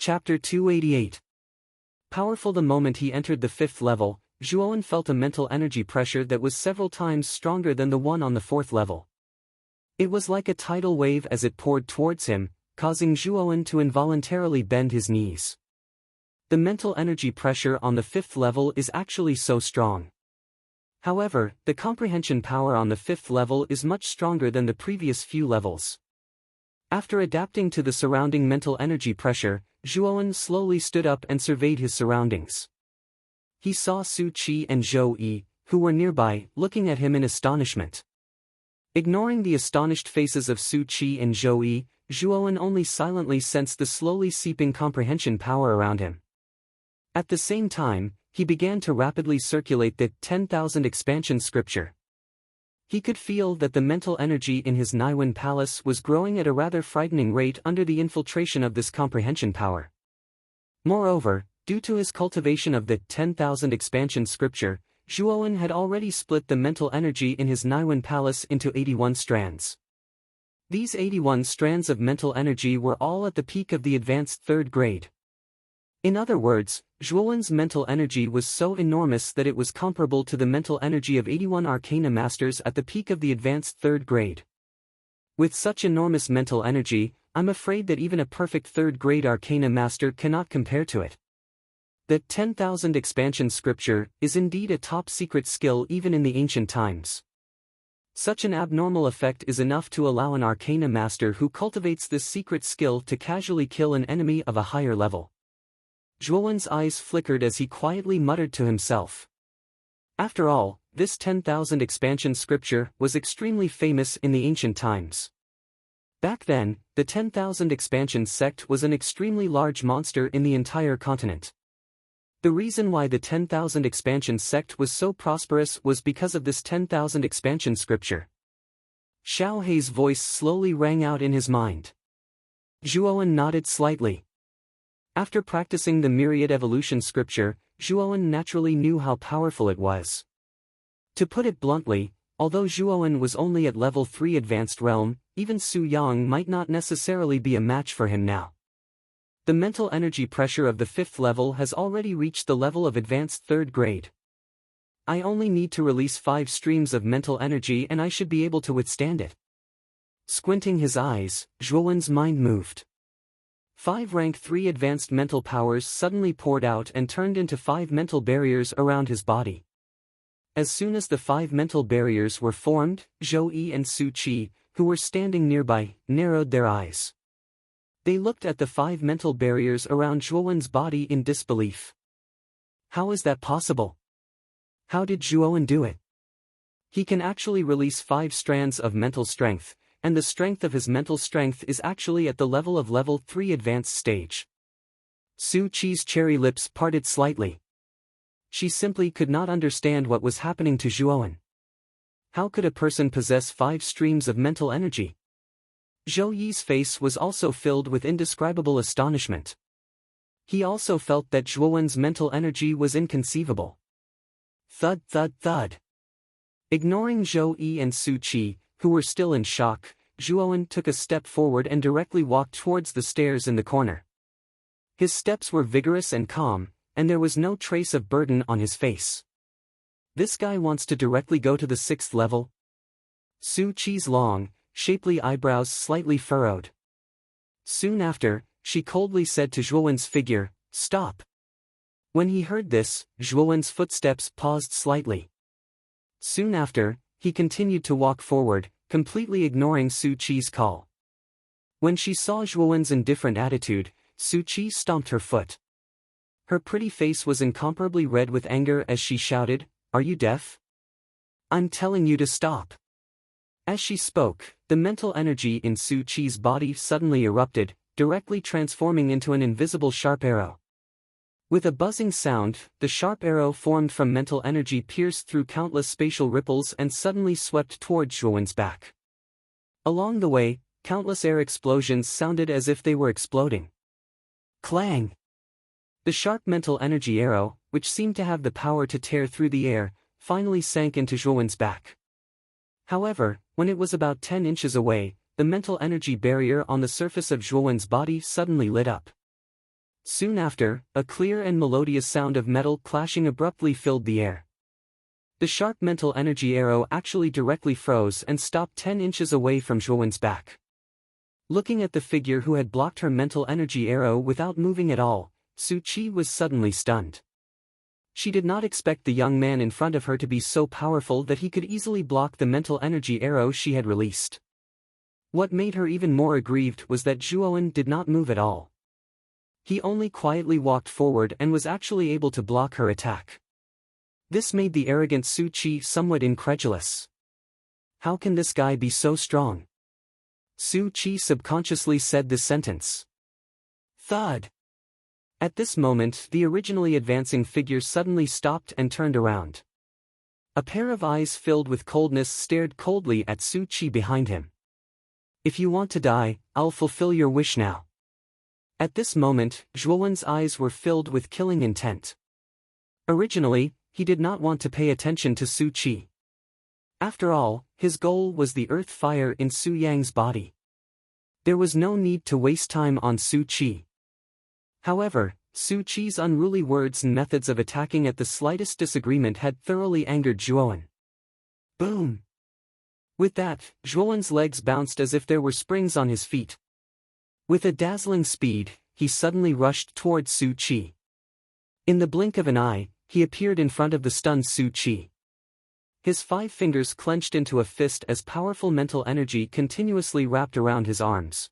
Chapter 288. Powerful. The moment he entered the 5th level, Zhuowen felt a mental energy pressure that was several times stronger than the one on the 4th level. It was like a tidal wave as it poured towards him, causing Zhuowen to involuntarily bend his knees. The mental energy pressure on the 5th level is actually so strong. However, the comprehension power on the 5th level is much stronger than the previous few levels. After adapting to the surrounding mental energy pressure, Zhuowen slowly stood up and surveyed his surroundings. He saw Su Qi and Zhou Yi, who were nearby, looking at him in astonishment. Ignoring the astonished faces of Su Qi and Zhou Yi, Zhuowen only silently sensed the slowly seeping comprehension power around him. At the same time, he began to rapidly circulate the 10,000 expansion scripture. He could feel that the mental energy in his Naiwen palace was growing at a rather frightening rate under the infiltration of this comprehension power. Moreover, due to his cultivation of the 10,000 expansion scripture, Zhuowen had already split the mental energy in his Naiwen palace into 81 strands. These 81 strands of mental energy were all at the peak of the advanced 3rd grade. In other words, Zhuowen's mental energy was so enormous that it was comparable to the mental energy of 81 arcana masters at the peak of the advanced 3rd grade. With such enormous mental energy, I'm afraid that even a perfect 3rd grade arcana master cannot compare to it. The 10,000 expansion scripture is indeed a top-secret skill even in the ancient times. Such an abnormal effect is enough to allow an arcana master who cultivates this secret skill to casually kill an enemy of a higher level. Zhuowen's eyes flickered as he quietly muttered to himself. After all, this 10,000 expansion scripture was extremely famous in the ancient times. Back then, the 10,000 expansion sect was an extremely large monster in the entire continent. The reason why the 10,000 expansion sect was so prosperous was because of this 10,000 expansion scripture. Xiao Hei's voice slowly rang out in his mind. Zhuowen nodded slightly. After practicing the myriad evolution scripture, Zhuowen naturally knew how powerful it was. To put it bluntly, although Zhuowen was only at level 3 advanced realm, even Su Yang might not necessarily be a match for him now. The mental energy pressure of the 5th level has already reached the level of advanced 3rd grade. I only need to release 5 streams of mental energy and I should be able to withstand it. Squinting his eyes, Zhuowen's mind moved. 5 rank 3 advanced mental powers suddenly poured out and turned into 5 mental barriers around his body. As soon as the 5 mental barriers were formed, Zhou Yi and Su Qi, who were standing nearby, narrowed their eyes. They looked at the 5 mental barriers around Zhuowen's body in disbelief. How is that possible? How did Zhuowen do it? He can actually release 5 strands of mental strength, and the strength of his mental strength is actually at the level of level 3 advanced stage. Su Qi's cherry lips parted slightly. She simply could not understand what was happening to Zhuowen. How could a person possess 5 streams of mental energy? Zhou Yi's face was also filled with indescribable astonishment. He also felt that Zhuowen's mental energy was inconceivable. Thud thud thud. Ignoring Zhou Yi and Su Qi, who were still in shock, Zhuowen took a step forward and directly walked towards the stairs in the corner. His steps were vigorous and calm, and there was no trace of burden on his face. This guy wants to directly go to the 6th level? Su Qi's long, shapely eyebrows slightly furrowed. Soon after, she coldly said to Zhuowen's figure, "Stop." When he heard this, Zhuowen's footsteps paused slightly. Soon after, he continued to walk forward, completely ignoring Su Qi's call. When she saw Zhuowen's indifferent attitude, Su Qi stomped her foot. Her pretty face was incomparably red with anger as she shouted, "Are you deaf? I'm telling you to stop." As she spoke, the mental energy in Su Qi's body suddenly erupted, directly transforming into an invisible sharp arrow. With a buzzing sound, the sharp arrow formed from mental energy pierced through countless spatial ripples and suddenly swept toward Zhuowen's back. Along the way, countless air explosions sounded as if they were exploding. Clang! The sharp mental energy arrow, which seemed to have the power to tear through the air, finally sank into Zhuowen's back. However, when it was about 10 inches away, the mental energy barrier on the surface of Zhuowen's body suddenly lit up. Soon after, a clear and melodious sound of metal clashing abruptly filled the air. The sharp mental energy arrow actually directly froze and stopped 10 inches away from Zhuowen's back. Looking at the figure who had blocked her mental energy arrow without moving at all, Su Qi was suddenly stunned. She did not expect the young man in front of her to be so powerful that he could easily block the mental energy arrow she had released. What made her even more aggrieved was that Zhuowen did not move at all. He only quietly walked forward and was actually able to block her attack. This made the arrogant Su Qi somewhat incredulous. How can this guy be so strong? Su Qi subconsciously said this sentence. Thud. At this moment, the originally advancing figure suddenly stopped and turned around. A pair of eyes filled with coldness stared coldly at Su Qi behind him. If you want to die, I'll fulfill your wish now. At this moment, Zhuowen's eyes were filled with killing intent. Originally, he did not want to pay attention to Su Qi. After all, his goal was the earth fire in Su Yang's body. There was no need to waste time on Su Qi. However, Su Qi's unruly words and methods of attacking at the slightest disagreement had thoroughly angered Zhuowen. Boom! With that, Zhuowen's legs bounced as if there were springs on his feet. With a dazzling speed, he suddenly rushed towards Su Qi. In the blink of an eye, he appeared in front of the stunned Su Qi. His 5 fingers clenched into a fist as powerful mental energy continuously wrapped around his arms.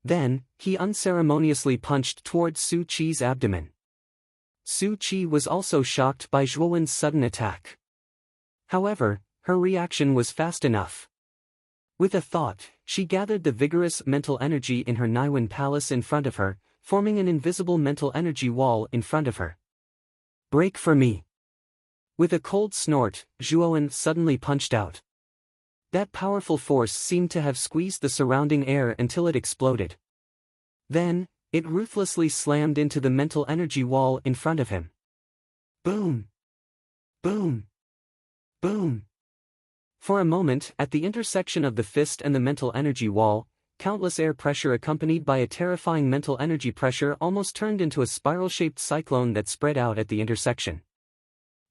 Then, he unceremoniously punched towards Su Qi's abdomen. Su Qi was also shocked by Zhuowen's sudden attack. However, her reaction was fast enough. With a thought, she gathered the vigorous mental energy in her Naiwen palace in front of her, forming an invisible mental energy wall in front of her. Break for me. With a cold snort, Zhuowen suddenly punched out. That powerful force seemed to have squeezed the surrounding air until it exploded. Then, it ruthlessly slammed into the mental energy wall in front of him. Boom! Boom! Boom! For a moment, at the intersection of the fist and the mental energy wall, countless air pressure accompanied by a terrifying mental energy pressure almost turned into a spiral-shaped cyclone that spread out at the intersection.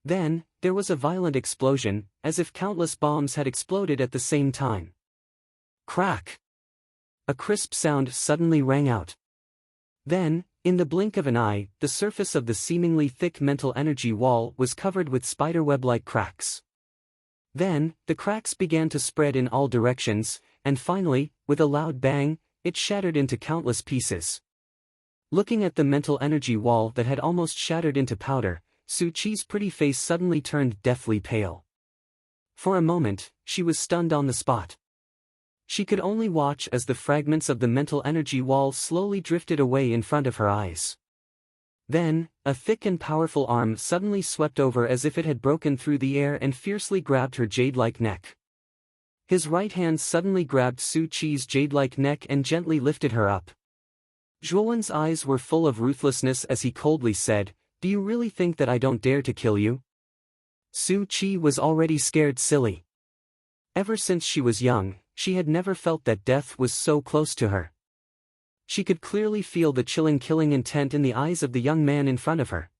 Then, there was a violent explosion, as if countless bombs had exploded at the same time. Crack! A crisp sound suddenly rang out. Then, in the blink of an eye, the surface of the seemingly thick mental energy wall was covered with spiderweb-like cracks. Then, the cracks began to spread in all directions, and finally, with a loud bang, it shattered into countless pieces. Looking at the mental energy wall that had almost shattered into powder, Su Qi's pretty face suddenly turned deathly pale. For a moment, she was stunned on the spot. She could only watch as the fragments of the mental energy wall slowly drifted away in front of her eyes. Then, a thick and powerful arm suddenly swept over as if it had broken through the air and fiercely grabbed her jade-like neck. His right hand suddenly grabbed Su Qi's jade-like neck and gently lifted her up. Zhuowen's eyes were full of ruthlessness as he coldly said, "Do you really think that I don't dare to kill you?" Su Qi was already scared silly. Ever since she was young, she had never felt that death was so close to her. She could clearly feel the chilling killing intent in the eyes of the young man in front of her.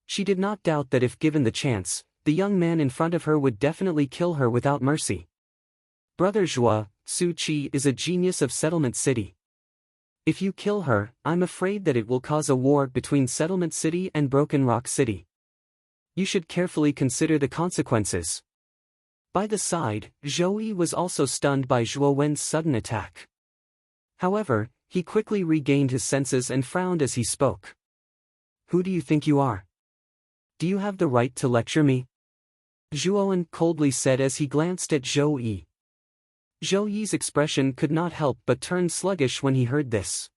She did not doubt that if given the chance, the young man in front of her would definitely kill her without mercy. Brother Zhuo, Su Qi is a genius of Settlement City. If you kill her, I'm afraid that it will cause a war between Settlement City and Broken Rock City. You should carefully consider the consequences. By the side, Zhou Yi was also stunned by Zhuo Wen's sudden attack. However, he quickly regained his senses and frowned as he spoke. Who do you think you are? Do you have the right to lecture me? Zhuowen coldly said as he glanced at Zhou Yi. Zhou Yi's expression could not help but turn sluggish when he heard this.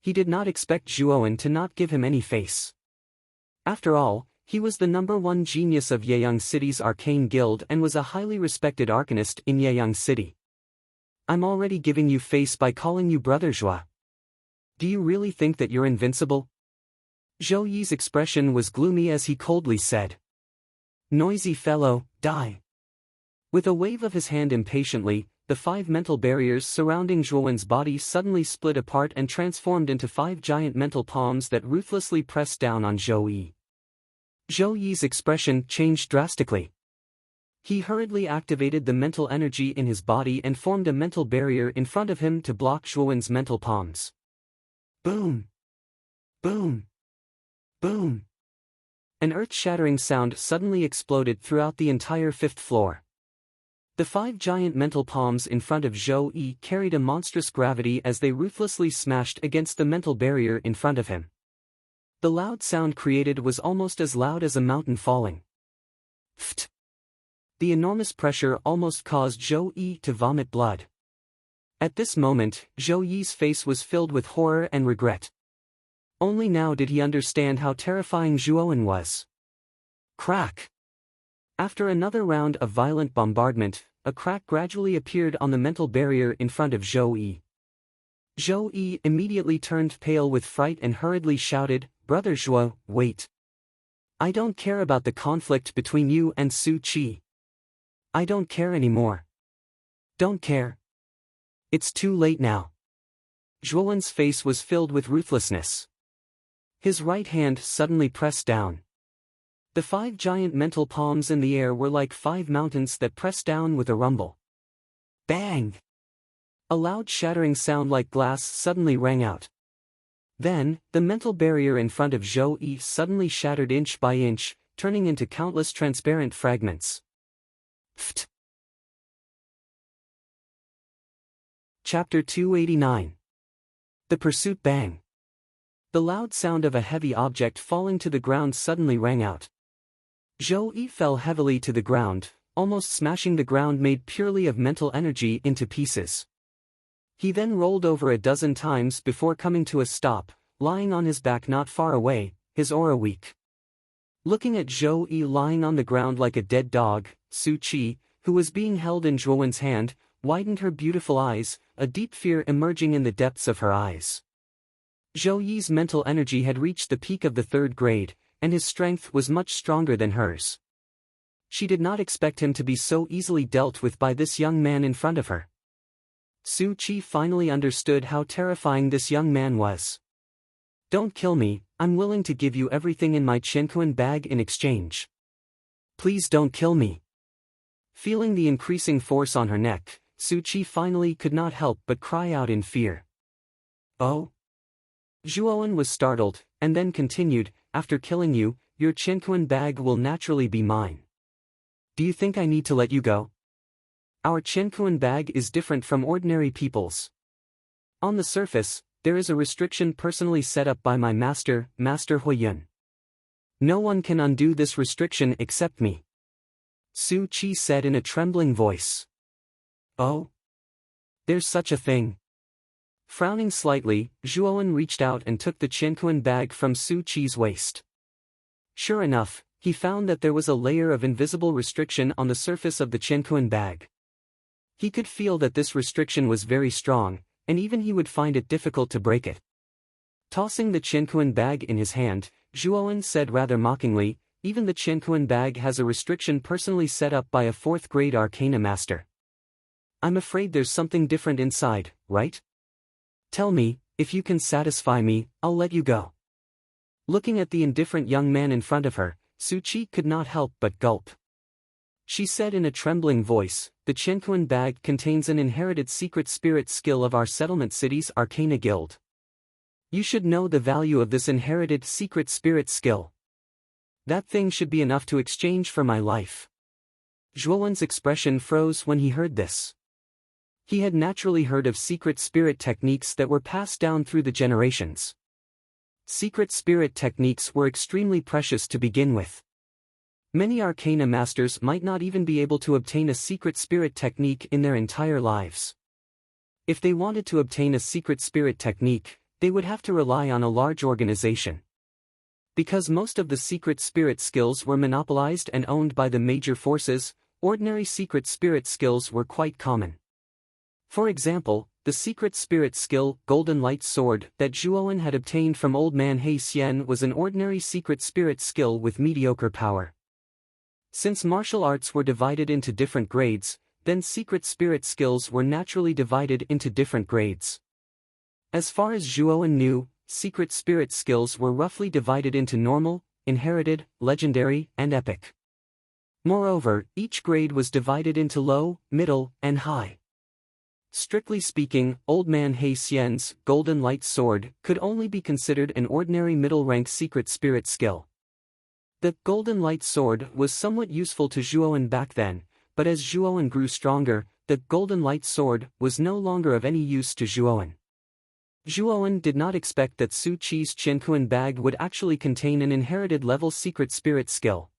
He did not expect Zhuowen to not give him any face. After all, he was the #1 genius of Yeyang City's arcane guild and was a highly respected arcanist in Yeyang City. I'm already giving you face by calling you Brother Zhuo. Do you really think that you're invincible? Zhou Yi's expression was gloomy as he coldly said. Noisy fellow, die. With a wave of his hand impatiently, the 5 mental barriers surrounding Zhuowen's body suddenly split apart and transformed into 5 giant mental palms that ruthlessly pressed down on Zhou Yi. Zhou Yi's expression changed drastically. He hurriedly activated the mental energy in his body and formed a mental barrier in front of him to block Zhuowen's mental palms. Boom! Boom! Boom! An earth-shattering sound suddenly exploded throughout the entire 5th floor. The 5 giant mental palms in front of Zhou Yi carried a monstrous gravity as they ruthlessly smashed against the mental barrier in front of him. The loud sound created was almost as loud as a mountain falling. Pft! The enormous pressure almost caused Zhou Yi to vomit blood. At this moment, Zhou Yi's face was filled with horror and regret. Only now did he understand how terrifying Zhuowen was. Crack! After another round of violent bombardment, a crack gradually appeared on the mental barrier in front of Zhou Yi. Zhou Yi immediately turned pale with fright and hurriedly shouted, "Brother Zhuo, wait. I don't care about the conflict between you and Su Qi. I don't care anymore. Don't care. It's too late now." Zhuowen's face was filled with ruthlessness. His right hand suddenly pressed down. The 5 giant mental palms in the air were like 5 mountains that pressed down with a rumble. Bang! A loud shattering sound like glass suddenly rang out. Then, the mental barrier in front of Zhou Yi suddenly shattered inch by inch, turning into countless transparent fragments. Pft! Chapter 289. The Pursuit. Bang! The loud sound of a heavy object falling to the ground suddenly rang out. Zhou Yi fell heavily to the ground, almost smashing the ground made purely of mental energy into pieces. He then rolled over a dozen times before coming to a stop, lying on his back not far away, his aura weak. Looking at Zhou Yi lying on the ground like a dead dog, Su Qi, who was being held in Zhuowen's hand, widened her beautiful eyes, a deep fear emerging in the depths of her eyes. Zhou Yi's mental energy had reached the peak of the 3rd grade, and his strength was much stronger than hers. She did not expect him to be so easily dealt with by this young man in front of her. Su Qi finally understood how terrifying this young man was. "Don't kill me, I'm willing to give you everything in my Qianquan bag in exchange. Please don't kill me." Feeling the increasing force on her neck, Su Qi finally could not help but cry out in fear. "Oh?" Zhuowen was startled, and then continued, "After killing you, your Qianquan bag will naturally be mine. Do you think I need to let you go? Our Qianquan bag is different from ordinary people's. On the surface, there is a restriction personally set up by my master, Master Huiyun. No one can undo this restriction except me." Su Qi said in a trembling voice. "Oh? There's such a thing?" Frowning slightly, Zhuowen reached out and took the Qianquan bag from Su Qi's waist. Sure enough, he found that there was a layer of invisible restriction on the surface of the Qianquan bag. He could feel that this restriction was very strong, and even he would find it difficult to break it. Tossing the Qianquan bag in his hand, Zhuowen said rather mockingly, "Even the Qianquan bag has a restriction personally set up by a 4th grade arcana master. I'm afraid there's something different inside, right? Tell me, if you can satisfy me, I'll let you go." Looking at the indifferent young man in front of her, Su Qi could not help but gulp. She said in a trembling voice, "The Qianquan bag contains an inherited secret spirit skill of our settlement city's Arcana Guild. You should know the value of this inherited secret spirit skill. That thing should be enough to exchange for my life." Zhuowen's expression froze when he heard this. He had naturally heard of secret spirit techniques that were passed down through the generations. Secret spirit techniques were extremely precious to begin with. Many arcana masters might not even be able to obtain a secret spirit technique in their entire lives. If they wanted to obtain a secret spirit technique, they would have to rely on a large organization. Because most of the secret spirit skills were monopolized and owned by the major forces, ordinary secret spirit skills were quite common. For example, the secret spirit skill, Golden Light Sword, that Zhuowen had obtained from Old Man He Xian was an ordinary secret spirit skill with mediocre power. Since martial arts were divided into different grades, then secret spirit skills were naturally divided into different grades. As far as Zhuowen knew, secret spirit skills were roughly divided into normal, inherited, legendary, and epic. Moreover, each grade was divided into low, middle, and high. Strictly speaking, Old Man He Xian's Golden Light Sword could only be considered an ordinary middle-rank secret spirit skill. The Golden Light Sword was somewhat useful to Zhuowen back then, but as Zhuowen grew stronger, the Golden Light Sword was no longer of any use to Zhuowen. Zhuowen did not expect that Su Qi's Qianquan bag would actually contain an inherited level secret spirit skill.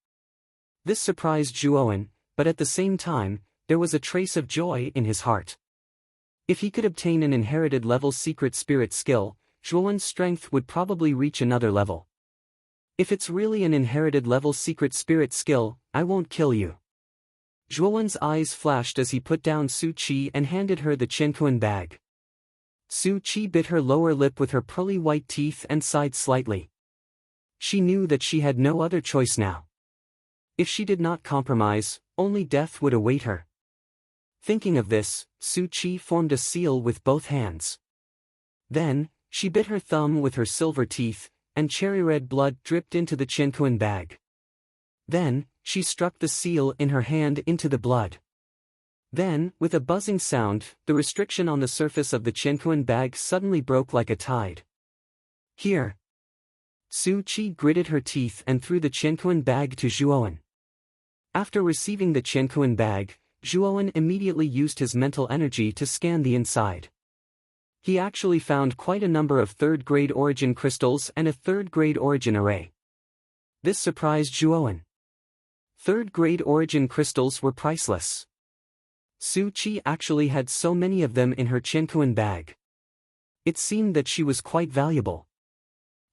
This surprised Zhuowen, but at the same time, there was a trace of joy in his heart. If he could obtain an inherited level secret spirit skill, Zhuowen's strength would probably reach another level. If it's really an inherited level secret spirit skill, I won't kill you. Zhuowen's eyes flashed as he put down Su Qi and handed her the Qianquan bag. Su Qi bit her lower lip with her pearly white teeth and sighed slightly. She knew that she had no other choice now. If she did not compromise, only death would await her. Thinking of this, Su Qi formed a seal with both hands. Then, she bit her thumb with her silver teeth, and cherry-red blood dripped into the Qianquan bag. Then, she struck the seal in her hand into the blood. Then, with a buzzing sound, the restriction on the surface of the Qianquan bag suddenly broke like a tide. Here. Su Qi gritted her teeth and threw the Qianquan bag to Zhuowen. After receiving the Qianquan bag, Zhuowen immediately used his mental energy to scan the inside. He actually found quite a number of third-grade origin crystals and a third-grade origin array. This surprised Zhuowen. Third-grade origin crystals were priceless. Su Qi actually had so many of them in her Qianquan bag. It seemed that she was quite valuable.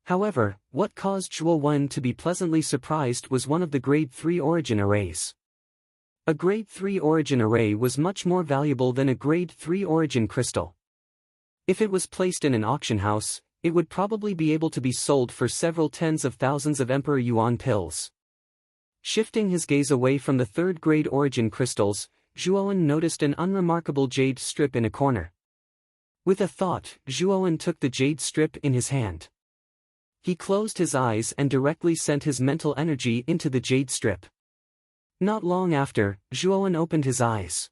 However, what caused Zhuowen to be pleasantly surprised was one of the Grade 3 origin arrays. A Grade 3 origin array was much more valuable than a Grade 3 origin crystal. If it was placed in an auction house, it would probably be able to be sold for several tens of thousands of Emperor Yuan pills. Shifting his gaze away from the third-grade origin crystals, Zhuowen noticed an unremarkable jade strip in a corner. With a thought, Zhuowen took the jade strip in his hand. He closed his eyes and directly sent his mental energy into the jade strip. Not long after, Zhuowen opened his eyes.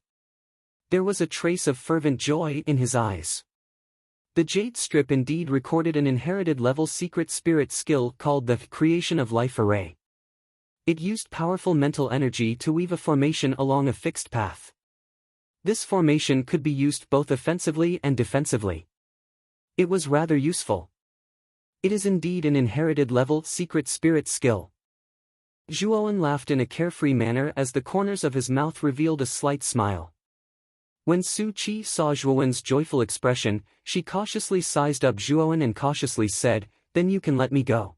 There was a trace of fervent joy in his eyes. The jade strip indeed recorded an inherited level secret spirit skill called the Creation of Life Array. It used powerful mental energy to weave a formation along a fixed path. This formation could be used both offensively and defensively. It was rather useful. It is indeed an inherited level secret spirit skill. Zhuowen laughed in a carefree manner as the corners of his mouth revealed a slight smile. When Su Qi saw Zhuowen's joyful expression, she cautiously sized up Zhuowen and cautiously said, "Then you can let me go.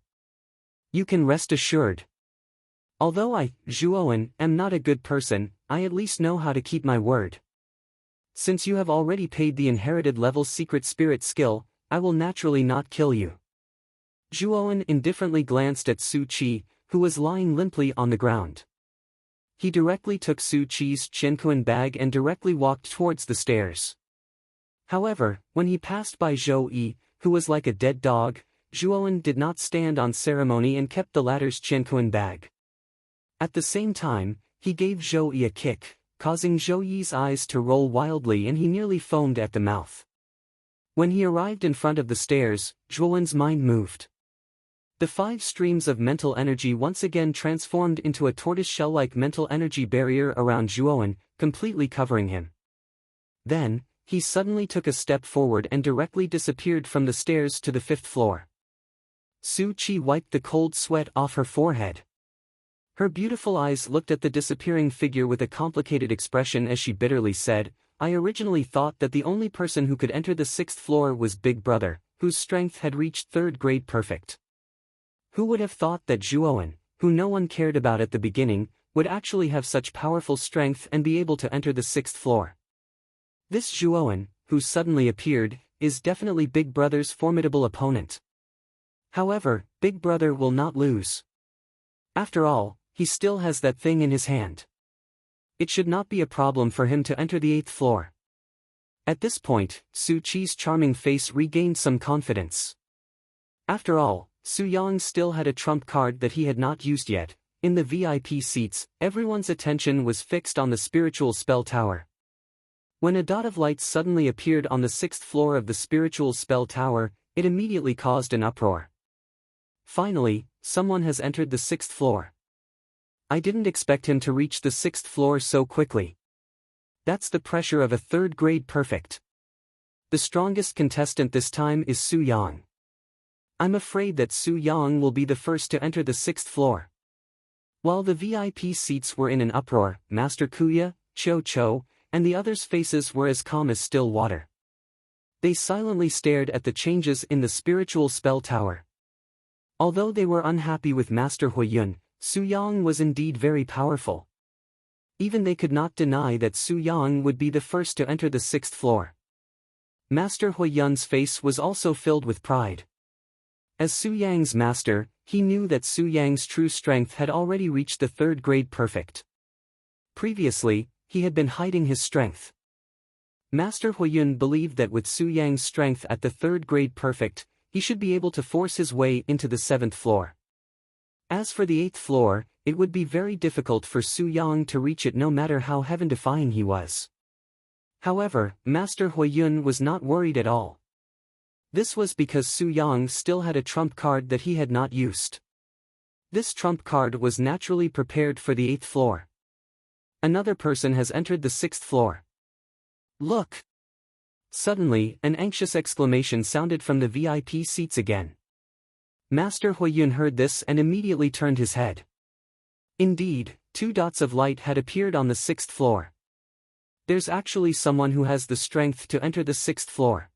You can rest assured. Although I, Zhuowen, am not a good person, I at least know how to keep my word. Since you have already paid the inherited level secret spirit skill, I will naturally not kill you." Zhuowen indifferently glanced at Su Qi, who was lying limply on the ground. He directly took Su Qi's Qianquan bag and directly walked towards the stairs. However, when he passed by Zhou Yi, who was like a dead dog, Zhuowen did not stand on ceremony and kept the latter's Qianquan bag. At the same time, he gave Zhou Yi a kick, causing Zhou Yi's eyes to roll wildly and he nearly foamed at the mouth. When he arrived in front of the stairs, Zhuowen's mind moved. The 5 streams of mental energy once again transformed into a tortoise-shell-like mental energy barrier around Zhuowen, completely covering him. Then, he suddenly took a step forward and directly disappeared from the stairs to the 5th floor. Su Qi wiped the cold sweat off her forehead. Her beautiful eyes looked at the disappearing figure with a complicated expression as she bitterly said, "I originally thought that the only person who could enter the 6th floor was Big Brother, whose strength had reached 3rd grade perfect. Who would have thought that Zhuowen, who no one cared about at the beginning, would actually have such powerful strength and be able to enter the 6th floor? This Zhuowen, who suddenly appeared, is definitely Big Brother's formidable opponent. However, Big Brother will not lose. After all, he still has that thing in his hand." It should not be a problem for him to enter the 8th floor. At this point, Su Qi's charming face regained some confidence. After all, Su Yang still had a trump card that he had not used yet. In the VIP seats, everyone's attention was fixed on the spiritual spell tower. When a dot of light suddenly appeared on the 6th floor of the spiritual spell tower, it immediately caused an uproar. Finally, someone has entered the 6th floor. I didn't expect him to reach the 6th floor so quickly. That's the pressure of a 3rd grade perfect. The strongest contestant this time is Su Yang. I'm afraid that Su Yang will be the first to enter the 6th floor. While the VIP seats were in an uproar, Master Kuya, Cho Cho, and the others' faces were as calm as still water. They silently stared at the changes in the spiritual spell tower. Although they were unhappy with Master Huiyun, Su Yang was indeed very powerful. Even they could not deny that Su Yang would be the first to enter the 6th floor. Master Huiyun's face was also filled with pride. As Su Yang's master, he knew that Su Yang's true strength had already reached the 3rd grade perfect. Previously, he had been hiding his strength. Master Huiyun believed that with Su Yang's strength at the 3rd grade perfect, he should be able to force his way into the 7th floor. As for the 8th floor, it would be very difficult for Su Yang to reach it no matter how heaven-defying he was. However, Master Huiyun was not worried at all. This was because Su Yang still had a trump card that he had not used. This trump card was naturally prepared for the 8th floor. Another person has entered the 6th floor. Look! Suddenly, an anxious exclamation sounded from the VIP seats again. Master Huiyun heard this and immediately turned his head. Indeed, 2 dots of light had appeared on the 6th floor. There's actually someone who has the strength to enter the 6th floor.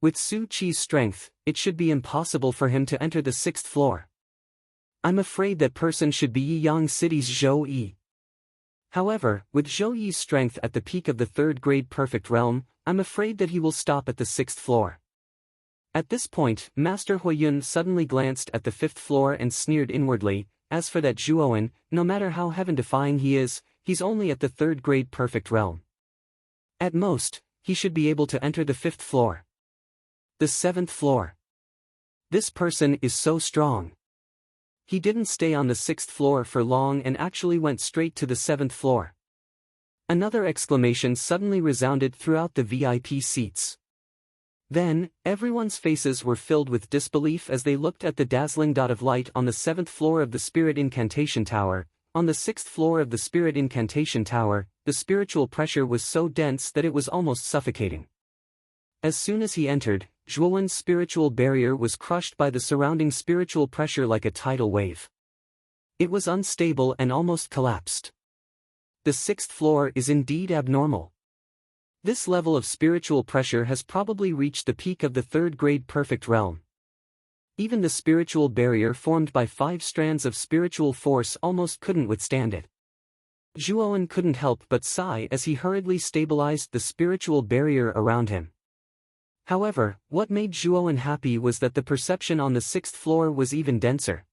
With Su Qi's strength, it should be impossible for him to enter the 6th floor. I'm afraid that person should be Yiyang City's Zhou Yi. However, with Zhou Yi's strength at the peak of the 3rd grade perfect realm, I'm afraid that he will stop at the 6th floor. At this point, Master Huiyun suddenly glanced at the 5th floor and sneered inwardly. As for that Zhuowen, no matter how heaven-defying he is, he's only at the 3rd grade perfect realm. At most, he should be able to enter the 5th floor. The 7th floor. This person is so strong. He didn't stay on the 6th floor for long and actually went straight to the 7th floor. Another exclamation suddenly resounded throughout the VIP seats. Then, everyone's faces were filled with disbelief as they looked at the dazzling dot of light on the 7th floor of the Spirit Incantation Tower. On the 6th floor of the Spirit Incantation Tower, the spiritual pressure was so dense that it was almost suffocating. As soon as he entered, Zhuowen's spiritual barrier was crushed by the surrounding spiritual pressure like a tidal wave. It was unstable and almost collapsed. The 6th floor is indeed abnormal. This level of spiritual pressure has probably reached the peak of the 3rd grade perfect realm. Even the spiritual barrier formed by 5 strands of spiritual force almost couldn't withstand it. Zhuowen couldn't help but sigh as he hurriedly stabilized the spiritual barrier around him. However, what made Zhuowen happy was that the perception on the 6th floor was even denser.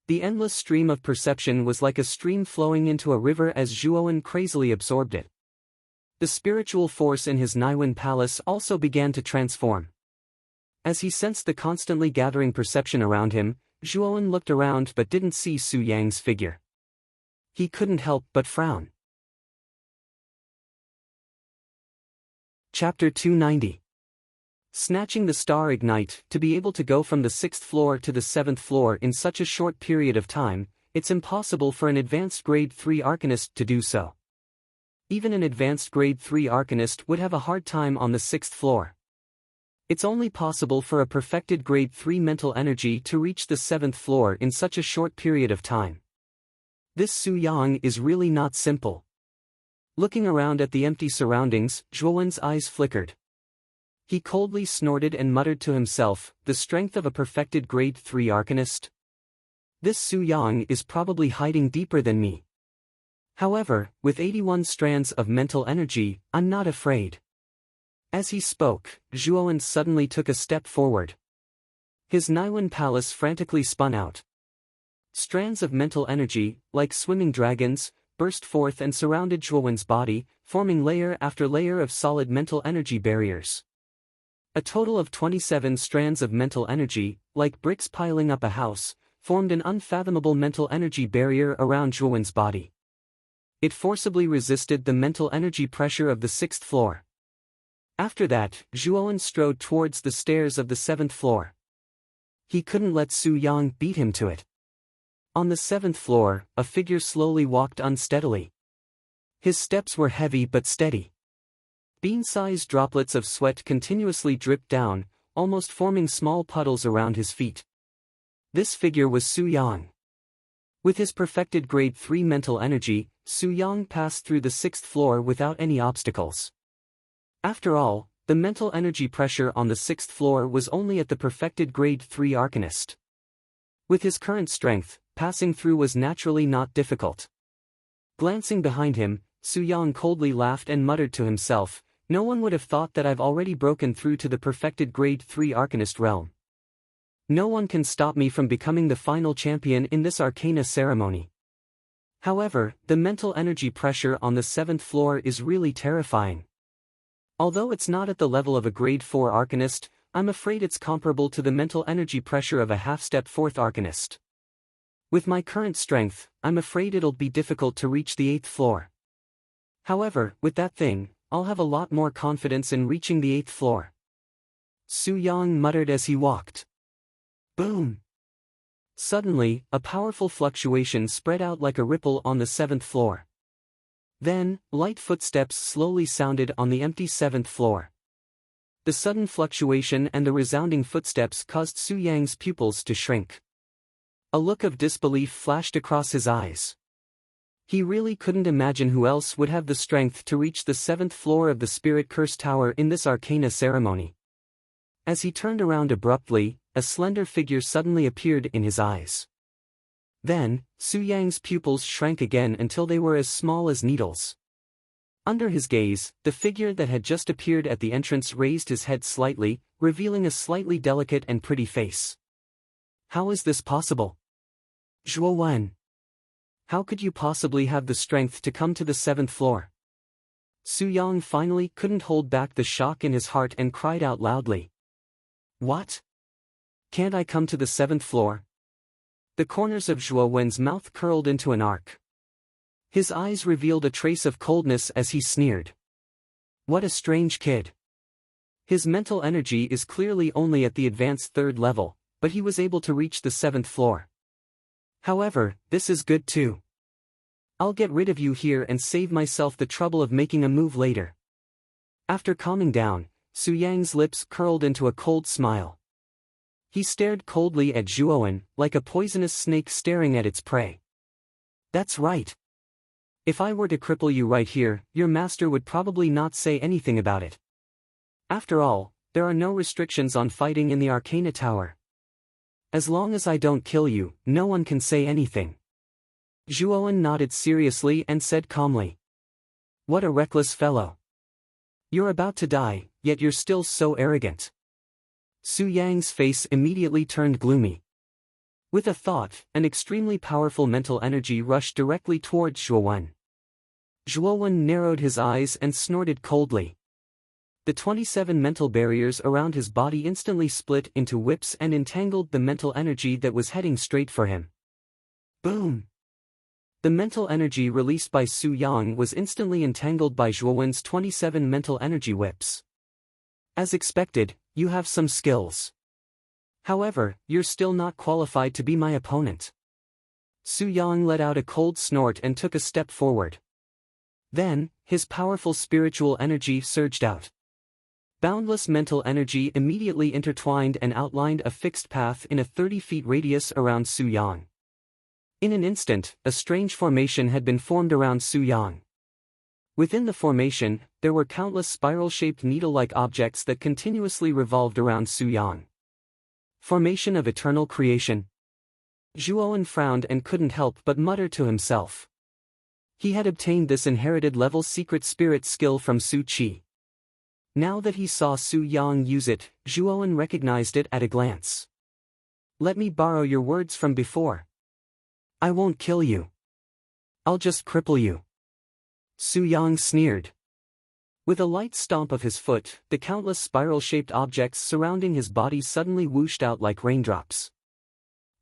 The endless stream of perception was like a stream flowing into a river as Zhuowen crazily absorbed it. The spiritual force in his Naiwen palace also began to transform. As he sensed the constantly gathering perception around him, Zhuowen looked around but didn't see Su Yang's figure. He couldn't help but frown. Chapter 290. Snatching the star ignite. To be able to go from the 6th floor to the 7th floor in such a short period of time, it's impossible for an advanced grade 3 arcanist to do so. Even an advanced grade 3 arcanist would have a hard time on the 6th floor. It's only possible for a perfected grade 3 mental energy to reach the 7th floor in such a short period of time. This Su Yang is really not simple. Looking around at the empty surroundings, Zhuowen's eyes flickered. He coldly snorted and muttered to himself, the strength of a perfected grade 3 arcanist? This Su Yang is probably hiding deeper than me. However, with 81 strands of mental energy, I'm not afraid. As he spoke, Zhuowen suddenly took a step forward. His Naiwen palace frantically spun out. Strands of mental energy, like swimming dragons, burst forth and surrounded Zhuowen's body, forming layer after layer of solid mental energy barriers. A total of 27 strands of mental energy, like bricks piling up a house, formed an unfathomable mental energy barrier around Zhuowen's body. It forcibly resisted the mental energy pressure of the 6th floor. After that, Zhuowen strode towards the stairs of the 7th floor. He couldn't let Su Yang beat him to it. On the 7th floor, a figure slowly walked unsteadily. His steps were heavy but steady. Bean-sized droplets of sweat continuously dripped down, almost forming small puddles around his feet. This figure was Su Yang. With his perfected grade 3 mental energy, Su Yang passed through the 6th floor without any obstacles. After all, the mental energy pressure on the 6th floor was only at the perfected grade 3 arcanist. With his current strength, passing through was naturally not difficult. Glancing behind him, Su Yang coldly laughed and muttered to himself, "No one would have thought that I've already broken through to the perfected grade 3 arcanist realm. No one can stop me from becoming the final champion in this arcana ceremony." However, the mental energy pressure on the 7th floor is really terrifying. Although it's not at the level of a grade 4 arcanist, I'm afraid it's comparable to the mental energy pressure of a half-step 4th arcanist. With my current strength, I'm afraid it'll be difficult to reach the 8th floor. However, with that thing, I'll have a lot more confidence in reaching the 8th floor. Su Yang muttered as he walked. Boom! Suddenly, a powerful fluctuation spread out like a ripple on the 7th floor. Then, light footsteps slowly sounded on the empty 7th floor. The sudden fluctuation and the resounding footsteps caused Su Yang's pupils to shrink. A look of disbelief flashed across his eyes. He really couldn't imagine who else would have the strength to reach the 7th floor of the Spirit Curse Tower in this arcana ceremony. As he turned around abruptly, a slender figure suddenly appeared in his eyes. Then, Su Yang's pupils shrank again until they were as small as needles. Under his gaze, the figure that had just appeared at the entrance raised his head slightly, revealing a slightly delicate and pretty face. How is this possible? Zhuowen. How could you possibly have the strength to come to the 7th floor? Su Yang finally couldn't hold back the shock in his heart and cried out loudly. What? Can't I come to the 7th floor? The corners of Zhuowen's mouth curled into an arc. His eyes revealed a trace of coldness as he sneered. What a strange kid. His mental energy is clearly only at the advanced 3rd level, but he was able to reach the 7th floor. However, this is good too. I'll get rid of you here and save myself the trouble of making a move later. After calming down, Su Yang's lips curled into a cold smile. He stared coldly at Zhuowen, like a poisonous snake staring at its prey. That's right. If I were to cripple you right here, your master would probably not say anything about it. After all, there are no restrictions on fighting in the Arcana Tower. As long as I don't kill you, no one can say anything. Zhuowen nodded seriously and said calmly. What a reckless fellow. You're about to die, yet you're still so arrogant. Su Yang's face immediately turned gloomy. With a thought, an extremely powerful mental energy rushed directly towards Zhuowen. Zhuowen narrowed his eyes and snorted coldly. The 27 mental barriers around his body instantly split into whips and entangled the mental energy that was heading straight for him. Boom! The mental energy released by Su Yang was instantly entangled by Zhuowen's 27 mental energy whips. As expected, you have some skills. However, you're still not qualified to be my opponent. Su Yang let out a cold snort and took a step forward. Then, his powerful spiritual energy surged out. Boundless mental energy immediately intertwined and outlined a fixed path in a 30-feet radius around Su Yang. In an instant, a strange formation had been formed around Su Yang. Within the formation, there were countless spiral-shaped needle-like objects that continuously revolved around Su Yang. Formation of eternal creation. Zhuowen frowned and couldn't help but mutter to himself. He had obtained this inherited level secret spirit skill from Su Qi. Now that he saw Su Yang use it, Zhuowen recognized it at a glance. Let me borrow your words from before. I won't kill you. I'll just cripple you. Su Yang sneered. With a light stomp of his foot, the countless spiral-shaped objects surrounding his body suddenly whooshed out like raindrops.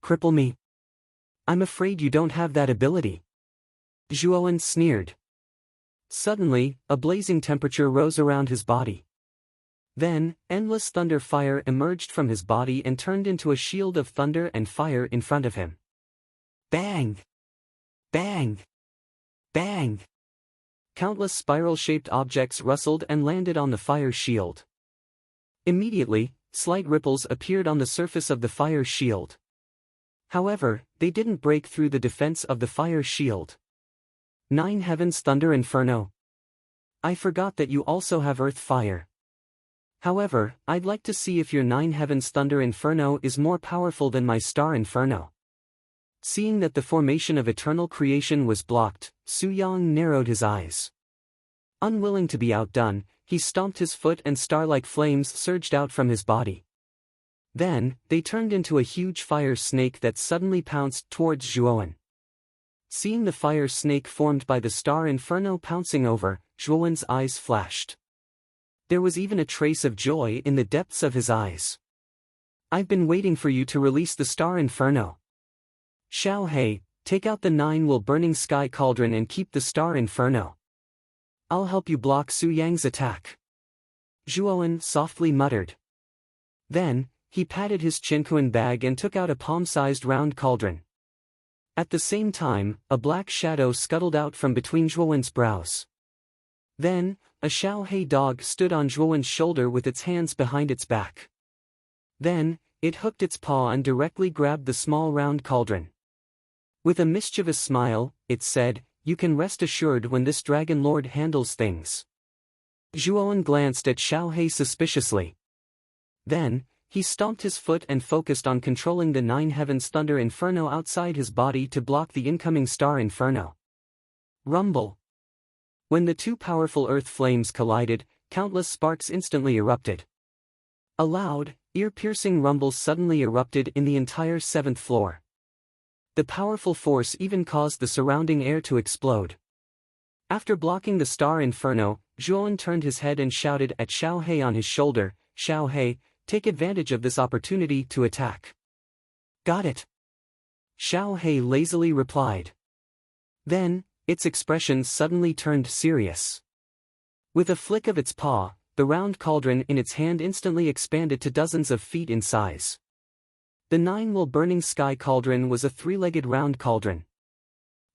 Cripple me? I'm afraid you don't have that ability. Zhuowen sneered. Suddenly, a blazing temperature rose around his body. Then, endless thunder fire emerged from his body and turned into a shield of thunder and fire in front of him. Bang! Bang! Bang! Countless spiral-shaped objects rustled and landed on the fire shield. Immediately, slight ripples appeared on the surface of the fire shield. However, they didn't break through the defense of the fire shield. 9 Heavens Thunder Inferno. I forgot that you also have Earth Fire. However, I'd like to see if your 9 Heavens Thunder Inferno is more powerful than my Star Inferno. Seeing that the formation of eternal creation was blocked, Su Yang narrowed his eyes. Unwilling to be outdone, he stomped his foot and star-like flames surged out from his body. Then, they turned into a huge fire snake that suddenly pounced towards Zhuowen. Seeing the fire snake formed by the Star Inferno pouncing over, Zhuowen's eyes flashed. There was even a trace of joy in the depths of his eyes. I've been waiting for you to release the Star Inferno. Xiao He, take out the 9-will burning sky cauldron and keep the Star Inferno. I'll help you block Su Yang's attack. Zhuowen softly muttered. Then, he patted his chinquan bag and took out a palm-sized round cauldron. At the same time, a black shadow scuttled out from between Zhuowen's brows. Then, a Xiao He dog stood on Zhuowen's shoulder with its hands behind its back. Then, it hooked its paw and directly grabbed the small round cauldron. With a mischievous smile, it said, "You can rest assured when this Dragon Lord handles things." Zhuowen glanced at Xiao He suspiciously. Then, he stomped his foot and focused on controlling the 9 Heavens Thunder Inferno outside his body to block the incoming Star Inferno. Rumble. When the two powerful earth flames collided, countless sparks instantly erupted. A loud, ear-piercing rumble suddenly erupted in the entire 7th floor. The powerful force even caused the surrounding air to explode. After blocking the Star Inferno, Zhuowen turned his head and shouted at Xiao He on his shoulder, "Xiao He, take advantage of this opportunity to attack." "Got it." Xiao He lazily replied. Then, its expression suddenly turned serious. With a flick of its paw, the round cauldron in its hand instantly expanded to dozens of feet in size. The 9-will burning sky cauldron was a 3-legged round cauldron.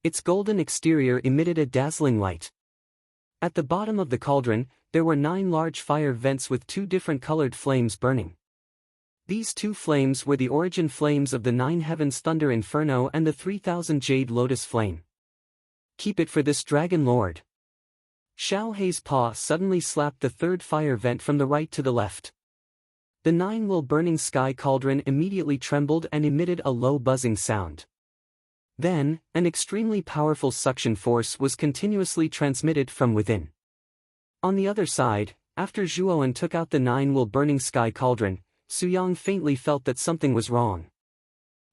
Its golden exterior emitted a dazzling light. At the bottom of the cauldron, there were 9 large fire vents with 2 different colored flames burning. These 2 flames were the origin flames of the 9 Heavens Thunder Inferno and the 3000 Jade Lotus Flame. Keep it for this Dragon Lord. Xiao He's paw suddenly slapped the 3rd fire vent from the right to the left. The 9-will burning sky cauldron immediately trembled and emitted a low buzzing sound. Then, an extremely powerful suction force was continuously transmitted from within. On the other side, after Zhuowen took out the 9-will burning sky cauldron, Su Yang faintly felt that something was wrong.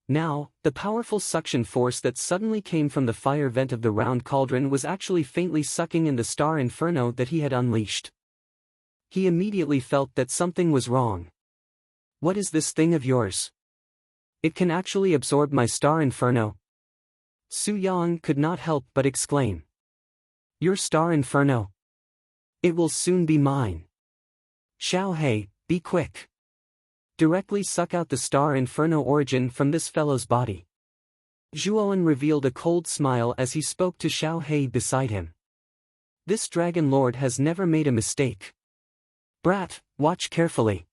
Now, the powerful suction force that suddenly came from the fire vent of the round cauldron was actually faintly sucking in the Star Inferno that he had unleashed. He immediately felt that something was wrong. "What is this thing of yours? It can actually absorb my Star Inferno?" Su Yang could not help but exclaim. "Your Star Inferno? It will soon be mine. Xiao He, be quick. Directly suck out the Star Inferno origin from this fellow's body." Zhuowen revealed a cold smile as he spoke to Xiao He beside him. This Dragon Lord has never made a mistake. "Brat, watch carefully."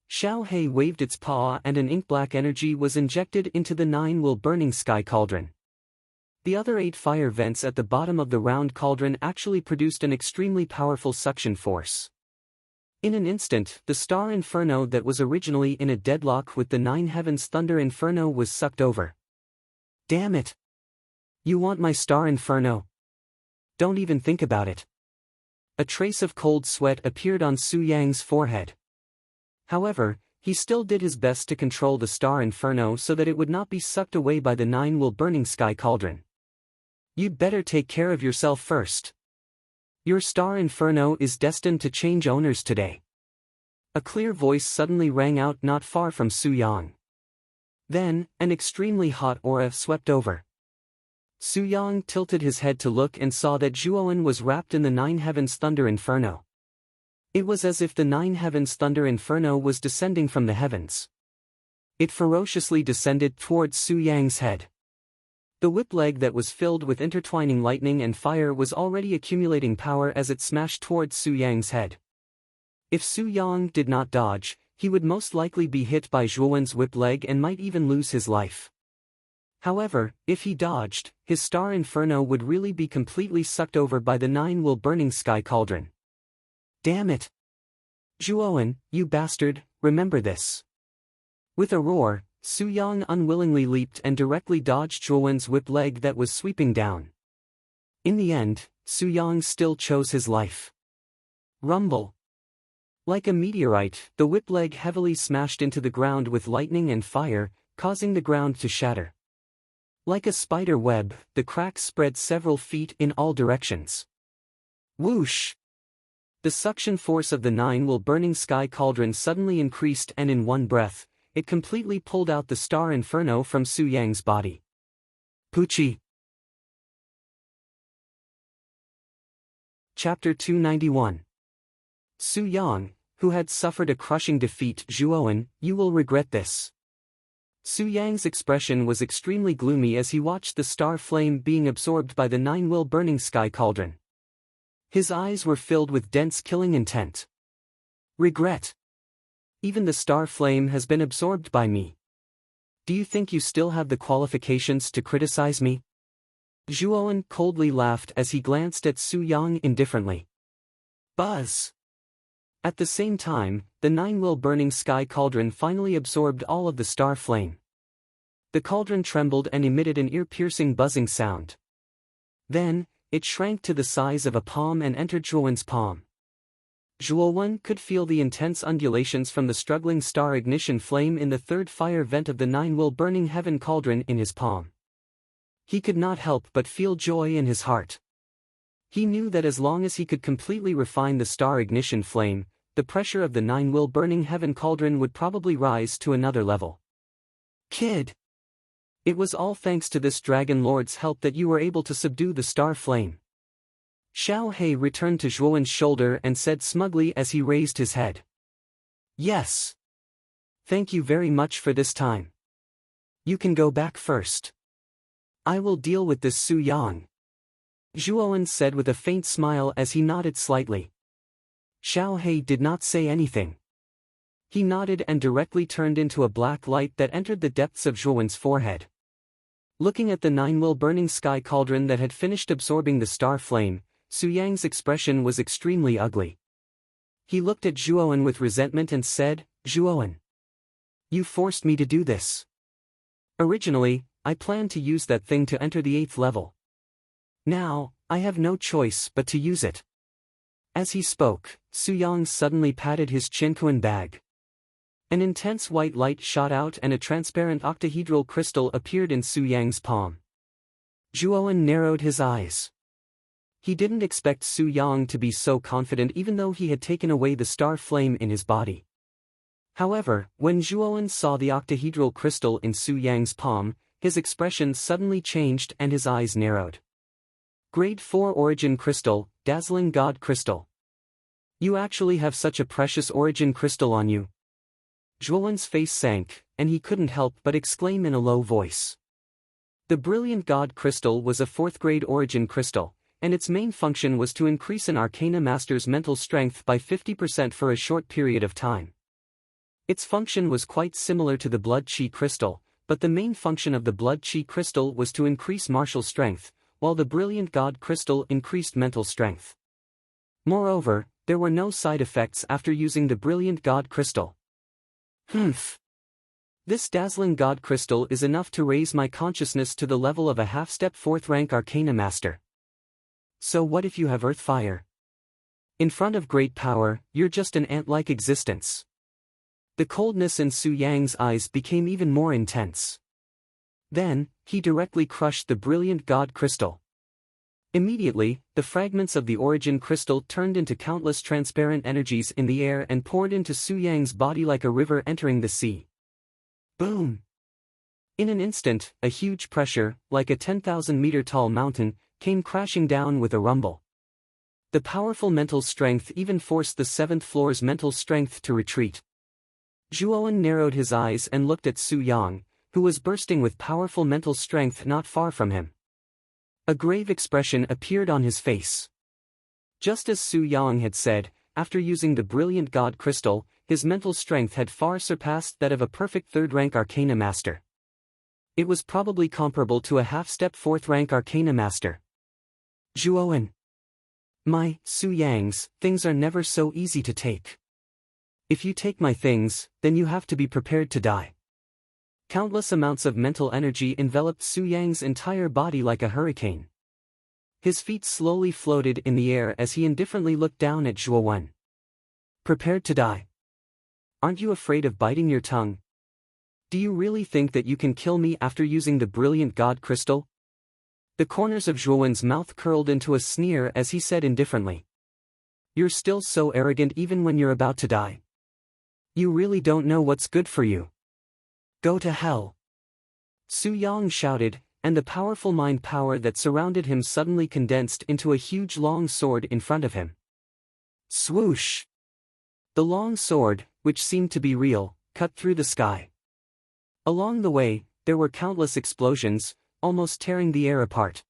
Xiao He waved its paw and an ink-black energy was injected into the 9-will burning sky cauldron. The other 8 fire vents at the bottom of the round cauldron actually produced an extremely powerful suction force. In an instant, the Star Inferno that was originally in a deadlock with the 9 Heavens Thunder Inferno was sucked over. "Damn it! You want my Star Inferno? Don't even think about it." A trace of cold sweat appeared on Su Yang's forehead. However, he still did his best to control the Star Inferno so that it would not be sucked away by the 9-will burning sky cauldron. You'd better take care of yourself first. Your star inferno is destined to change owners today. A clear voice suddenly rang out not far from Su Yang. Then, an extremely hot aura swept over. Su Yang tilted his head to look and saw that Zhuowen was wrapped in the Nine Heavens Thunder Inferno. It was as if the Nine Heavens Thunder Inferno was descending from the heavens. It ferociously descended towards Su Yang's head. The whip leg that was filled with intertwining lightning and fire was already accumulating power as it smashed towards Su Yang's head. If Su Yang did not dodge, he would most likely be hit by Zhuowen's whip leg and might even lose his life. However, if he dodged, his star inferno would really be completely sucked over by the nine-will burning sky cauldron. Damn it! Zhuowen, you bastard, remember this. With a roar, Su Yang unwillingly leaped and directly dodged Zhuowen's whip leg that was sweeping down. In the end, Su Yang still chose his life. Rumble. Like a meteorite, the whip leg heavily smashed into the ground with lightning and fire, causing the ground to shatter. Like a spider web, the cracks spread several feet in all directions. Whoosh! The suction force of the nine-will burning sky cauldron suddenly increased and in one breath, it completely pulled out the star inferno from Su Yang's body. Poochie. Chapter 291. Su Yang, who had suffered a crushing defeat. Zhuowen, you will regret this. Su Yang's expression was extremely gloomy as he watched the star flame being absorbed by the nine-will burning sky cauldron. His eyes were filled with dense killing intent. Regret. Even the star flame has been absorbed by me. Do you think you still have the qualifications to criticize me? Zhuowen coldly laughed as he glanced at Su Yang indifferently. Buzz. At the same time, the nine-will burning sky cauldron finally absorbed all of the star flame. The cauldron trembled and emitted an ear-piercing buzzing sound. Then, it shrank to the size of a palm and entered Zhuowen's palm. Zhuowen could feel the intense undulations from the struggling star ignition flame in the third fire vent of the nine-will burning heaven cauldron in his palm. He could not help but feel joy in his heart. He knew that as long as he could completely refine the star ignition flame, the pressure of the nine-will burning heaven cauldron would probably rise to another level. Kid! It was all thanks to this Dragon Lord's help that you were able to subdue the star flame. Xiao He returned to Zhuowen's shoulder and said smugly as he raised his head. Yes. Thank you very much for this time. You can go back first. I will deal with this Su Yang. Zhuowen said with a faint smile as he nodded slightly. Xiao He did not say anything. He nodded and directly turned into a black light that entered the depths of Zhuowen's forehead. Looking at the nine-will burning sky cauldron that had finished absorbing the star flame, Su Yang's expression was extremely ugly. He looked at Zhuowen with resentment and said, Zhuowen. You forced me to do this. Originally, I planned to use that thing to enter the 8th level. Now, I have no choice but to use it. As he spoke, Su Yang suddenly patted his Qinquan bag. An intense white light shot out and a transparent octahedral crystal appeared in Su Yang's palm. Zhuowen narrowed his eyes. He didn't expect Su Yang to be so confident even though he had taken away the star flame in his body. However, when Zhuowen saw the octahedral crystal in Su Yang's palm, his expression suddenly changed and his eyes narrowed. Grade 4 Origin Crystal, Dazzling God Crystal. You actually have such a precious Origin Crystal on you. Zhuowen's face sank, and he couldn't help but exclaim in a low voice. The Brilliant God Crystal was a 4th grade Origin Crystal, and its main function was to increase an Arcana Master's mental strength by 50% for a short period of time. Its function was quite similar to the Blood Chi Crystal, but the main function of the Blood Chi Crystal was to increase martial strength, while the Brilliant God Crystal increased mental strength. Moreover, there were no side effects after using the Brilliant God Crystal. This Dazzling God Crystal is enough to raise my consciousness to the level of a half-step 4th rank Arcana Master. So what if you have Earth Fire? In front of great power, you're just an ant-like existence. The coldness in Su Yang's eyes became even more intense. Then, he directly crushed the Brilliant God Crystal. Immediately, the fragments of the origin crystal turned into countless transparent energies in the air and poured into Su Yang's body like a river entering the sea. Boom! In an instant, a huge pressure, like a 10,000-meter-tall mountain, came crashing down with a rumble. The powerful mental strength even forced the 7th floor's mental strength to retreat. Zhuowen narrowed his eyes and looked at Su Yang, who was bursting with powerful mental strength not far from him. A grave expression appeared on his face. Just as Su Yang had said, after using the brilliant God crystal, his mental strength had far surpassed that of a perfect 3rd-rank Arcana Master. It was probably comparable to a half-step 4th-rank Arcana Master. Zhuowen. My, Su Yang's, things are never so easy to take. If you take my things, then you have to be prepared to die. Countless amounts of mental energy enveloped Su Yang's entire body like a hurricane. His feet slowly floated in the air as he indifferently looked down at Zhuowen. Prepared to die? Aren't you afraid of biting your tongue? Do you really think that you can kill me after using the brilliant God crystal? The corners of Zhuowen's mouth curled into a sneer as he said indifferently. You're still so arrogant even when you're about to die. You really don't know what's good for you. Go to hell. Su Yang shouted, and the powerful mind power that surrounded him suddenly condensed into a huge long sword in front of him. Swoosh! The long sword, which seemed to be real, cut through the sky. Along the way, there were countless explosions, almost tearing the air apart.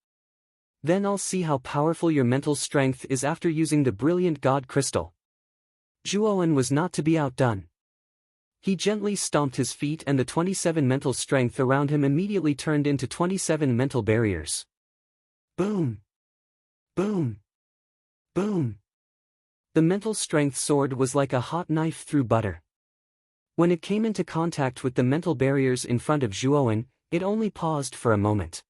Then I'll see how powerful your mental strength is after using the brilliant God crystal. Zhuowen was not to be outdone. He gently stomped his feet and the 27 mental strength around him immediately turned into 27 mental barriers. Boom! Boom! Boom! The mental strength sword was like a hot knife through butter. When it came into contact with the mental barriers in front of Zhuowen, it only paused for a moment.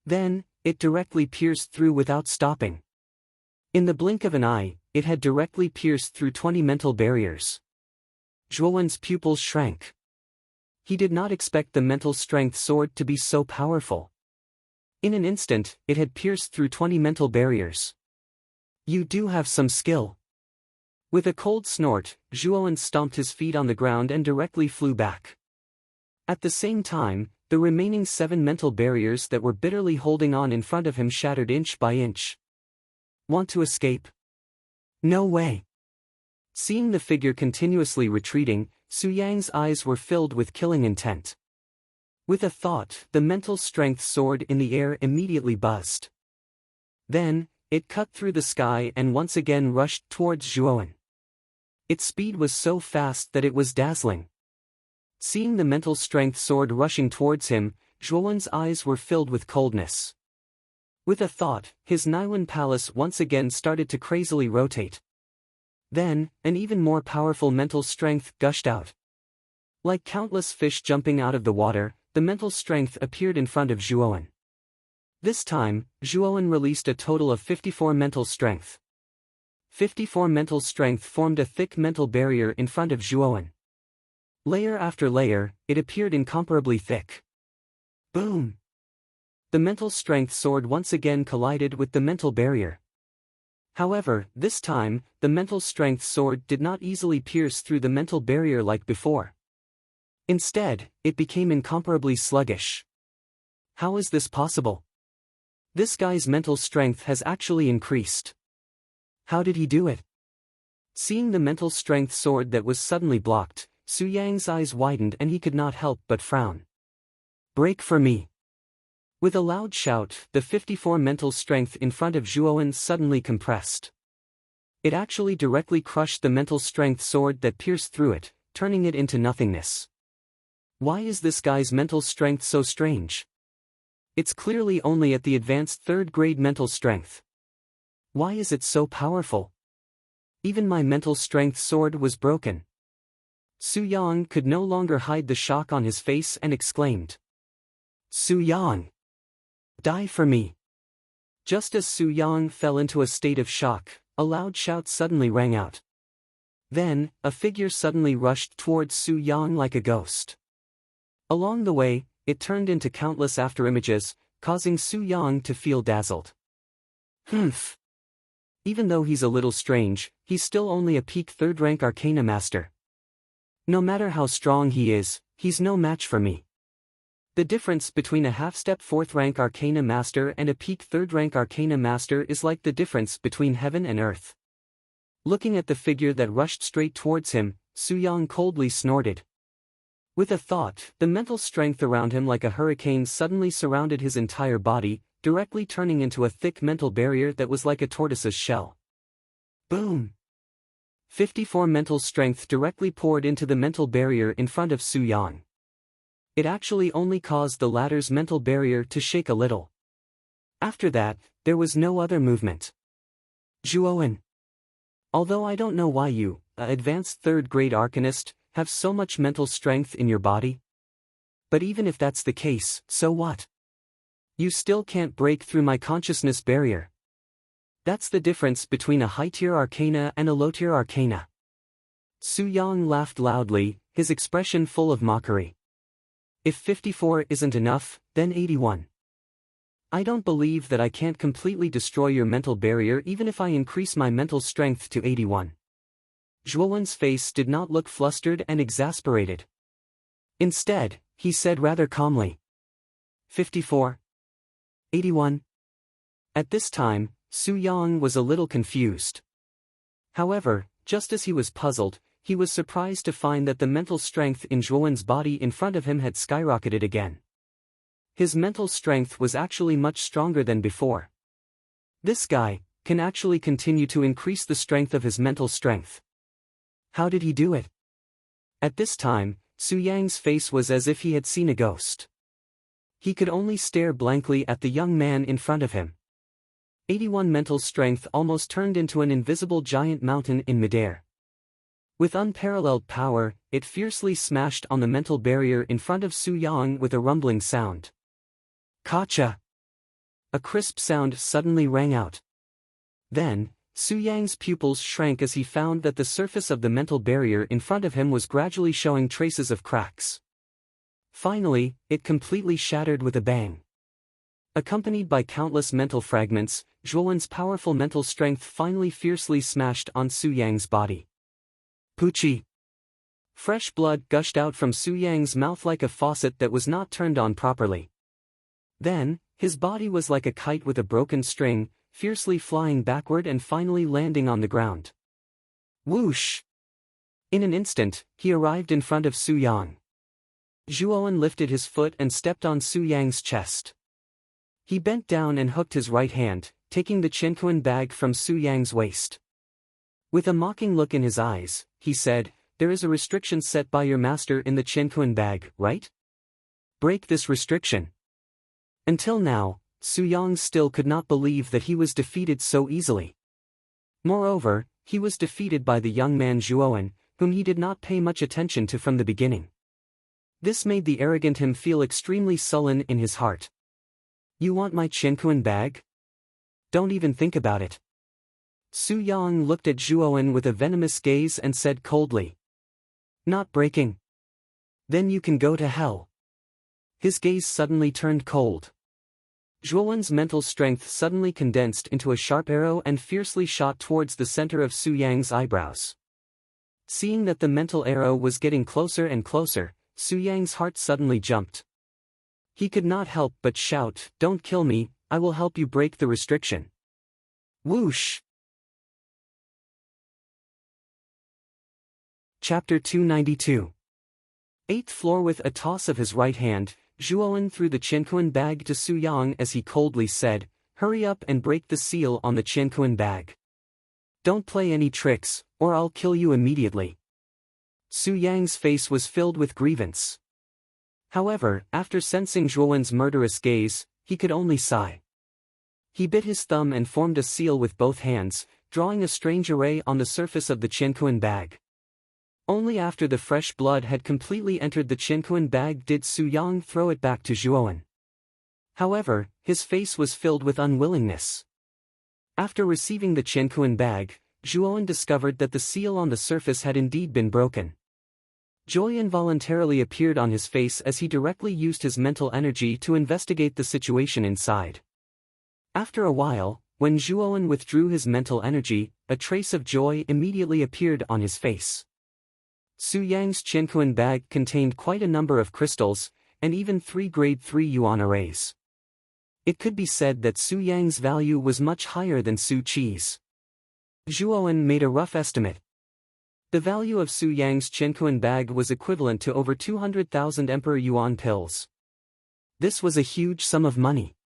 Then, it directly pierced through without stopping. In the blink of an eye, it had directly pierced through 20 mental barriers. Zhuowen's pupils shrank. He did not expect the mental strength sword to be so powerful. In an instant, it had pierced through 20 mental barriers. You do have some skill. With a cold snort, Zhuowen stomped his feet on the ground and directly flew back. At the same time, the remaining 7 mental barriers that were bitterly holding on in front of him shattered inch by inch. Want to escape? No way. Seeing the figure continuously retreating, Su Yang's eyes were filled with killing intent. With a thought, the mental strength sword in the air immediately buzzed. Then, it cut through the sky and once again rushed towards Zhuowen. Its speed was so fast that it was dazzling. Seeing the mental strength sword rushing towards him, Zhuowen's eyes were filled with coldness. With a thought, his Nylon palace once again started to crazily rotate. Then, an even more powerful mental strength gushed out. Like countless fish jumping out of the water, the mental strength appeared in front of Zhuowen. This time, Zhuowen released a total of 54 mental strength. 54 mental strength formed a thick mental barrier in front of Zhuowen. Layer after layer, it appeared incomparably thick. Boom! The mental strength sword once again collided with the mental barrier. However, this time, the mental strength sword did not easily pierce through the mental barrier like before. Instead, it became incomparably sluggish. How is this possible? This guy's mental strength has actually increased. How did he do it? Seeing the mental strength sword that was suddenly blocked, Su Yang's eyes widened and he could not help but frown. Break for me. With a loud shout, the 54 mental strength in front of Zhuowen suddenly compressed. It actually directly crushed the mental strength sword that pierced through it, turning it into nothingness. Why is this guy's mental strength so strange? It's clearly only at the advanced 3rd grade mental strength. Why is it so powerful? Even my mental strength sword was broken. Su Yang could no longer hide the shock on his face and exclaimed. Su Yang! Die for me! Just as Su Yang fell into a state of shock, a loud shout suddenly rang out. Then, a figure suddenly rushed towards Su Yang like a ghost. Along the way, it turned into countless afterimages, causing Su Yang to feel dazzled. Humph. Even though he's a little strange, he's still only a peak 3rd rank Arcana Master. No matter how strong he is, he's no match for me. The difference between a half-step 4th rank Arcana Master and a peak 3rd rank Arcana Master is like the difference between heaven and earth. Looking at the figure that rushed straight towards him, Su Yang coldly snorted. With a thought, the mental strength around him like a hurricane suddenly surrounded his entire body, directly turning into a thick mental barrier that was like a tortoise's shell. Boom! 54 mental strength directly poured into the mental barrier in front of Su Yang. It actually only caused the latter's mental barrier to shake a little. After that, there was no other movement. Zhuowen. Although I don't know why you, an advanced 3rd grade arcanist, have so much mental strength in your body. But even if that's the case, so what? You still can't break through my consciousness barrier. That's the difference between a high-tier arcana and a low-tier arcana. Su Yang laughed loudly, his expression full of mockery. If 54 isn't enough, then 81. I don't believe that I can't completely destroy your mental barrier even if I increase my mental strength to 81. Zhuowen's face did not look flustered and exasperated. Instead, he said rather calmly. 54. 81. At this time, Su Yang was a little confused. However, just as he was puzzled, he was surprised to find that the mental strength in Zhuowen's body in front of him had skyrocketed again. His mental strength was actually much stronger than before. This guy can actually continue to increase the strength of his mental strength. How did he do it? At this time, Su Yang's face was as if he had seen a ghost. He could only stare blankly at the young man in front of him. 81 mental strength almost turned into an invisible giant mountain in midair. With unparalleled power, it fiercely smashed on the mental barrier in front of Su Yang with a rumbling sound. Kacha! A crisp sound suddenly rang out. Then, Su Yang's pupils shrank as he found that the surface of the mental barrier in front of him was gradually showing traces of cracks. Finally, it completely shattered with a bang. Accompanied by countless mental fragments, Zhuowen's powerful mental strength finally fiercely smashed on Su Yang's body. Puchi! Fresh blood gushed out from Su Yang's mouth like a faucet that was not turned on properly. Then, his body was like a kite with a broken string, fiercely flying backward and finally landing on the ground. Whoosh! In an instant, he arrived in front of Su Yang. Zhuowen lifted his foot and stepped on Su Yang's chest. He bent down and hooked his right hand, taking the Qianquan bag from Su Yang's waist. With a mocking look in his eyes, he said, "There is a restriction set by your master in the Qianquan bag, right? Break this restriction." Until now, Su Yang still could not believe that he was defeated so easily. Moreover, he was defeated by the young man Zhuowen, whom he did not pay much attention to from the beginning. This made the arrogant him feel extremely sullen in his heart. "You want my Qianquan bag? Don't even think about it." Su Yang looked at Zhuowen with a venomous gaze and said coldly. "Not breaking? Then you can go to hell." His gaze suddenly turned cold. Zhuowen's mental strength suddenly condensed into a sharp arrow and fiercely shot towards the center of Su Yang's eyebrows. Seeing that the mental arrow was getting closer and closer, Su Yang's heart suddenly jumped. He could not help but shout, "Don't kill me, I will help you break the restriction." Whoosh! Chapter 292. 8th floor. With a toss of his right hand, Zhuowen threw the Qianquan bag to Su Yang as he coldly said, "Hurry up and break the seal on the Qianquan bag. Don't play any tricks, or I'll kill you immediately." Su Yang's face was filled with grievance. However, after sensing Zhuowen's murderous gaze, he could only sigh. He bit his thumb and formed a seal with both hands, drawing a strange array on the surface of the Qianquan bag. Only after the fresh blood had completely entered the Qianquan bag did Su Yang throw it back to Zhuowen. However, his face was filled with unwillingness. After receiving the Qianquan bag, Zhuowen discovered that the seal on the surface had indeed been broken. Joy involuntarily appeared on his face as he directly used his mental energy to investigate the situation inside. After a while, When Zhuowen withdrew his mental energy, a trace of joy immediately appeared on his face. Su Yang's Qianquan bag contained quite a number of crystals, and even 3 grade 3 yuan arrays. It could be said that Su Yang's value was much higher than Su Qi's. Zhuowen made a rough estimate. The value of Su Yang's Qianquan bag was equivalent to over 200,000 Emperor Yuan pills. This was a huge sum of money.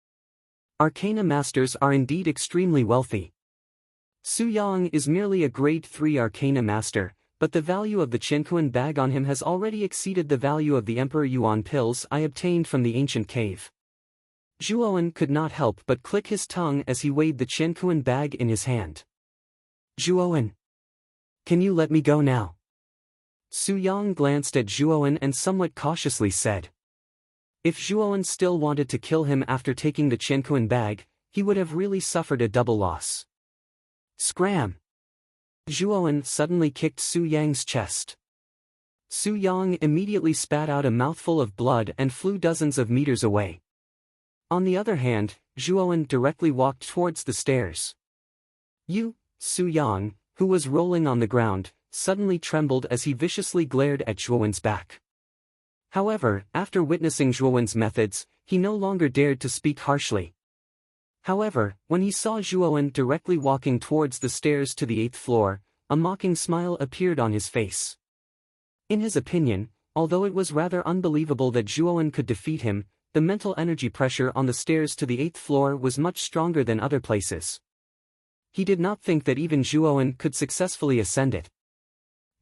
Arcana masters are indeed extremely wealthy. Su Yang is merely a grade 3 Arcana master, but the value of the Qianquan bag on him has already exceeded the value of the Emperor Yuan pills I obtained from the ancient cave. Zhuowen could not help but click his tongue as he weighed the Qianquan bag in his hand. Zhuowen, can you let me go now? Su Yang glanced at Zhuowen and somewhat cautiously said. If Zhuowen still wanted to kill him after taking the Qianquan bag, he would have really suffered a double loss. Scram! Zhuowen suddenly kicked Su Yang's chest. Su Yang immediately spat out a mouthful of blood and flew dozens of meters away. On the other hand, Zhuowen directly walked towards the stairs. Su Yang, who was rolling on the ground, suddenly trembled as he viciously glared at Zhuowen's back. However, after witnessing Zhuowen's methods, he no longer dared to speak harshly. However, when he saw Zhuowen directly walking towards the stairs to the 8th floor, a mocking smile appeared on his face. In his opinion, although it was rather unbelievable that Zhuowen could defeat him, the mental energy pressure on the stairs to the 8th floor was much stronger than other places. He did not think that even Zhuowen could successfully ascend it.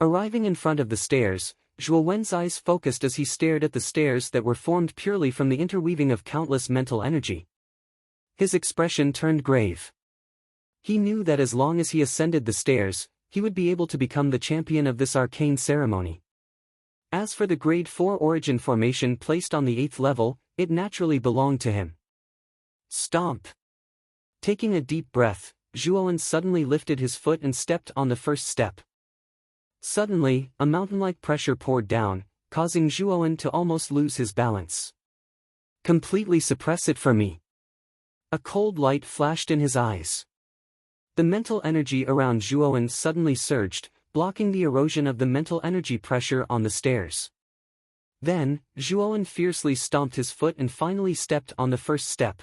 Arriving in front of the stairs, Zhuowen's eyes focused as he stared at the stairs that were formed purely from the interweaving of countless mental energy. His expression turned grave. He knew that as long as he ascended the stairs, he would be able to become the champion of this arcane ceremony. As for the grade 4 origin formation placed on the 8th level, it naturally belonged to him. Stomp! Taking a deep breath, Zhuowen suddenly lifted his foot and stepped on the first step. Suddenly, a mountain-like pressure poured down, causing Zhuowen to almost lose his balance. Completely suppress it for me. A cold light flashed in his eyes. The mental energy around Zhuowen suddenly surged, blocking the erosion of the mental energy pressure on the stairs. Then, Zhuowen fiercely stomped his foot and finally stepped on the first step.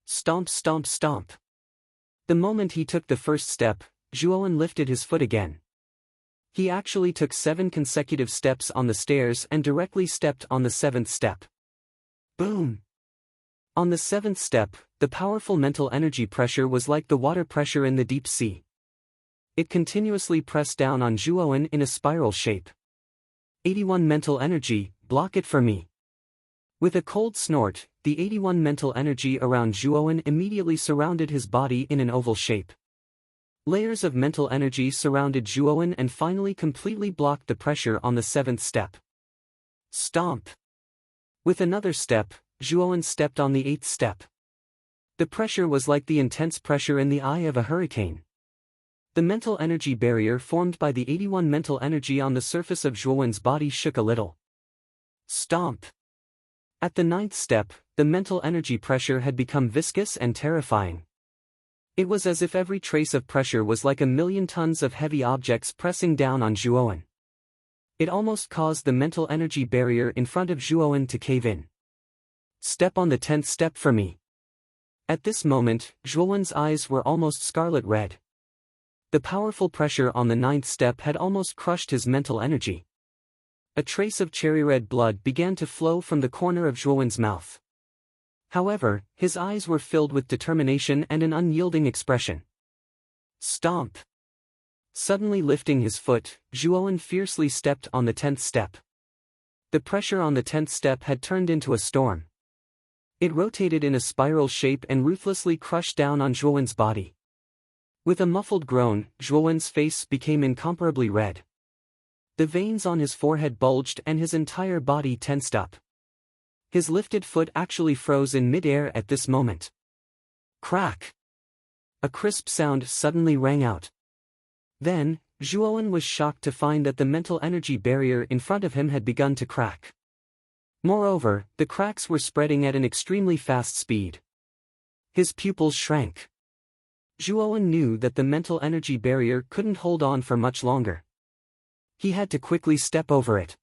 Stomp, stomp, stomp. The moment he took the first step, Zhuowen lifted his foot again. He actually took 7 consecutive steps on the stairs and directly stepped on the 7th step. Boom! On the 7th step, the powerful mental energy pressure was like the water pressure in the deep sea. It continuously pressed down on Zhuowen in a spiral shape. 81 mental energy, block it for me. With a cold snort, the 81 mental energy around Zhuowen immediately surrounded his body in an oval shape. Layers of mental energy surrounded Zhuowen and finally completely blocked the pressure on the 7th step. Stomp! With another step, Zhuowen stepped on the 8th step. The pressure was like the intense pressure in the eye of a hurricane. The mental energy barrier formed by the 81 mental energy on the surface of Zhuowen's body shook a little. Stomp! At the 9th step, the mental energy pressure had become viscous and terrifying. It was as if every trace of pressure was like 1,000,000 tons of heavy objects pressing down on Zhuowen. It almost caused the mental energy barrier in front of Zhuowen to cave in. Step on the 10th step for me. At this moment, Zhuowen's eyes were almost scarlet red. The powerful pressure on the 9th step had almost crushed his mental energy. A trace of cherry-red blood began to flow from the corner of Zhuowen's mouth. However, his eyes were filled with determination and an unyielding expression. Stomp! Suddenly lifting his foot, Zhuowen fiercely stepped on the 10th step. The pressure on the 10th step had turned into a storm. It rotated in a spiral shape and ruthlessly crushed down on Zhuowen's body. With a muffled groan, Zhuowen's face became incomparably red. The veins on his forehead bulged and his entire body tensed up. His lifted foot actually froze in mid-air at this moment. Crack! A crisp sound suddenly rang out. Then, Zhuowen was shocked to find that the mental energy barrier in front of him had begun to crack. Moreover, the cracks were spreading at an extremely fast speed. His pupils shrank. Zhuowen knew that the mental energy barrier couldn't hold on for much longer. He had to quickly step over it.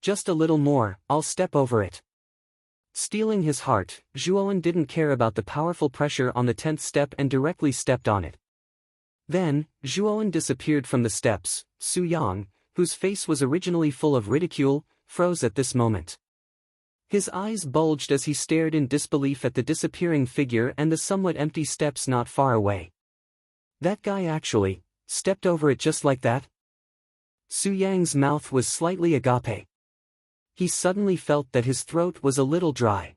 Just a little more, I'll step over it. Stealing his heart, Zhuowen didn't care about the powerful pressure on the 10th step and directly stepped on it. Then, Zhuowen disappeared from the steps. Su Yang, whose face was originally full of ridicule, froze at this moment. His eyes bulged as he stared in disbelief at the disappearing figure and the somewhat empty steps not far away. That guy actually stepped over it just like that? Su Yang's mouth was slightly agape. He suddenly felt that his throat was a little dry.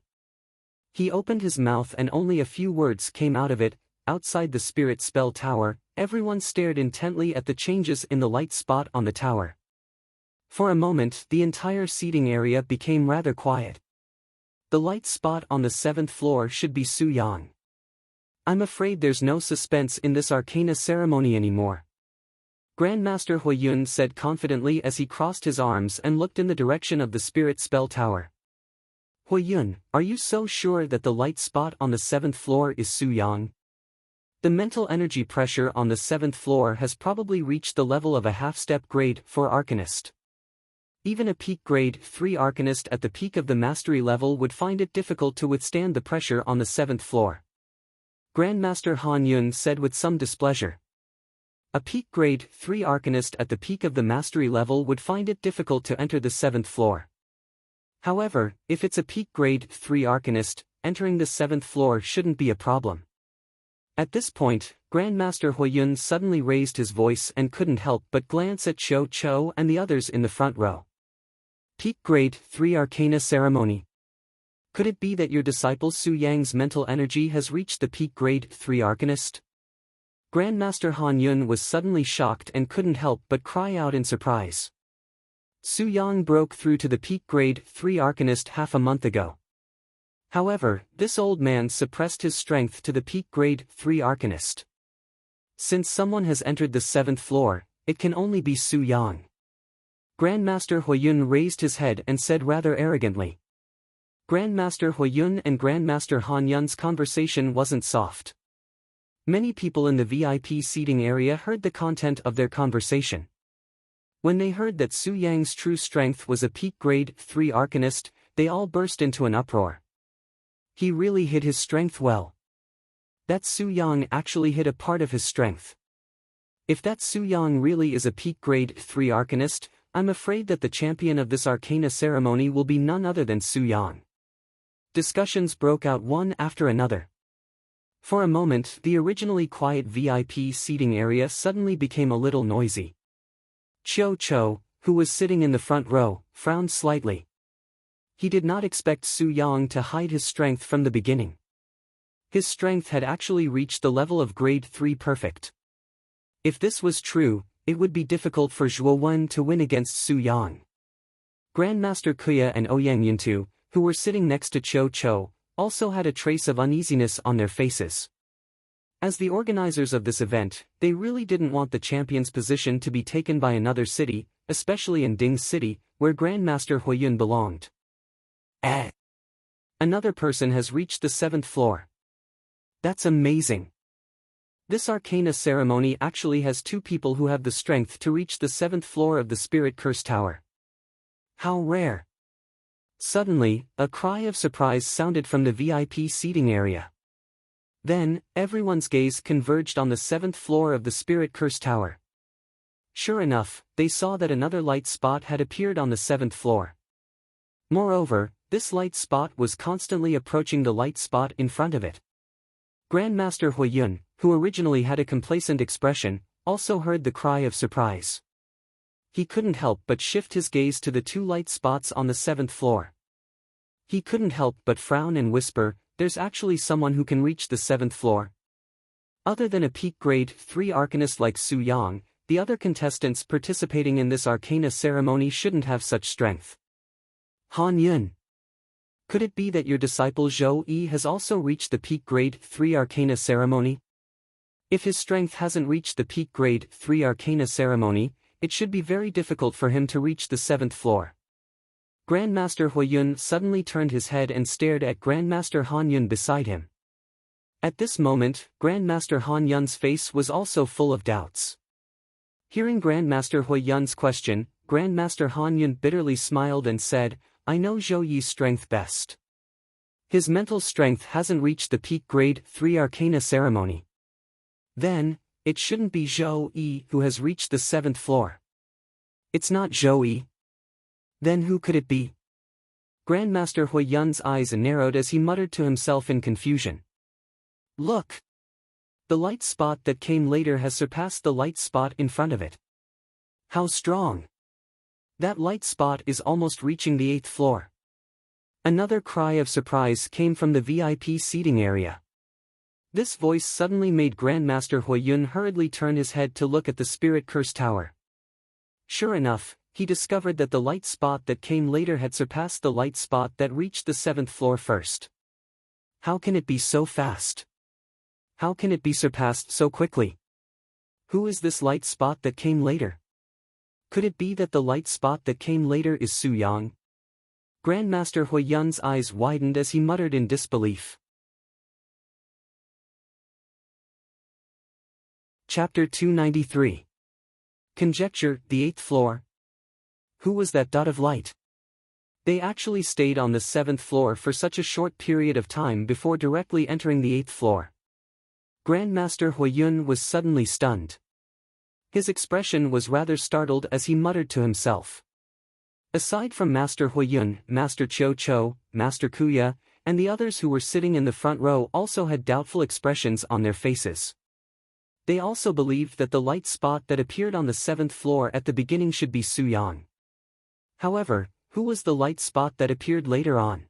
He opened his mouth and only a few words came out of it. Outside the spirit spell tower, everyone stared intently at the changes in the light spot on the tower. For a moment, the entire seating area became rather quiet. The light spot on the 7th floor should be Su Yang. I'm afraid there's no suspense in this arcana ceremony anymore. Grandmaster Huiyun said confidently as he crossed his arms and looked in the direction of the spirit spell tower. Huiyun, are you so sure that the light spot on the 7th floor is Su Yang? The mental energy pressure on the 7th floor has probably reached the level of a half-step grade for Arcanist. Even a peak grade 3 Arcanist at the peak of the mastery level would find it difficult to withstand the pressure on the 7th floor. Grandmaster Han Yun said with some displeasure. A peak grade 3 Arcanist at the peak of the mastery level would find it difficult to enter the 7th floor. However, if it's a peak grade 3 Arcanist, entering the 7th floor shouldn't be a problem. At this point, Grandmaster Huiyun suddenly raised his voice and couldn't help but glance at Cho Cho and the others in the front row. Peak grade 3 Arcana Ceremony. Could it be that your disciple Su Yang's mental energy has reached the peak grade 3 Arcanist? Grandmaster Han Yun was suddenly shocked and couldn't help but cry out in surprise. Su Yang broke through to the peak grade 3 Arcanist half a month ago. However, this old man suppressed his strength to the peak grade 3 Arcanist. Since someone has entered the 7th floor, it can only be Su Yang. Grandmaster Huiyun raised his head and said rather arrogantly. Grandmaster Huiyun and Grandmaster Han Yun's conversation wasn't soft. Many people in the VIP seating area heard the content of their conversation. When they heard that Su Yang's true strength was a peak grade 3 Arcanist, they all burst into an uproar. He really hid his strength well. That Su Yang actually hid a part of his strength. If that Su Yang really is a peak grade 3 Arcanist, I'm afraid that the champion of this arcana ceremony will be none other than Su Yang. Discussions broke out one after another. For a moment, the originally quiet VIP seating area suddenly became a little noisy. Cho Cho, who was sitting in the front row, frowned slightly. He did not expect Su Yang to hide his strength from the beginning. His strength had actually reached the level of grade 3 perfect. If this was true, it would be difficult for Zhuowen to win against Su Yang. Grandmaster Kuya and Ouyang Yuntu, who were sitting next to Cho Cho, also had a trace of uneasiness on their faces. As the organizers of this event, they really didn't want the champion's position to be taken by another city, especially in Ding City, where Grandmaster Huiyun belonged. Another person has reached the 7th floor. That's amazing. This arcana ceremony actually has 2 people who have the strength to reach the 7th floor of the Spirit Curse Tower. How rare. Suddenly, a cry of surprise sounded from the VIP seating area. Then, everyone's gaze converged on the 7th floor of the Spirit Curse Tower. Sure enough, they saw that another light spot had appeared on the 7th floor. Moreover, this light spot was constantly approaching the light spot in front of it. Grandmaster Huiyun, who originally had a complacent expression, also heard the cry of surprise. He couldn't help but shift his gaze to the 2 light spots on the 7th floor. He couldn't help but frown and whisper, there's actually someone who can reach the 7th floor. Other than a peak grade 3 Arcanist like Su Yang, the other contestants participating in this arcana ceremony shouldn't have such strength. Han Yun. Could it be that your disciple Zhou Yi has also reached the peak grade 3 arcana ceremony? If his strength hasn't reached the peak grade 3 arcana ceremony, it should be very difficult for him to reach the 7th floor. Grandmaster Huiyun suddenly turned his head and stared at Grandmaster Han Yun beside him. At this moment, Grandmaster Han Yun's face was also full of doubts. Hearing Grandmaster Hui Yun's question, Grandmaster Han Yun bitterly smiled and said, I know Zhou Yi's strength best. His mental strength hasn't reached the peak grade 3 Arcana ceremony. Then, it shouldn't be Zhou Yi who has reached the 7th floor. It's not Zhou Yi. Then who could it be? Grandmaster Hui Yun's eyes narrowed as he muttered to himself in confusion. Look! The light spot that came later has surpassed the light spot in front of it. How strong! That light spot is almost reaching the 8th floor. Another cry of surprise came from the VIP seating area. This voice suddenly made Grandmaster Hui Yun hurriedly turn his head to look at the Spirit Curse Tower. Sure enough, he discovered that the light spot that came later had surpassed the light spot that reached the 7th floor first. How can it be so fast? How can it be surpassed so quickly? Who is this light spot that came later? Could it be that the light spot that came later is Su Yang? Grandmaster Hui Yun's eyes widened as he muttered in disbelief. Chapter 293. Conjecture, the 8th floor. Who was that dot of light? They actually stayed on the 7th floor for such a short period of time before directly entering the 8th floor. Grandmaster Hui Yun was suddenly stunned. His expression was rather startled as he muttered to himself. Aside from Master Hui Yun, Master Qiu Qiu, Master Kuya, and the others who were sitting in the front row also had doubtful expressions on their faces. They also believed that the light spot that appeared on the 7th floor at the beginning should be Su Yang. However, who was the light spot that appeared later on?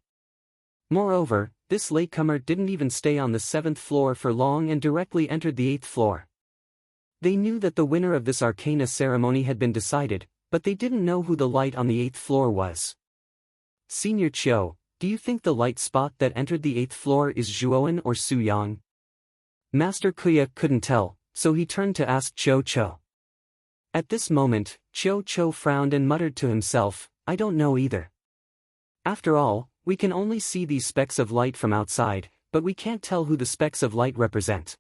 Moreover, this latecomer didn't even stay on the 7th floor for long and directly entered the 8th floor. They knew that the winner of this Arcana ceremony had been decided, but they didn't know who the light on the 8th floor was. Senior Qiu, do you think the light spot that entered the 8th floor is Zhuowen or Su Yang? Master Kuya couldn't tell, so he turned to ask Qiu Qiu. At this moment, Qiu Qiu frowned and muttered to himself, I don't know either. After all, we can only see these specks of light from outside, but we can't tell who the specks of light represent.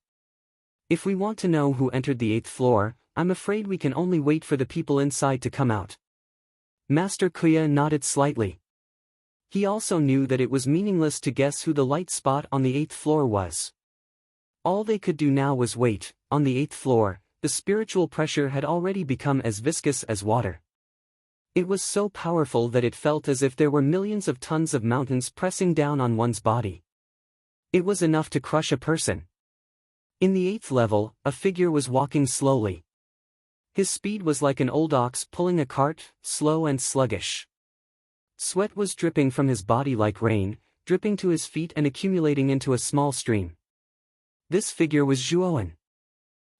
If we want to know who entered the 8th floor, I'm afraid we can only wait for the people inside to come out. Master Kuya nodded slightly. He also knew that it was meaningless to guess who the light spot on the 8th floor was. All they could do now was wait. On the 8th floor, the spiritual pressure had already become as viscous as water. It was so powerful that it felt as if there were millions of tons of mountains pressing down on one's body. It was enough to crush a person. In the 8th level, a figure was walking slowly. His speed was like an old ox pulling a cart, slow and sluggish. Sweat was dripping from his body like rain, dripping to his feet and accumulating into a small stream. This figure was Zhuowen.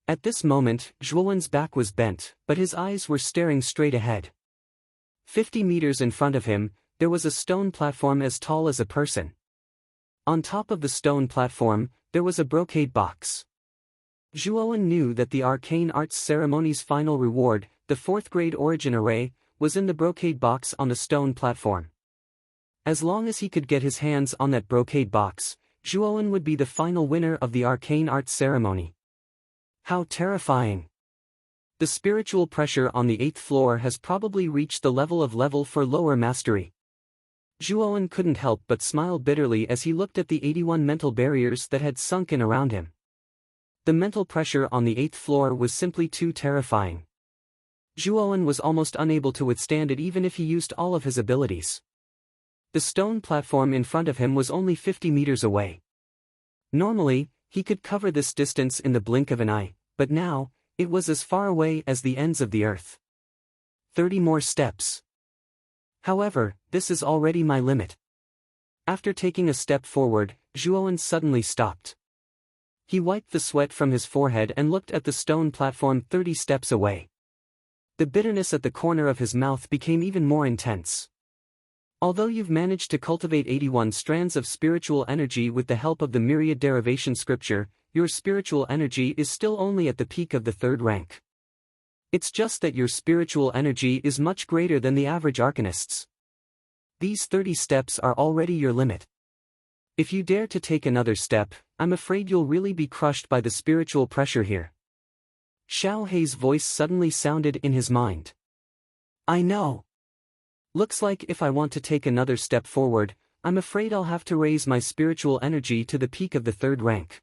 At this moment, Zhuowen's back was bent, but his eyes were staring straight ahead. 50 meters in front of him, there was a stone platform as tall as a person. On top of the stone platform, there was a brocade box. Zhuowen knew that the Arcane Arts Ceremony's final reward, the 4th grade Origin Array, was in the brocade box on the stone platform. As long as he could get his hands on that brocade box, Zhuowen would be the final winner of the Arcane Arts Ceremony. How terrifying! The spiritual pressure on the 8th floor has probably reached the level for lower mastery. Zhuowen couldn't help but smile bitterly as he looked at the 81 mental barriers that had sunk in around him. The mental pressure on the 8th floor was simply too terrifying. Zhuowen was almost unable to withstand it even if he used all of his abilities. The stone platform in front of him was only 50 meters away. Normally, he could cover this distance in the blink of an eye, but now, it was as far away as the ends of the earth. 30 more steps. However, this is already my limit. After taking a step forward, Zhuowen suddenly stopped. He wiped the sweat from his forehead and looked at the stone platform 30 steps away. The bitterness at the corner of his mouth became even more intense. Although you've managed to cultivate 81 strands of spiritual energy with the help of the myriad derivation scripture, your spiritual energy is still only at the peak of the 3rd rank. It's just that your spiritual energy is much greater than the average arcanists. These 30 steps are already your limit. If you dare to take another step, I'm afraid you'll really be crushed by the spiritual pressure here. Xiao Hei's voice suddenly sounded in his mind. I know. Looks like if I want to take another step forward, I'm afraid I'll have to raise my spiritual energy to the peak of the third rank.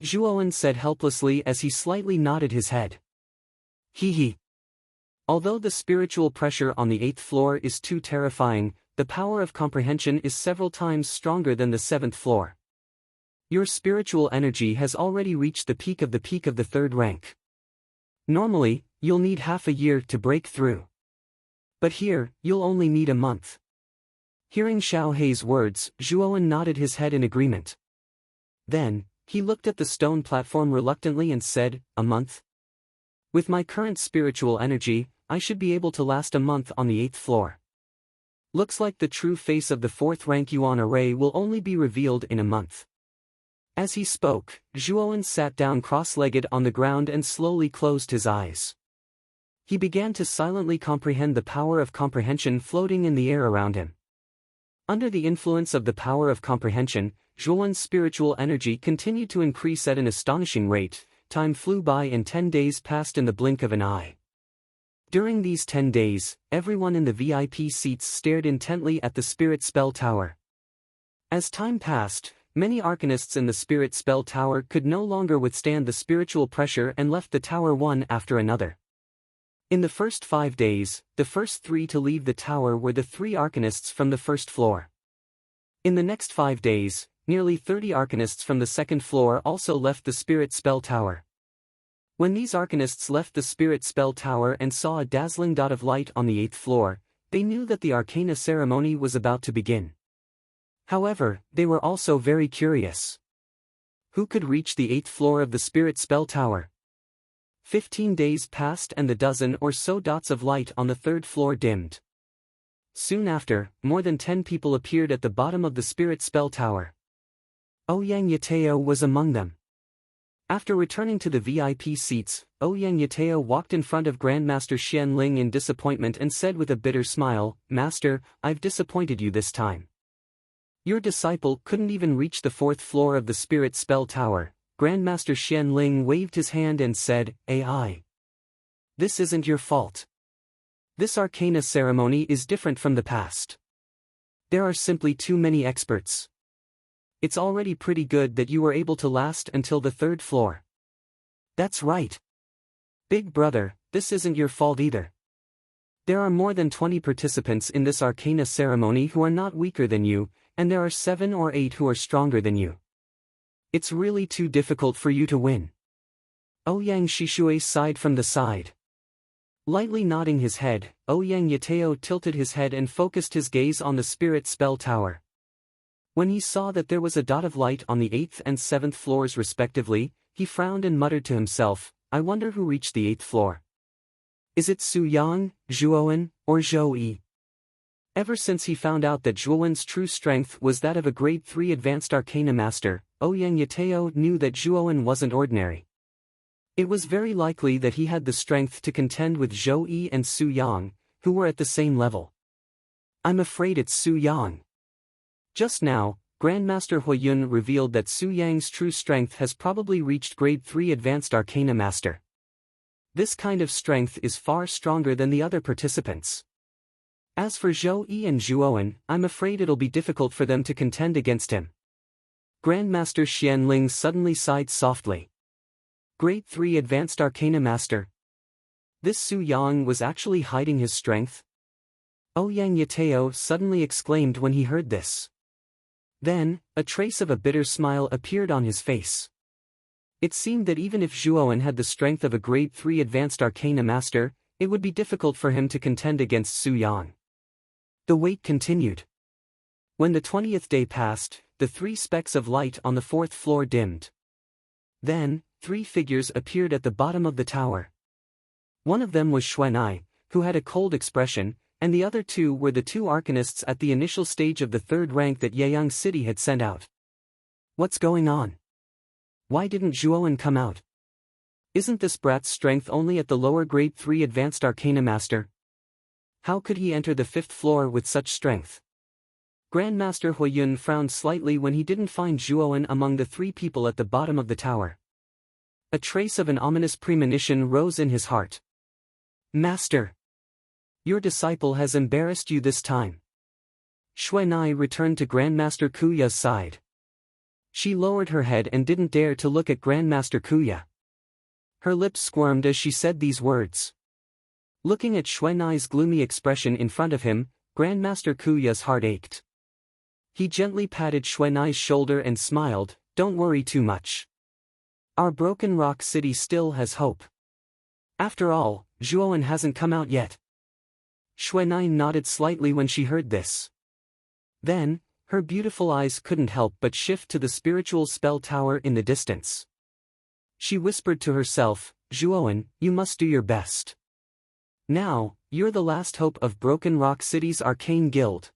Zhuowen said helplessly as he slightly nodded his head. Hee. Although the spiritual pressure on the 8th floor is too terrifying, the power of comprehension is several times stronger than the 7th floor. Your spiritual energy has already reached the peak of the third rank. Normally, you'll need half a year to break through. But here, you'll only need a month. Hearing Xiao Hei's words, Zhuowen nodded his head in agreement. Then, he looked at the stone platform reluctantly and said, a month? With my current spiritual energy, I should be able to last a month on the 8th floor. Looks like the true face of the 4th rank Yuan array will only be revealed in a month. As he spoke, Zhuowen sat down cross-legged on the ground and slowly closed his eyes. He began to silently comprehend the power of comprehension floating in the air around him. Under the influence of the power of comprehension, Zhuowen's spiritual energy continued to increase at an astonishing rate. Time flew by and 10 days passed in the blink of an eye. During these 10 days, everyone in the VIP seats stared intently at the Spirit Spell Tower. As time passed, many arcanists in the Spirit Spell Tower could no longer withstand the spiritual pressure and left the tower one after another. In the first 5 days, the first 3 to leave the tower were the 3 arcanists from the first floor. In the next 5 days, nearly 30 arcanists from the second floor also left the Spirit Spell Tower. When these arcanists left the Spirit Spell Tower and saw a dazzling dot of light on the 8th floor, they knew that the Arcana ceremony was about to begin. However, they were also very curious. Who could reach the 8th floor of the Spirit Spell Tower? 15 days passed and the dozen or so dots of light on the 3rd floor dimmed. Soon after, more than 10 people appeared at the bottom of the Spirit Spell Tower. Ouyang Yateo was among them. After returning to the VIP seats, Ouyang Yateo walked in front of Grandmaster Xian Ling in disappointment and said with a bitter smile, Master, I've disappointed you this time. Your disciple couldn't even reach the 4th floor of the Spirit Spell Tower. Grandmaster Xian Ling waved his hand and said, AI. This isn't your fault. This Arcana ceremony is different from the past. There are simply too many experts. It's already pretty good that you were able to last until the 3rd floor. That's right. Big brother, this isn't your fault either. There are more than 20 participants in this Arcana ceremony who are not weaker than you, and there are 7 or 8 who are stronger than you. It's really too difficult for you to win. Ouyang Shishui sighed from the side. Lightly nodding his head, Ouyang Yateo tilted his head and focused his gaze on the Spirit Spell Tower. When he saw that there was a dot of light on the 8th and 7th floors respectively, he frowned and muttered to himself, I wonder who reached the 8th floor. Is it Su Yang, Zhuowen, or Zhou Yi? Ever since he found out that Zhuowen's true strength was that of a grade 3 advanced arcana master, Ouyang Yateo knew that Zhuowen wasn't ordinary. It was very likely that he had the strength to contend with Zhou Yi and Su Yang, who were at the same level. I'm afraid it's Su Yang. Just now, Grandmaster Huiyun revealed that Su Yang's true strength has probably reached grade 3 advanced arcana master. This kind of strength is far stronger than the other participants. As for Zhou Yi and Zhuowen, I'm afraid it'll be difficult for them to contend against him. Grandmaster Xian Ling suddenly sighed softly. Grade 3 advanced arcana master. This Su Yang was actually hiding his strength? Ouyang Yateo suddenly exclaimed when he heard this. Then, a trace of a bitter smile appeared on his face. It seemed that even if Zhuowen had the strength of a grade 3 advanced arcana master, it would be difficult for him to contend against Su Yang. The wait continued. When the 20th day passed, the 3 specks of light on the 4th floor dimmed. Then, 3 figures appeared at the bottom of the tower. One of them was Xuanai, who had a cold expression, and the other 2 were the 2 arcanists at the initial stage of the 3rd rank that Yeyang City had sent out. What's going on? Why didn't Zhuowen come out? Isn't this brat's strength only at the lower grade 3 advanced arcana master? How could he enter the 5th floor with such strength? Grandmaster Huiyun frowned slightly when he didn't find Zhuowen among the three people at the bottom of the tower. A trace of an ominous premonition rose in his heart. Master! Your disciple has embarrassed you this time. Xuanai returned to Grandmaster Kuya's side. She lowered her head and didn't dare to look at Grandmaster Kuya. Her lips squirmed as she said these words. Looking at Xuanai's gloomy expression in front of him, Grandmaster Kuya's heart ached. He gently patted Xuanai's shoulder and smiled, "Don't worry too much. Our Broken Rock City still has hope. After all, Zhuowen hasn't come out yet." Xuanai nodded slightly when she heard this. Then, her beautiful eyes couldn't help but shift to the spiritual spell tower in the distance. She whispered to herself, "Zhuowen, you must do your best. Now, you're the last hope of Broken Rock City's arcane guild."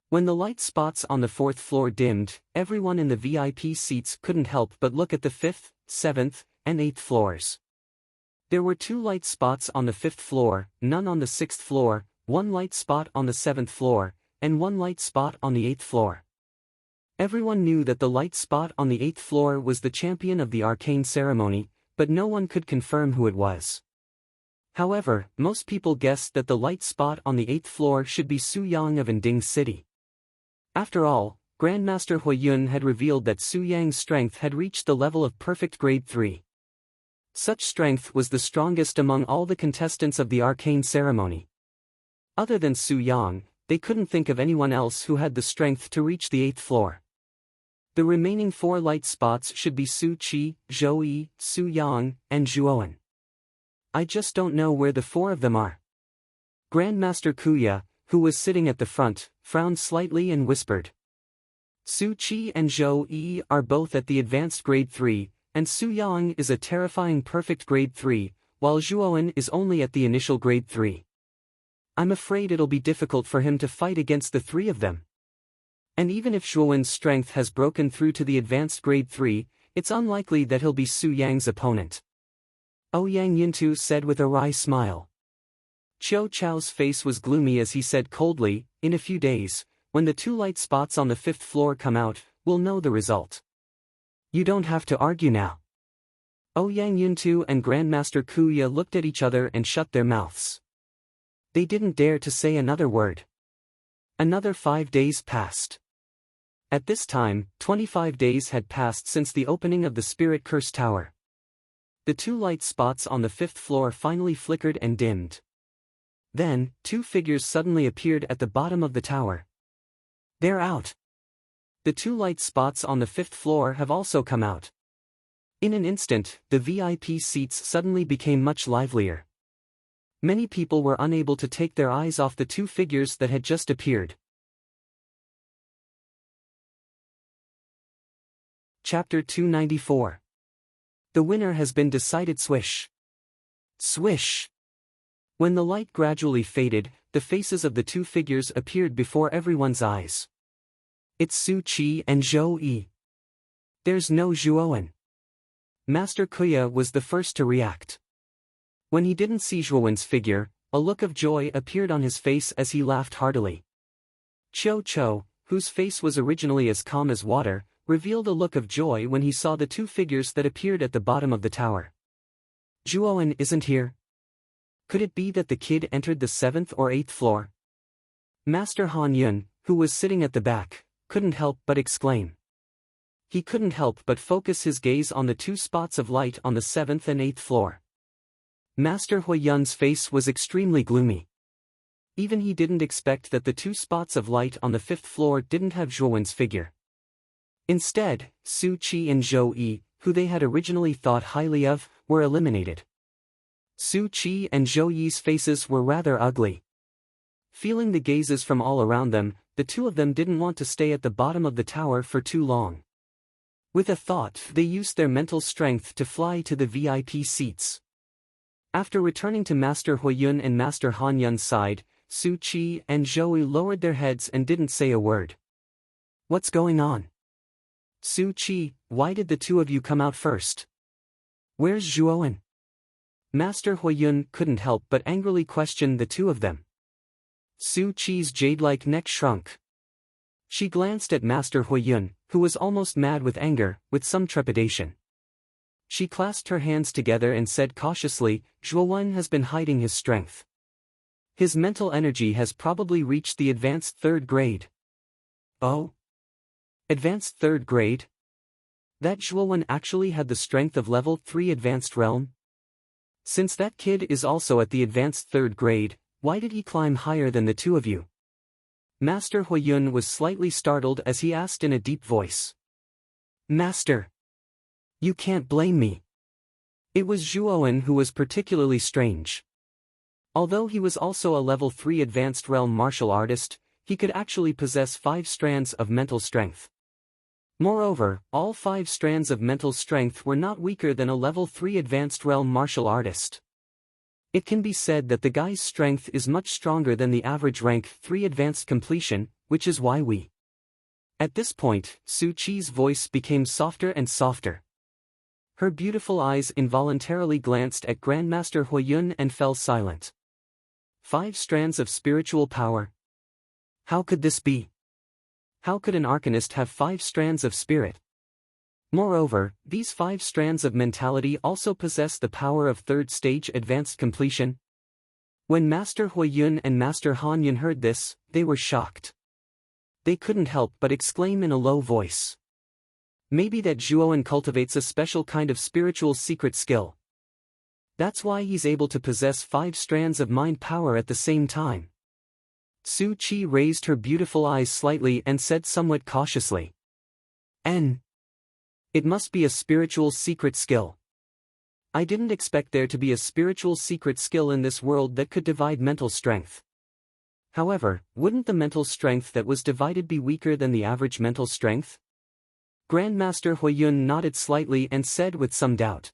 When the light spots on the fourth floor dimmed, everyone in the VIP seats couldn't help but look at the fifth, seventh, and eighth floors. There were 2 light spots on the fifth floor, none on the sixth floor, 1 light spot on the seventh floor, and 1 light spot on the eighth floor. Everyone knew that the light spot on the eighth floor was the champion of the arcane ceremony, but no one could confirm who it was. However, most people guessed that the light spot on the eighth floor should be Su Yang of Ending City. After all, Grandmaster Huiyun had revealed that Su Yang's strength had reached the level of perfect grade 3. Such strength was the strongest among all the contestants of the arcane ceremony. Other than Su Yang, they couldn't think of anyone else who had the strength to reach the 8th floor. The remaining 4 light spots should be Su Qi, Zhou Yi, Su Yang, and Zhuowen. I just don't know where the 4 of them are. Grandmaster Kuya, who was sitting at the front, frowned slightly and whispered. Su Qi and Zhou Yi are both at the advanced grade 3, and Su Yang is a terrifying perfect grade 3, while Zhuowen is only at the initial grade 3. I'm afraid it'll be difficult for him to fight against the 3 of them. And even if Zhuowen's strength has broken through to the advanced grade 3, it's unlikely that he'll be Su Yang's opponent. Ouyang Yintu said with a wry smile. Qiu Chao's face was gloomy as he said coldly, "In a few days, when the 2 light spots on the 5th floor come out, we'll know the result. You don't have to argue now." Ouyang Yintu and Grandmaster Kuya looked at each other and shut their mouths. They didn't dare to say another word. Another 5 days passed. At this time, 25 days had passed since the opening of the Spirit Curse Tower. The 2 light spots on the 5th floor finally flickered and dimmed. Then, 2 figures suddenly appeared at the bottom of the tower. They're out. The 2 light spots on the 5th floor have also come out. In an instant, the VIP seats suddenly became much livelier. Many people were unable to take their eyes off the 2 figures that had just appeared. Chapter 294. The winner has been decided. Swish. Swish. When the light gradually faded, the faces of the 2 figures appeared before everyone's eyes. It's Su Qi and Zhou Yi. There's no Zhuowen. Master Kuya was the first to react. When he didn't see Zhuowen's figure, a look of joy appeared on his face as he laughed heartily. Qiu Chou, whose face was originally as calm as water, revealed a look of joy when he saw the 2 figures that appeared at the bottom of the tower. Zhuowen isn't here. Could it be that the kid entered the 7th or 8th floor? Master Han Yun, who was sitting at the back, couldn't help but exclaim. He couldn't help but focus his gaze on the 2 spots of light on the 7th and 8th floor. Master Huiyun's face was extremely gloomy. Even he didn't expect that the 2 spots of light on the 5th floor didn't have Zhuowen's figure. Instead, Su Qi and Zhou Yi, who they had originally thought highly of, were eliminated. Su Qi and Zhou Yi's faces were rather ugly. Feeling the gazes from all around them, the 2 of them didn't want to stay at the bottom of the tower for too long. With a thought, they used their mental strength to fly to the VIP seats. After returning to Master Huiyun and Master Han Yun's side, Su Qi and Zhou Yi lowered their heads and didn't say a word. What's going on? Su Qi, why did the 2 of you come out first? Where's Zhuowen? Master Huiyun couldn't help but angrily question the 2 of them. Su Qi's jade-like neck shrunk. She glanced at Master Huiyun, who was almost mad with anger, with some trepidation. She clasped her hands together and said cautiously, Zhuowen has been hiding his strength. His mental energy has probably reached the advanced 3rd grade. Oh? Advanced 3rd grade? That Zhuowen actually had the strength of level 3 advanced realm? Since that kid is also at the advanced 3rd grade, why did he climb higher than the two of you? Master Huiyun was slightly startled as he asked in a deep voice. Master! You can't blame me. It was Zhuowen who was particularly strange. Although he was also a level 3 advanced realm martial artist, he could actually possess 5 strands of mental strength. Moreover, all 5 strands of mental strength were not weaker than a level 3 advanced realm martial artist. It can be said that the guy's strength is much stronger than the average rank 3 advanced completion, which is why we. At this point, Su Qi's voice became softer and softer. Her beautiful eyes involuntarily glanced at Grandmaster Huiyun and fell silent. 5 strands of spiritual power. How could this be? How could an arcanist have 5 strands of spirit? Moreover, these 5 strands of mentality also possess the power of 3rd stage advanced completion. When Master Huiyun and Master Hanyun heard this, they were shocked. They couldn't help but exclaim in a low voice. Maybe that Zhuowen cultivates a special kind of spiritual secret skill. That's why he's able to possess 5 strands of mind power at the same time. Su Qi raised her beautiful eyes slightly and said somewhat cautiously. It must be a spiritual secret skill. I didn't expect there to be a spiritual secret skill in this world that could divide mental strength. However, wouldn't the mental strength that was divided be weaker than the average mental strength? Grandmaster Huiyun nodded slightly and said with some doubt.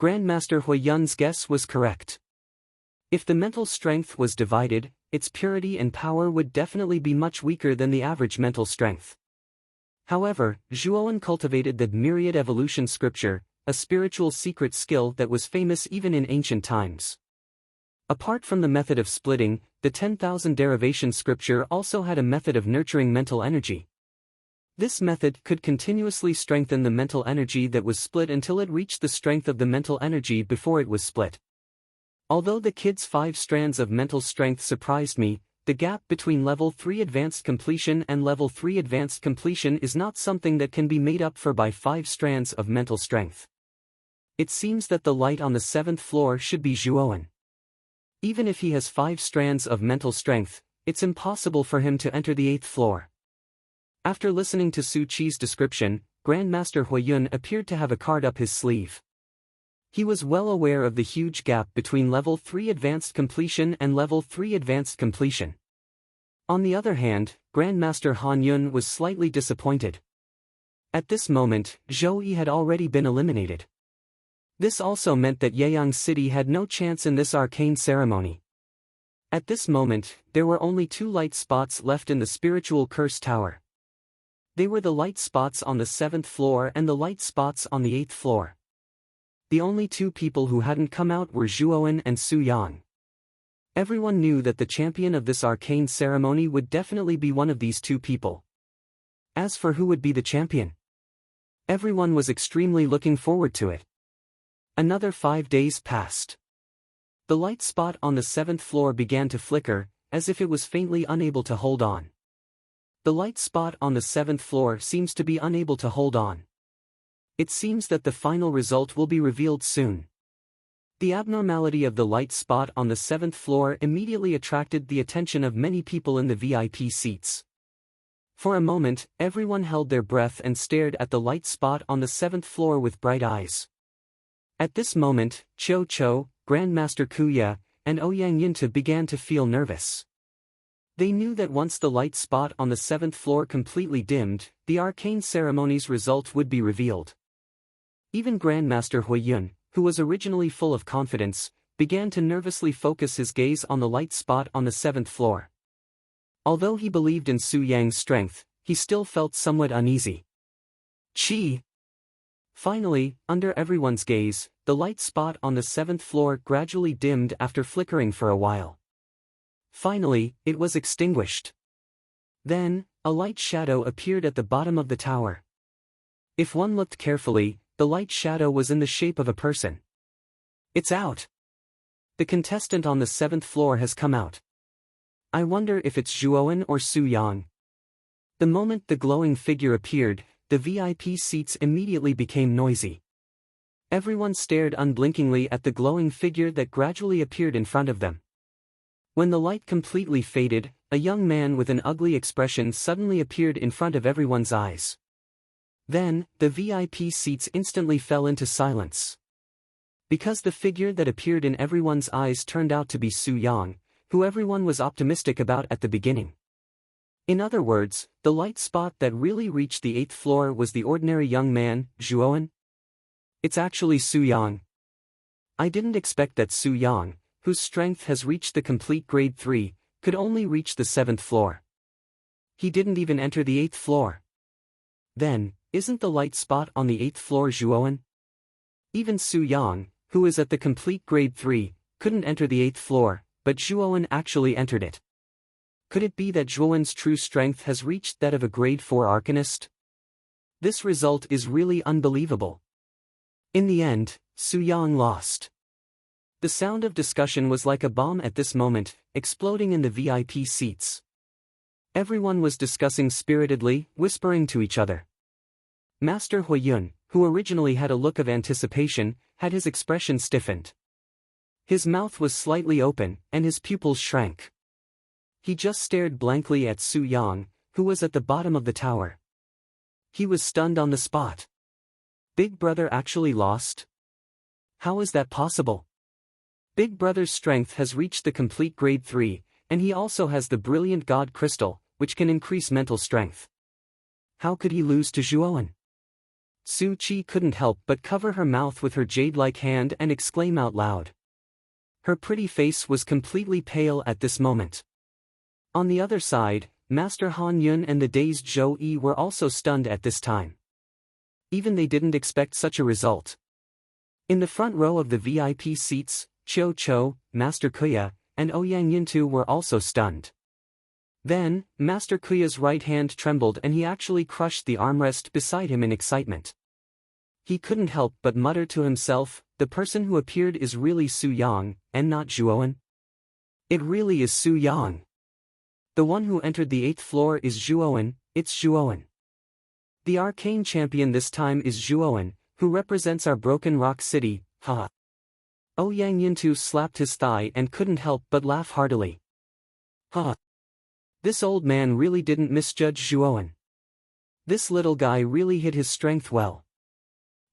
Grandmaster Huiyun's guess was correct. If the mental strength was divided, its purity and power would definitely be much weaker than the average mental strength. However, Zhuowen cultivated the myriad evolution scripture, a spiritual secret skill that was famous even in ancient times. Apart from the method of splitting, the 10,000 derivation scripture also had a method of nurturing mental energy. This method could continuously strengthen the mental energy that was split until it reached the strength of the mental energy before it was split. Although the kid's 5 strands of mental strength surprised me, the gap between level 3 advanced completion and level 3 advanced completion is not something that can be made up for by 5 strands of mental strength. It seems that the light on the 7th floor should be Zhuowen. Even if he has 5 strands of mental strength, it's impossible for him to enter the 8th floor. After listening to Su Qi's description, Grandmaster Huiyun appeared to have a card up his sleeve. He was well aware of the huge gap between level 3 advanced completion and level 3 advanced completion. On the other hand, Grandmaster Hanyun was slightly disappointed. At this moment, Zhou Yi had already been eliminated. This also meant that Yeyang City had no chance in this arcane ceremony. At this moment, there were only 2 light spots left in the spiritual curse tower. They were the light spots on the 7th floor and the light spots on the 8th floor. The only 2 people who hadn't come out were Zhuowen and Su Yang. Everyone knew that the champion of this arcane ceremony would definitely be one of these 2 people. As for who would be the champion, everyone was extremely looking forward to it. Another 5 days passed. The light spot on the 7th floor began to flicker, as if it was faintly unable to hold on. The light spot on the 7th floor seems to be unable to hold on. It seems that the final result will be revealed soon. The abnormality of the light spot on the 7th floor immediately attracted the attention of many people in the VIP seats. For a moment, everyone held their breath and stared at the light spot on the 7th floor with bright eyes. At this moment, Cho Cho, Grandmaster Kuya, and Ouyang Yinta began to feel nervous. They knew that once the light spot on the 7th floor completely dimmed, the arcane ceremony's result would be revealed. Even Grandmaster Huiyun, who was originally full of confidence, began to nervously focus his gaze on the light spot on the 7th floor. Although he believed in Su Yang's strength, he still felt somewhat uneasy. Chi! Finally, under everyone's gaze, the light spot on the 7th floor gradually dimmed after flickering for a while. Finally, it was extinguished. Then, a light shadow appeared at the bottom of the tower. If one looked carefully, the light shadow was in the shape of a person. It's out. The contestant on the 7th floor has come out. I wonder if it's Zhuowen or Su Yang. The moment the glowing figure appeared, the VIP seats immediately became noisy. Everyone stared unblinkingly at the glowing figure that gradually appeared in front of them. When the light completely faded, a young man with an ugly expression suddenly appeared in front of everyone's eyes. Then, the VIP seats instantly fell into silence. Because the figure that appeared in everyone's eyes turned out to be Su Yang, who everyone was optimistic about at the beginning. In other words, the light spot that really reached the 8th floor was the ordinary young man, Zhuowen. It's actually Su Yang. I didn't expect that Su Yang, whose strength has reached the complete grade 3, could only reach the 7th floor. He didn't even enter the 8th floor. Then, isn't the light spot on the 8th floor Zhuowen? Even Su Yang, who is at the complete grade 3, couldn't enter the 8th floor, but Zhuowen actually entered it. Could it be that Zhuowen's true strength has reached that of a grade 4 arcanist? This result is really unbelievable. In the end, Su Yang lost. The sound of discussion was like a bomb at this moment, exploding in the VIP seats. Everyone was discussing spiritedly, whispering to each other. Master Huiyun, who originally had a look of anticipation, had his expression stiffened. His mouth was slightly open, and his pupils shrank. He just stared blankly at Su Yang, who was at the bottom of the tower. He was stunned on the spot. Big Brother actually lost? How is that possible? Big Brother's strength has reached the complete grade 3, and he also has the brilliant God Crystal, which can increase mental strength. How could he lose to Zhuowen? Su Qi couldn't help but cover her mouth with her jade-like hand and exclaim out loud. Her pretty face was completely pale at this moment. On the other side, Master Han Yun and the dazed Zhou Yi were also stunned at this time. Even they didn't expect such a result. In the front row of the VIP seats, Qiu Chou, Master Kuya, and Ouyang Yintu were also stunned. Then, Master Kuya's right hand trembled and he actually crushed the armrest beside him in excitement. He couldn't help but mutter to himself, the person who appeared is really Su Yang, and not Zhuowen. It really is Su Yang. The one who entered the 8th floor is Zhuowen, it's Zhuowen. The arcane champion this time is Zhuowen, who represents our Broken Rock City, haha. Ouyang Yintu slapped his thigh and couldn't help but laugh heartily. Haha. This old man really didn't misjudge Zhuowen. This little guy really hid his strength well.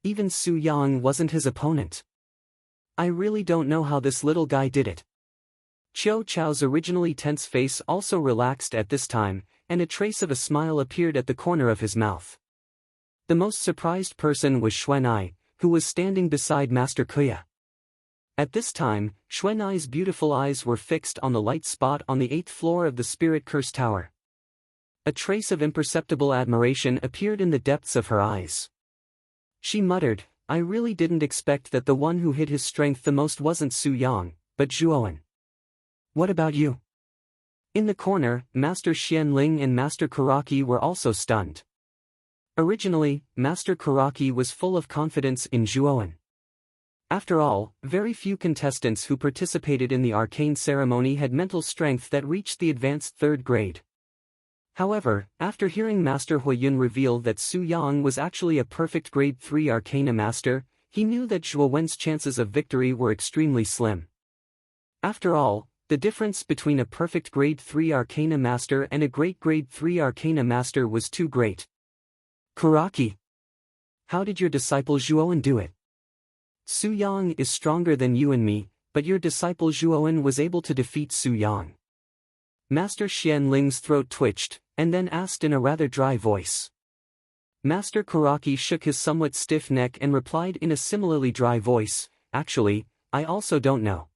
Even Su Yang wasn't his opponent. I really don't know how this little guy did it. Qiu Chao's originally tense face also relaxed at this time, and a trace of a smile appeared at the corner of his mouth. The most surprised person was Xuan'ai, who was standing beside Master Kuya. At this time, Xuan'ai's beautiful eyes were fixed on the light spot on the 8th floor of the Spirit Curse Tower. A trace of imperceptible admiration appeared in the depths of her eyes. She muttered, I really didn't expect that the one who hid his strength the most wasn't Su Yang, but Zhuowen. What about you? In the corner, Master Xianling and Master Kuraki were also stunned. Originally, Master Kuraki was full of confidence in Zhuowen. After all, very few contestants who participated in the arcane ceremony had mental strength that reached the advanced 3rd grade. However, after hearing Master Huiyun reveal that Su Yang was actually a perfect grade 3 arcana master, he knew that Zhuowen's chances of victory were extremely slim. After all, the difference between a perfect grade 3 arcana master and a great grade 3 arcana master was too great. Kuraki. How did your disciple Zhuowen do it? Su Yang is stronger than you and me, but your disciple Zhuowen was able to defeat Su Yang. Master Xianling's throat twitched, and then asked in a rather dry voice. Master Kuraki shook his somewhat stiff neck and replied in a similarly dry voice, actually, I also don't know.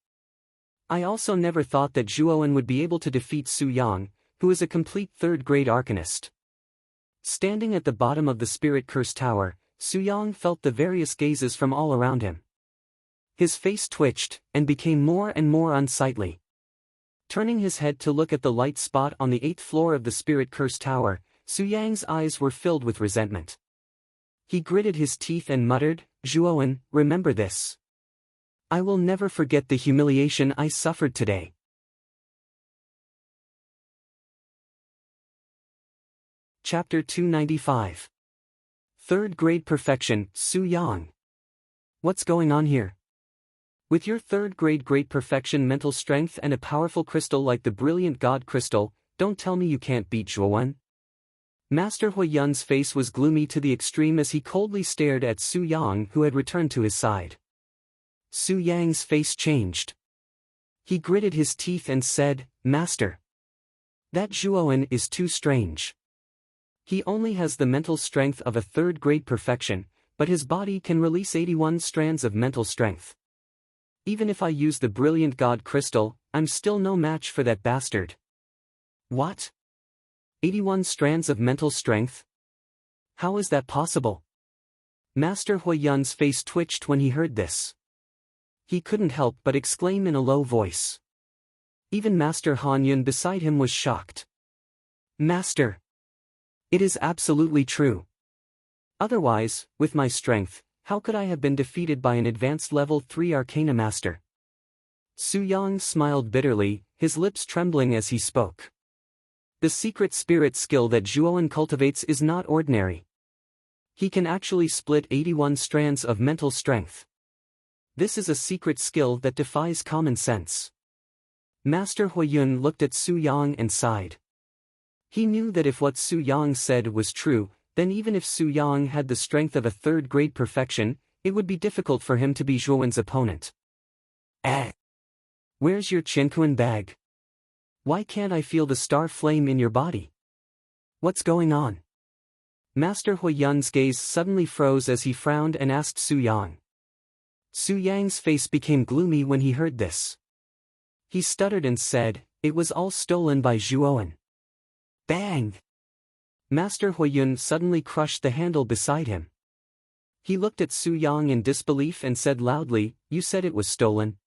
I also never thought that Zhuowen would be able to defeat Su Yang, who is a complete 3rd grade arcanist. Standing at the bottom of the Spirit Curse Tower, Su Yang felt the various gazes from all around him. His face twitched, and became more and more unsightly. Turning his head to look at the light spot on the 8th floor of the Spirit Curse Tower, Su Yang's eyes were filled with resentment. He gritted his teeth and muttered, "Zhuowen, remember this. I will never forget the humiliation I suffered today." Chapter 295. Third Grade Perfection, Su Yang. What's going on here? With your third grade great perfection mental strength and a powerful crystal like the brilliant God Crystal, don't tell me you can't beat Zhuowen. Master Huiyun's face was gloomy to the extreme as he coldly stared at Su Yang who had returned to his side. Su Yang's face changed. He gritted his teeth and said, "Master. That Zhuowen is too strange. He only has the mental strength of a third grade perfection, but his body can release 81 strands of mental strength. Even if I use the brilliant God Crystal, I'm still no match for that bastard." What? 81 strands of mental strength? How is that possible? Master Huiyun's face twitched when he heard this. He couldn't help but exclaim in a low voice. Even Master Hanyun beside him was shocked. "Master! It is absolutely true. Otherwise, with my strength, how could I have been defeated by an advanced level 3 Arcana Master?" Su Yang smiled bitterly, his lips trembling as he spoke. The secret spirit skill that Zhuowen cultivates is not ordinary. He can actually split 81 strands of mental strength. This is a secret skill that defies common sense. Master Huiyun looked at Su Yang and sighed. He knew that if what Su Yang said was true, then even if Su Yang had the strength of a third grade perfection, it would be difficult for him to be Zhuowen's opponent. Where's your Qianquan bag? Why can't I feel the star flame in your body? What's going on? Master Huiyun's gaze suddenly froze as he frowned and asked Su Yang. Su Yang's face became gloomy when he heard this. He stuttered and said, "It was all stolen by Zhuowen." Bang! Master Huiyun suddenly crushed the handle beside him. He looked at Su Yang in disbelief and said loudly, "You said it was stolen.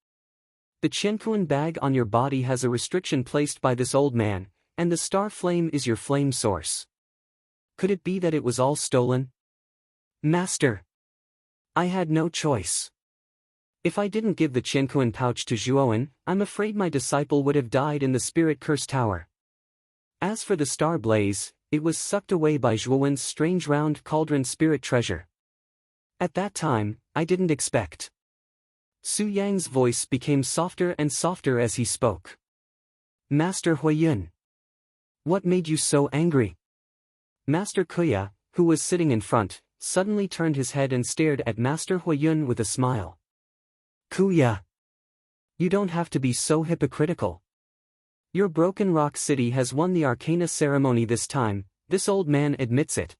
The Qianquan bag on your body has a restriction placed by this old man, and the star flame is your flame source. Could it be that it was all stolen?" "Master! I had no choice. If I didn't give the Qianquan pouch to Zhuowen, I'm afraid my disciple would have died in the Spirit Curse Tower. As for the star blaze, it was sucked away by Zhuowen's strange round cauldron spirit treasure. At that time, I didn't expect." Su Yang's voice became softer and softer as he spoke. "Master Huiyun. What made you so angry?" Master Kuya, who was sitting in front, suddenly turned his head and stared at Master Huiyun with a smile. "Kuya. You don't have to be so hypocritical. Your Broken Rock City has won the Arcana ceremony this time, this old man admits it.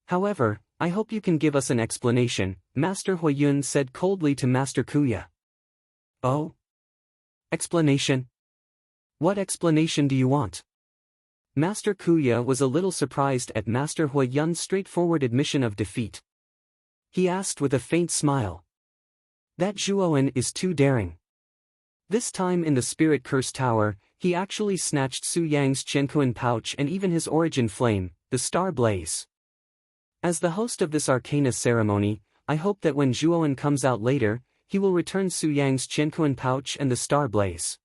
However, I hope you can give us an explanation," Master Huiyun said coldly to Master Kuya. "Oh? Explanation? What explanation do you want?" Master Kuya was a little surprised at Master Huiyun's straightforward admission of defeat. He asked with a faint smile. "That Zhuowen is too daring. This time in the Spirit Curse Tower, he actually snatched Su Yang's Qianquan pouch and even his origin flame, the star blaze. As the host of this Arcana ceremony, I hope that when Zhuowen comes out later, he will return Su Yang's Qianquan pouch and the star blaze.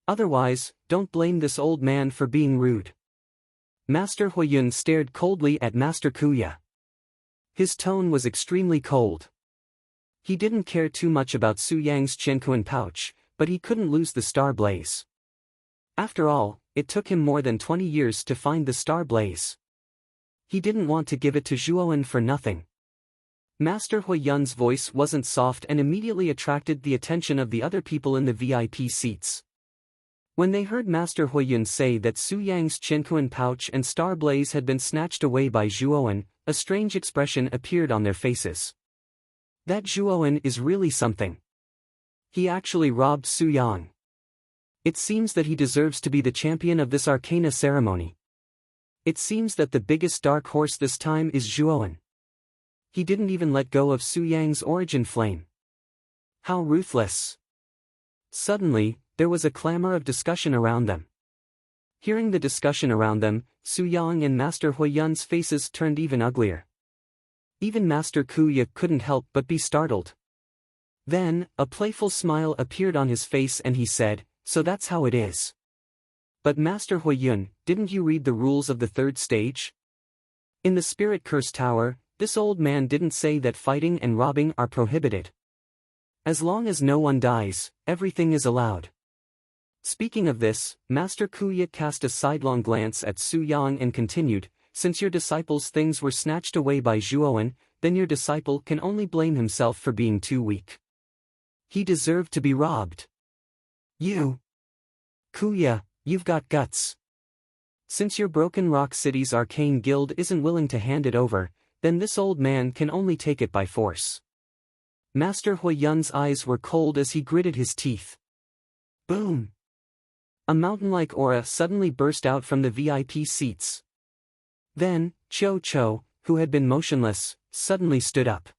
Otherwise, don't blame this old man for being rude." Master Huiyun stared coldly at Master Kuya. His tone was extremely cold. He didn't care too much about Su Yang's Qianquan pouch, but he couldn't lose the star blaze. After all, it took him more than 20 years to find the star blaze. He didn't want to give it to Zhuowen for nothing. Master Huiyun's voice wasn't soft and immediately attracted the attention of the other people in the VIP seats. When they heard Master Huiyun say that Su Yang's Qianquan pouch and star blaze had been snatched away by Zhuowen, a strange expression appeared on their faces. That Zhuowen is really something. He actually robbed Su Yang. It seems that he deserves to be the champion of this Arcana ceremony. It seems that the biggest dark horse this time is Zhuowen. He didn't even let go of Su Yang's origin flame. How ruthless. Suddenly, there was a clamor of discussion around them. Hearing the discussion around them, Su Yang and Master Huiyun's faces turned even uglier. Even Master Kuya couldn't help but be startled. Then, a playful smile appeared on his face and he said, "So that's how it is. But Master Huiyun, didn't you read the rules of the third stage? In the Spirit Curse Tower, this old man didn't say that fighting and robbing are prohibited. As long as no one dies, everything is allowed." Speaking of this, Master Kuya cast a sidelong glance at Su Yang and continued, "Since your disciple's things were snatched away by Zhuowen, then your disciple can only blame himself for being too weak. He deserved to be robbed. You, Kuya, you've got guts. Since your Broken Rock City's arcane guild isn't willing to hand it over, then this old man can only take it by force." Master Huiyun's eyes were cold as he gritted his teeth. Boom! A mountain-like aura suddenly burst out from the VIP seats. Then, Cho, who had been motionless, suddenly stood up.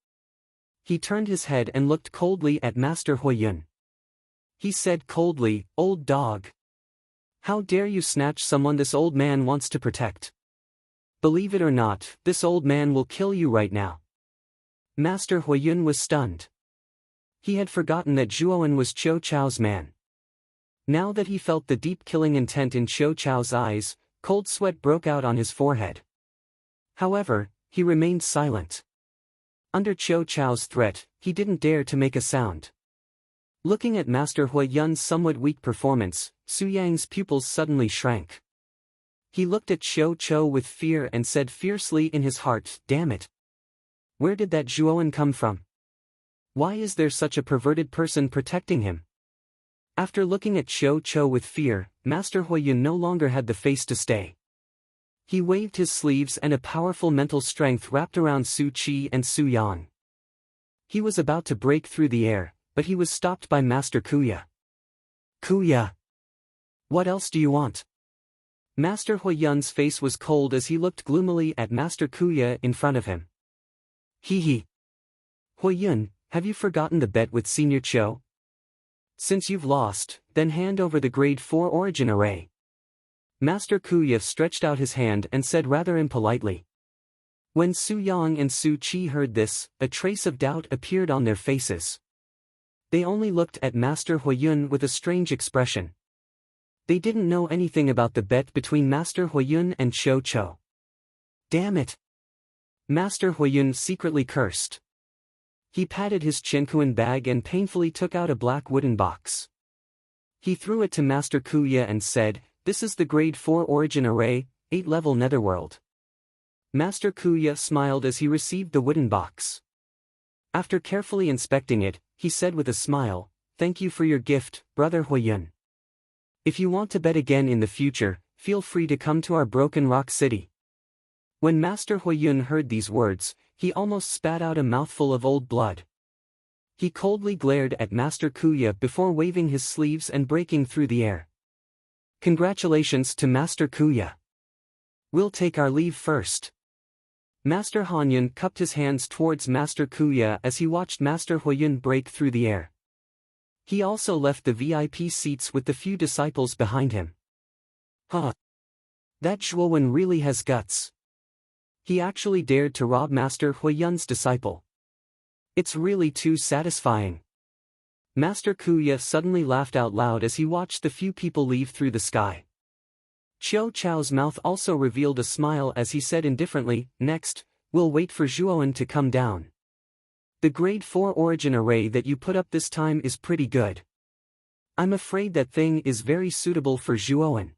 He turned his head and looked coldly at Master Huiyun. He said coldly, "Old dog. How dare you snatch someone this old man wants to protect? Believe it or not, this old man will kill you right now." Master Huiyun was stunned. He had forgotten that Zhuowen was Cho Chao's man. Now that he felt the deep killing intent in Cho Chao's eyes, cold sweat broke out on his forehead. However, he remained silent. Under Cho Chao's threat, he didn't dare to make a sound. Looking at Master Huiyun's somewhat weak performance, Su Yang's pupils suddenly shrank. He looked at Cho with fear and said fiercely in his heart, "Damn it! Where did that Zhuowen come from? Why is there such a perverted person protecting him?" After looking at Cho with fear, Master Huiyun no longer had the face to stay. He waved his sleeves and a powerful mental strength wrapped around Su Qi and Su Yang. He was about to break through the air, but he was stopped by Master Kuya. "Kuya! What else do you want?" Master Huiyun's face was cold as he looked gloomily at Master Kuya in front of him. Hee. Huiyun, have you forgotten the bet with Senior Cho? Since you've lost, then hand over the Grade 4 Origin Array. Master Kuya stretched out his hand and said rather impolitely. When Su Yang and Su Qi heard this, a trace of doubt appeared on their faces. They only looked at Master Huiyun with a strange expression. They didn't know anything about the bet between Master Huiyun and Cho. Damn it! Master Huiyun secretly cursed. He patted his chinkuan bag and painfully took out a black wooden box. He threw it to Master Kuya and said, "This is the Grade 4 Origin Array, 8-level Netherworld." Master Kuya smiled as he received the wooden box. After carefully inspecting it, he said with a smile, "Thank you for your gift, Brother Huiyun. If you want to bet again in the future, feel free to come to our Broken Rock City." When Master Huiyun heard these words, he almost spat out a mouthful of old blood. He coldly glared at Master Kuya before waving his sleeves and breaking through the air. "Congratulations to Master Kuya. We'll take our leave first." Master Hanyun cupped his hands towards Master Kuya as he watched Master Huiyun break through the air. He also left the VIP seats with the few disciples behind him. Huh. That Zhuowen really has guts. He actually dared to rob Master Huiyun's disciple. It's really too satisfying. Master Kuya suddenly laughed out loud as he watched the few people leave through the sky. Cho Chao's mouth also revealed a smile as he said indifferently, "Next, we'll wait for Zhuowen to come down. The Grade 4 Origin Array that you put up this time is pretty good. I'm afraid that thing is very suitable for Zhuowen."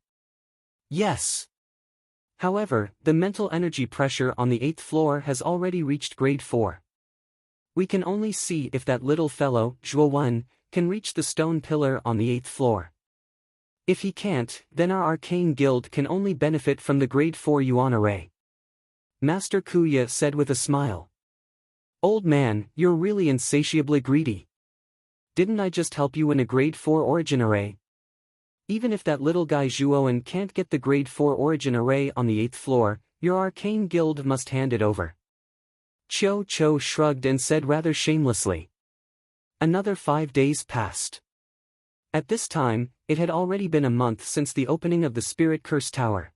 Yes. However, the mental energy pressure on the 8th floor has already reached Grade 4. We can only see if that little fellow, Zhuowen, can reach the stone pillar on the 8th floor. If he can't, then our arcane guild can only benefit from the Grade 4 Yuan Array. Master Kuya said with a smile. "Old man, you're really insatiably greedy. Didn't I just help you win a Grade 4 Origin Array? Even if that little guy Zhuowen can't get the Grade 4 Origin Array on the 8th floor, your arcane guild must hand it over." Cho shrugged and said rather shamelessly. Another 5 days passed. At this time, it had already been a month since the opening of the Spirit Curse Tower.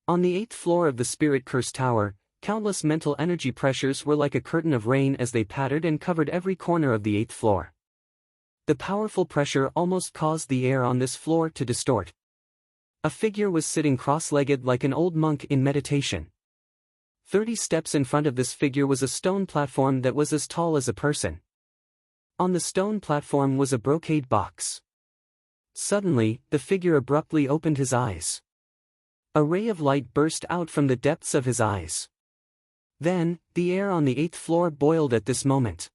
On the 8th floor of the Spirit Curse Tower, countless mental energy pressures were like a curtain of rain as they pattered and covered every corner of the 8th floor. The powerful pressure almost caused the air on this floor to distort. A figure was sitting cross-legged like an old monk in meditation. 30 steps in front of this figure was a stone platform that was as tall as a person. On the stone platform was a brocade box. Suddenly, the figure abruptly opened his eyes. A ray of light burst out from the depths of his eyes. Then, the air on the 8th floor boiled at this moment.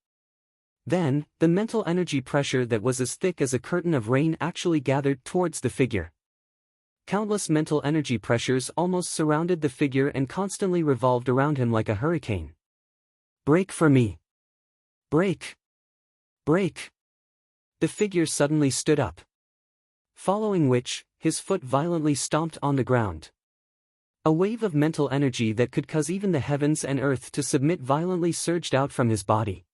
Then, the mental energy pressure that was as thick as a curtain of rain actually gathered towards the figure. Countless mental energy pressures almost surrounded the figure and constantly revolved around him like a hurricane. "Break for me! Break! Break!" The figure suddenly stood up. Following which, his foot violently stomped on the ground. A wave of mental energy that could cause even the heavens and earth to submit violently surged out from his body.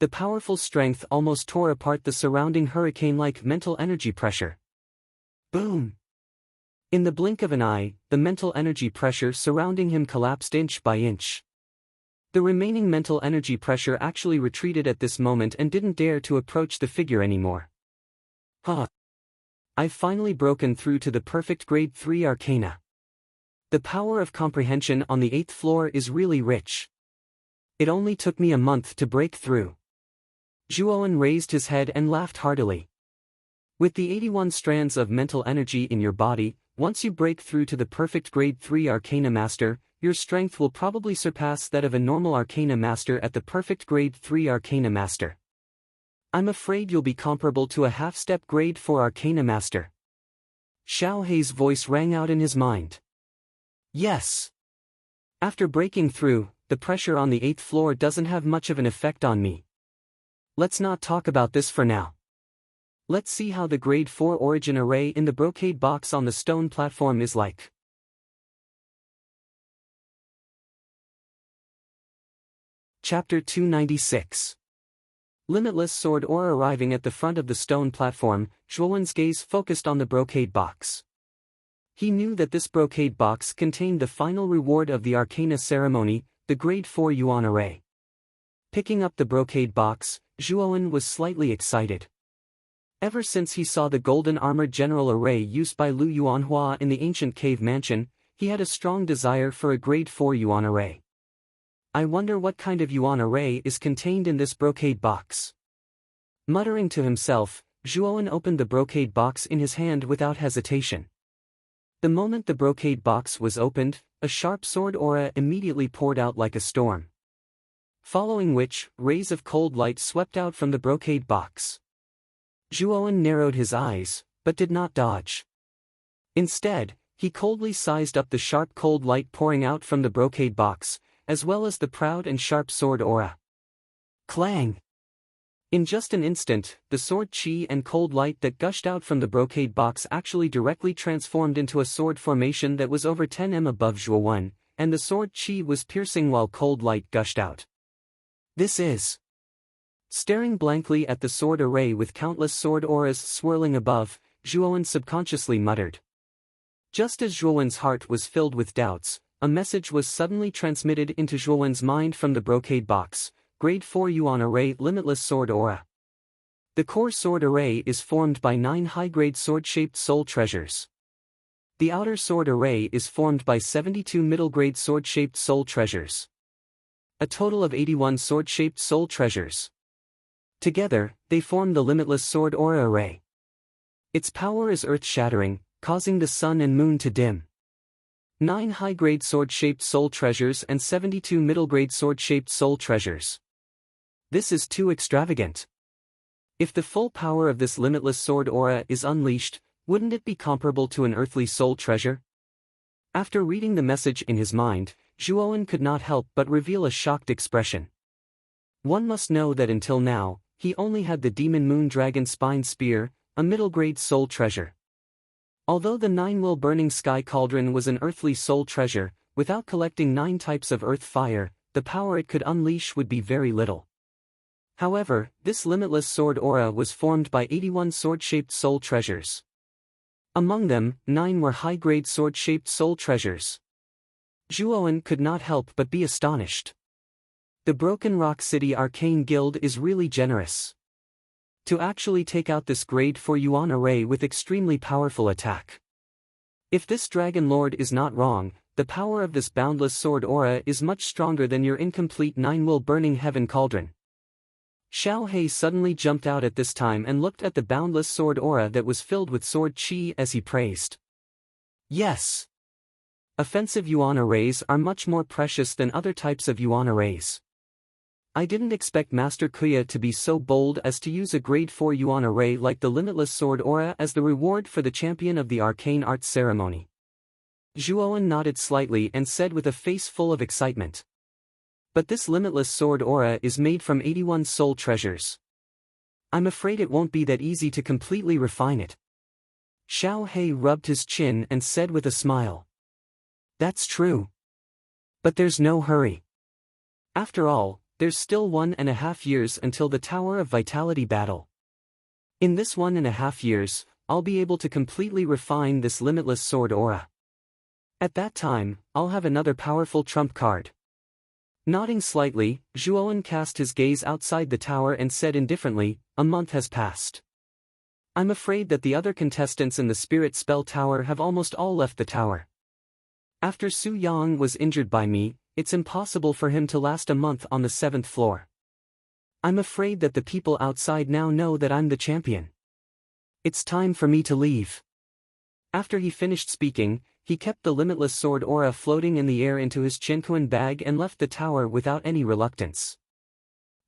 The powerful strength almost tore apart the surrounding hurricane-like mental energy pressure. Boom! In the blink of an eye, the mental energy pressure surrounding him collapsed inch by inch. The remaining mental energy pressure actually retreated at this moment and didn't dare to approach the figure anymore. Huh! I've finally broken through to the perfect grade 3 arcana. The power of comprehension on the 8th floor is really rich. It only took me a month to break through. Zhuowen raised his head and laughed heartily. With the 81 strands of mental energy in your body, once you break through to the perfect grade 3 arcana master, your strength will probably surpass that of a normal arcana master at the perfect grade 3 arcana master. I'm afraid you'll be comparable to a half-step grade 4 arcana master. Xiao Hei's voice rang out in his mind. Yes. After breaking through, the pressure on the 8th floor doesn't have much of an effect on me. Let's not talk about this for now. Let's see how the grade 4 origin array in the brocade box on the stone platform is like. Chapter 296. Limitless sword aura. Arriving at the front of the stone platform, Zhuowen's gaze focused on the brocade box. He knew that this brocade box contained the final reward of the arcana ceremony, the grade 4 yuan array. Picking up the brocade box, Zhuowen was slightly excited. Ever since he saw the golden armored general array used by Lu Yuanhua in the ancient cave mansion, he had a strong desire for a grade 4 yuan array. I wonder what kind of yuan array is contained in this brocade box. Muttering to himself, Zhuowen opened the brocade box in his hand without hesitation. The moment the brocade box was opened, a sharp sword aura immediately poured out like a storm. Following which, rays of cold light swept out from the brocade box. Zhuowen narrowed his eyes, but did not dodge. Instead, he coldly sized up the sharp cold light pouring out from the brocade box, as well as the proud and sharp sword aura. Clang! In just an instant, the sword chi and cold light that gushed out from the brocade box actually directly transformed into a sword formation that was over 10 m above Zhuowen, and the sword chi was piercing while cold light gushed out. This is... Staring blankly at the sword array with countless sword auras swirling above, Zhuowen subconsciously muttered. Just as Zhuowen's heart was filled with doubts, a message was suddenly transmitted into Zhuowen's mind from the brocade box, grade 4 yuan array limitless sword aura. The core sword array is formed by 9 high-grade sword-shaped soul treasures. The outer sword array is formed by 72 middle-grade sword-shaped soul treasures. A total of 81 sword-shaped soul treasures. Together, they form the limitless sword aura array. Its power is earth-shattering, causing the sun and moon to dim. 9 high-grade sword-shaped soul treasures and 72 middle-grade sword-shaped soul treasures. This is too extravagant. If the full power of this limitless sword aura is unleashed, wouldn't it be comparable to an earthly soul treasure? After reading the message in his mind, Zhuowen could not help but reveal a shocked expression. One must know that until now, he only had the Demon Moon Dragon Spine Spear, a middle-grade soul treasure. Although the 9-will Burning Sky Cauldron was an earthly soul treasure, without collecting 9 types of earth fire, the power it could unleash would be very little. However, this limitless sword aura was formed by 81 sword-shaped soul treasures. Among them, 9 were high-grade sword-shaped soul treasures. Zhuowen could not help but be astonished. The Broken Rock City Arcane Guild is really generous. To actually take out this grade 4 Yuan array with extremely powerful attack. If this Dragon Lord is not wrong, the power of this boundless sword aura is much stronger than your incomplete 9-will burning heaven cauldron. Xiao He suddenly jumped out at this time and looked at the boundless sword aura that was filled with sword chi as he praised. Yes! Offensive Yuan arrays are much more precious than other types of Yuan arrays. I didn't expect Master Kuya to be so bold as to use a grade 4 Yuan array like the limitless sword aura as the reward for the champion of the arcane arts ceremony. Zhuowen nodded slightly and said with a face full of excitement. But this limitless sword aura is made from 81 soul treasures. I'm afraid it won't be that easy to completely refine it. Xiao He rubbed his chin and said with a smile. That's true. But there's no hurry. After all, there's still 1.5 years until the Tower of Vitality battle. In this 1.5 years, I'll be able to completely refine this limitless sword aura. At that time, I'll have another powerful trump card. Nodding slightly, Zhuowen cast his gaze outside the tower and said indifferently, a month has passed. I'm afraid that the other contestants in the Spirit Spell Tower have almost all left the tower. After Su Yang was injured by me, it's impossible for him to last a month on the 7th floor. I'm afraid that the people outside now know that I'm the champion. It's time for me to leave. After he finished speaking, he kept the limitless sword aura floating in the air into his Chenkuan bag and left the tower without any reluctance.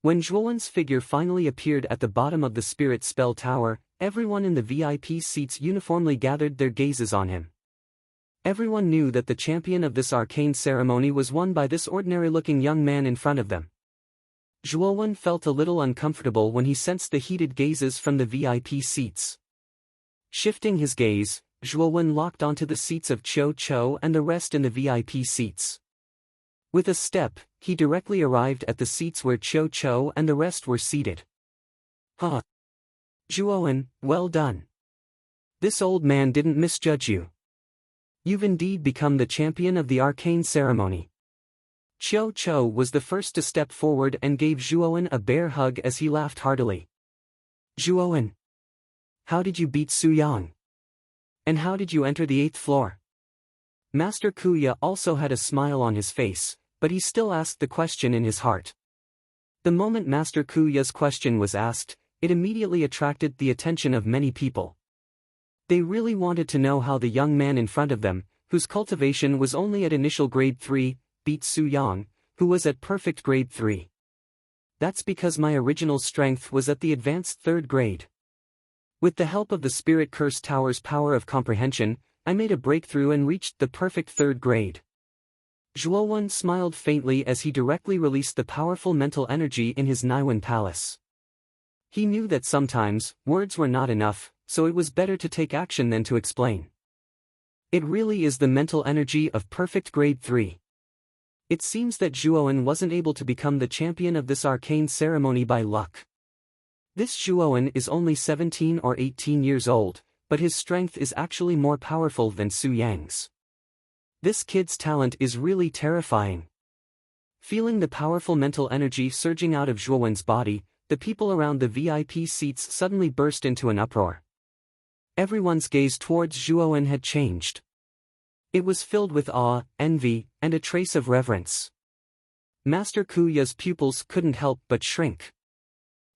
When Zhuowen's figure finally appeared at the bottom of the Spirit Spell Tower, everyone in the VIP seats uniformly gathered their gazes on him. Everyone knew that the champion of this arcane ceremony was won by this ordinary-looking young man in front of them. Zhuowen felt a little uncomfortable when he sensed the heated gazes from the VIP seats. Shifting his gaze, Zhuowen locked onto the seats of Cho and the rest in the VIP seats. With a step, he directly arrived at the seats where Cho and the rest were seated. Huh. Zhuowen, well done. This old man didn't misjudge you. You've indeed become the champion of the arcane ceremony. Cho was the first to step forward and gave Zhuowen a bear hug as he laughed heartily. Zhuowen, how did you beat Su Yang? And how did you enter the 8th floor? Master Kuya also had a smile on his face, but he still asked the question in his heart. The moment Master Kuya's question was asked, it immediately attracted the attention of many people. They really wanted to know how the young man in front of them, whose cultivation was only at initial grade 3, beat Su Yang, who was at perfect grade 3. That's because my original strength was at the advanced 3rd grade. With the help of the Spirit Curse Tower's power of comprehension, I made a breakthrough and reached the perfect 3rd grade. Zhuowen smiled faintly as he directly released the powerful mental energy in his Naiwan palace. He knew that sometimes, words were not enough, so it was better to take action than to explain. It really is the mental energy of perfect grade 3. It seems that Zhuowen wasn't able to become the champion of this arcane ceremony by luck. This Zhuowen is only 17 or 18 years old, but his strength is actually more powerful than Su Yang's. This kid's talent is really terrifying. Feeling the powerful mental energy surging out of Zhuowen's body, the people around the VIP seats suddenly burst into an uproar. Everyone's gaze towards Zhuowen had changed. It was filled with awe, envy, and a trace of reverence. Master Kuya's pupils couldn't help but shrink.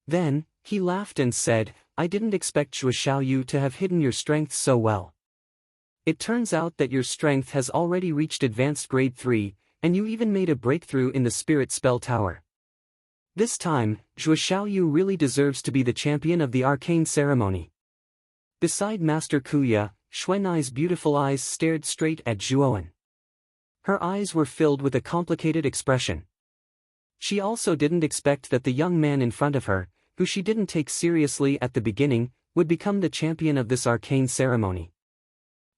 Then, he laughed and said, I didn't expect Zhuo Xiaoyu to have hidden your strength so well. It turns out that your strength has already reached advanced grade 3, and you even made a breakthrough in the Spirit Spell Tower. This time, Zhuo Xiaoyu really deserves to be the champion of the arcane ceremony. Beside Master Kuya, Xuanai's beautiful eyes stared straight at Zhuowen. Her eyes were filled with a complicated expression. She also didn't expect that the young man in front of her, who she didn't take seriously at the beginning, would become the champion of this arcane ceremony.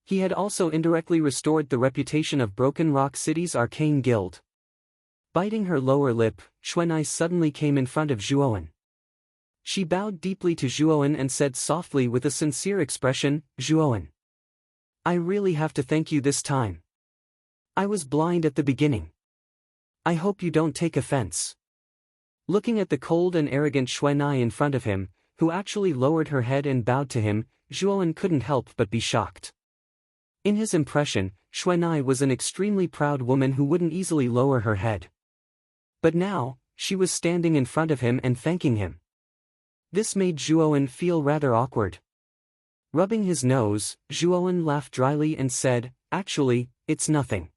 He had also indirectly restored the reputation of Broken Rock City's arcane guild. Biting her lower lip, Xuanai suddenly came in front of Zhuowen. She bowed deeply to Zhuowen and said softly with a sincere expression, "Zhuowen, I really have to thank you this time. I was blind at the beginning. I hope you don't take offense." Looking at the cold and arrogant Xuanai in front of him, who actually lowered her head and bowed to him, Zhuowen couldn't help but be shocked. In his impression, Xuanai was an extremely proud woman who wouldn't easily lower her head. But now, she was standing in front of him and thanking him. This made Zhuowen feel rather awkward. Rubbing his nose, Zhuowen laughed dryly and said, "Actually, it's nothing.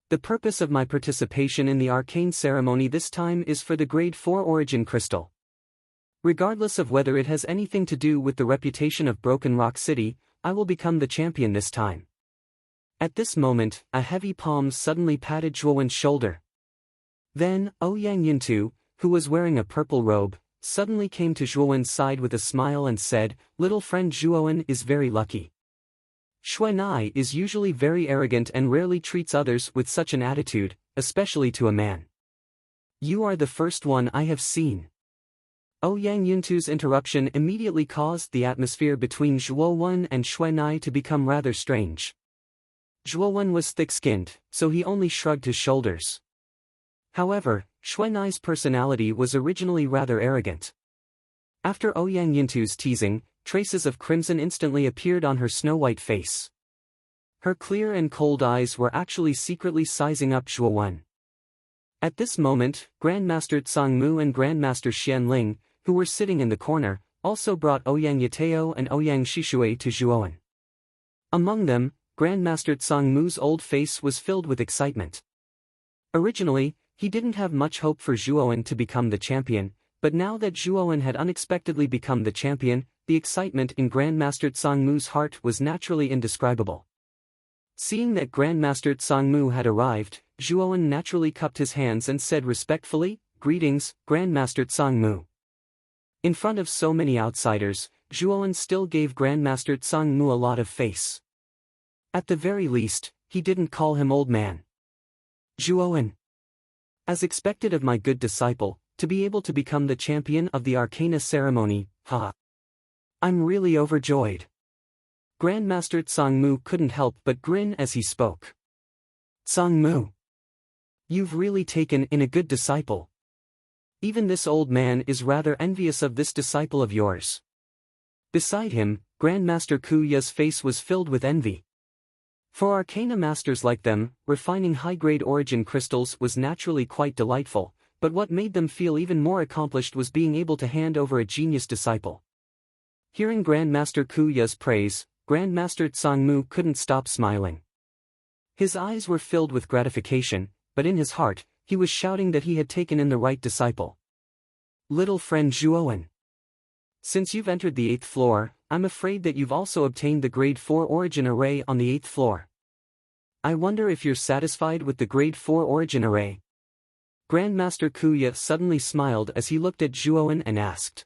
The purpose of my participation in the arcane ceremony this time is for the grade 4 origin crystal. Regardless of whether it has anything to do with the reputation of Broken Rock City, I will become the champion this time." At this moment, a heavy palm suddenly patted Zhuowen's shoulder. Then, Ouyang Yintu, who was wearing a purple robe, suddenly came to Zhuowen's side with a smile and said, "Little friend Zhuowen is very lucky. Xuanai is usually very arrogant and rarely treats others with such an attitude, especially to a man. You are the first one I have seen." Ouyang Yintu's interruption immediately caused the atmosphere between Zhuowen and Xuanai to become rather strange. Zhuowen was thick-skinned, so he only shrugged his shoulders. However, Xuanai's personality was originally rather arrogant. After Ouyang Yintu's teasing, traces of crimson instantly appeared on her snow-white face. Her clear and cold eyes were actually secretly sizing up Zhuowen. At this moment, Grandmaster Tsangmu and Grandmaster Xianling, who were sitting in the corner, also brought Ouyang Yateo and Ouyang Shishui to Zhuowen. Among them, Grandmaster Tsangmu's old face was filled with excitement. Originally, he didn't have much hope for Zhuowen to become the champion, but now that Zhuowen had unexpectedly become the champion, the excitement in Grandmaster Tsangmu's heart was naturally indescribable. Seeing that Grandmaster Tsangmu had arrived, Zhuowen naturally cupped his hands and said respectfully, "Greetings, Grandmaster Tsangmu." In front of so many outsiders, Zhuowen still gave Grandmaster Tsangmu a lot of face. At the very least, he didn't call him old man. "Zhuowen, as expected of my good disciple, to be able to become the champion of the Arcana ceremony, haha. I'm really overjoyed." Grandmaster Tsangmu couldn't help but grin as he spoke. "Tsangmu, you've really taken in a good disciple. Even this old man is rather envious of this disciple of yours." Beside him, Grandmaster Kuya's face was filled with envy. For arcana masters like them, refining high-grade origin crystals was naturally quite delightful, but what made them feel even more accomplished was being able to hand over a genius disciple. Hearing Grandmaster Kuya's praise, Grandmaster Tsangmu couldn't stop smiling. His eyes were filled with gratification, but in his heart, he was shouting that he had taken in the right disciple. "Little friend Zhuowen, since you've entered the 8th floor, I'm afraid that you've also obtained the grade 4 origin array on the 8th floor. I wonder if you're satisfied with the grade 4 origin array?" Grandmaster Kuya suddenly smiled as he looked at Zhuowen and asked.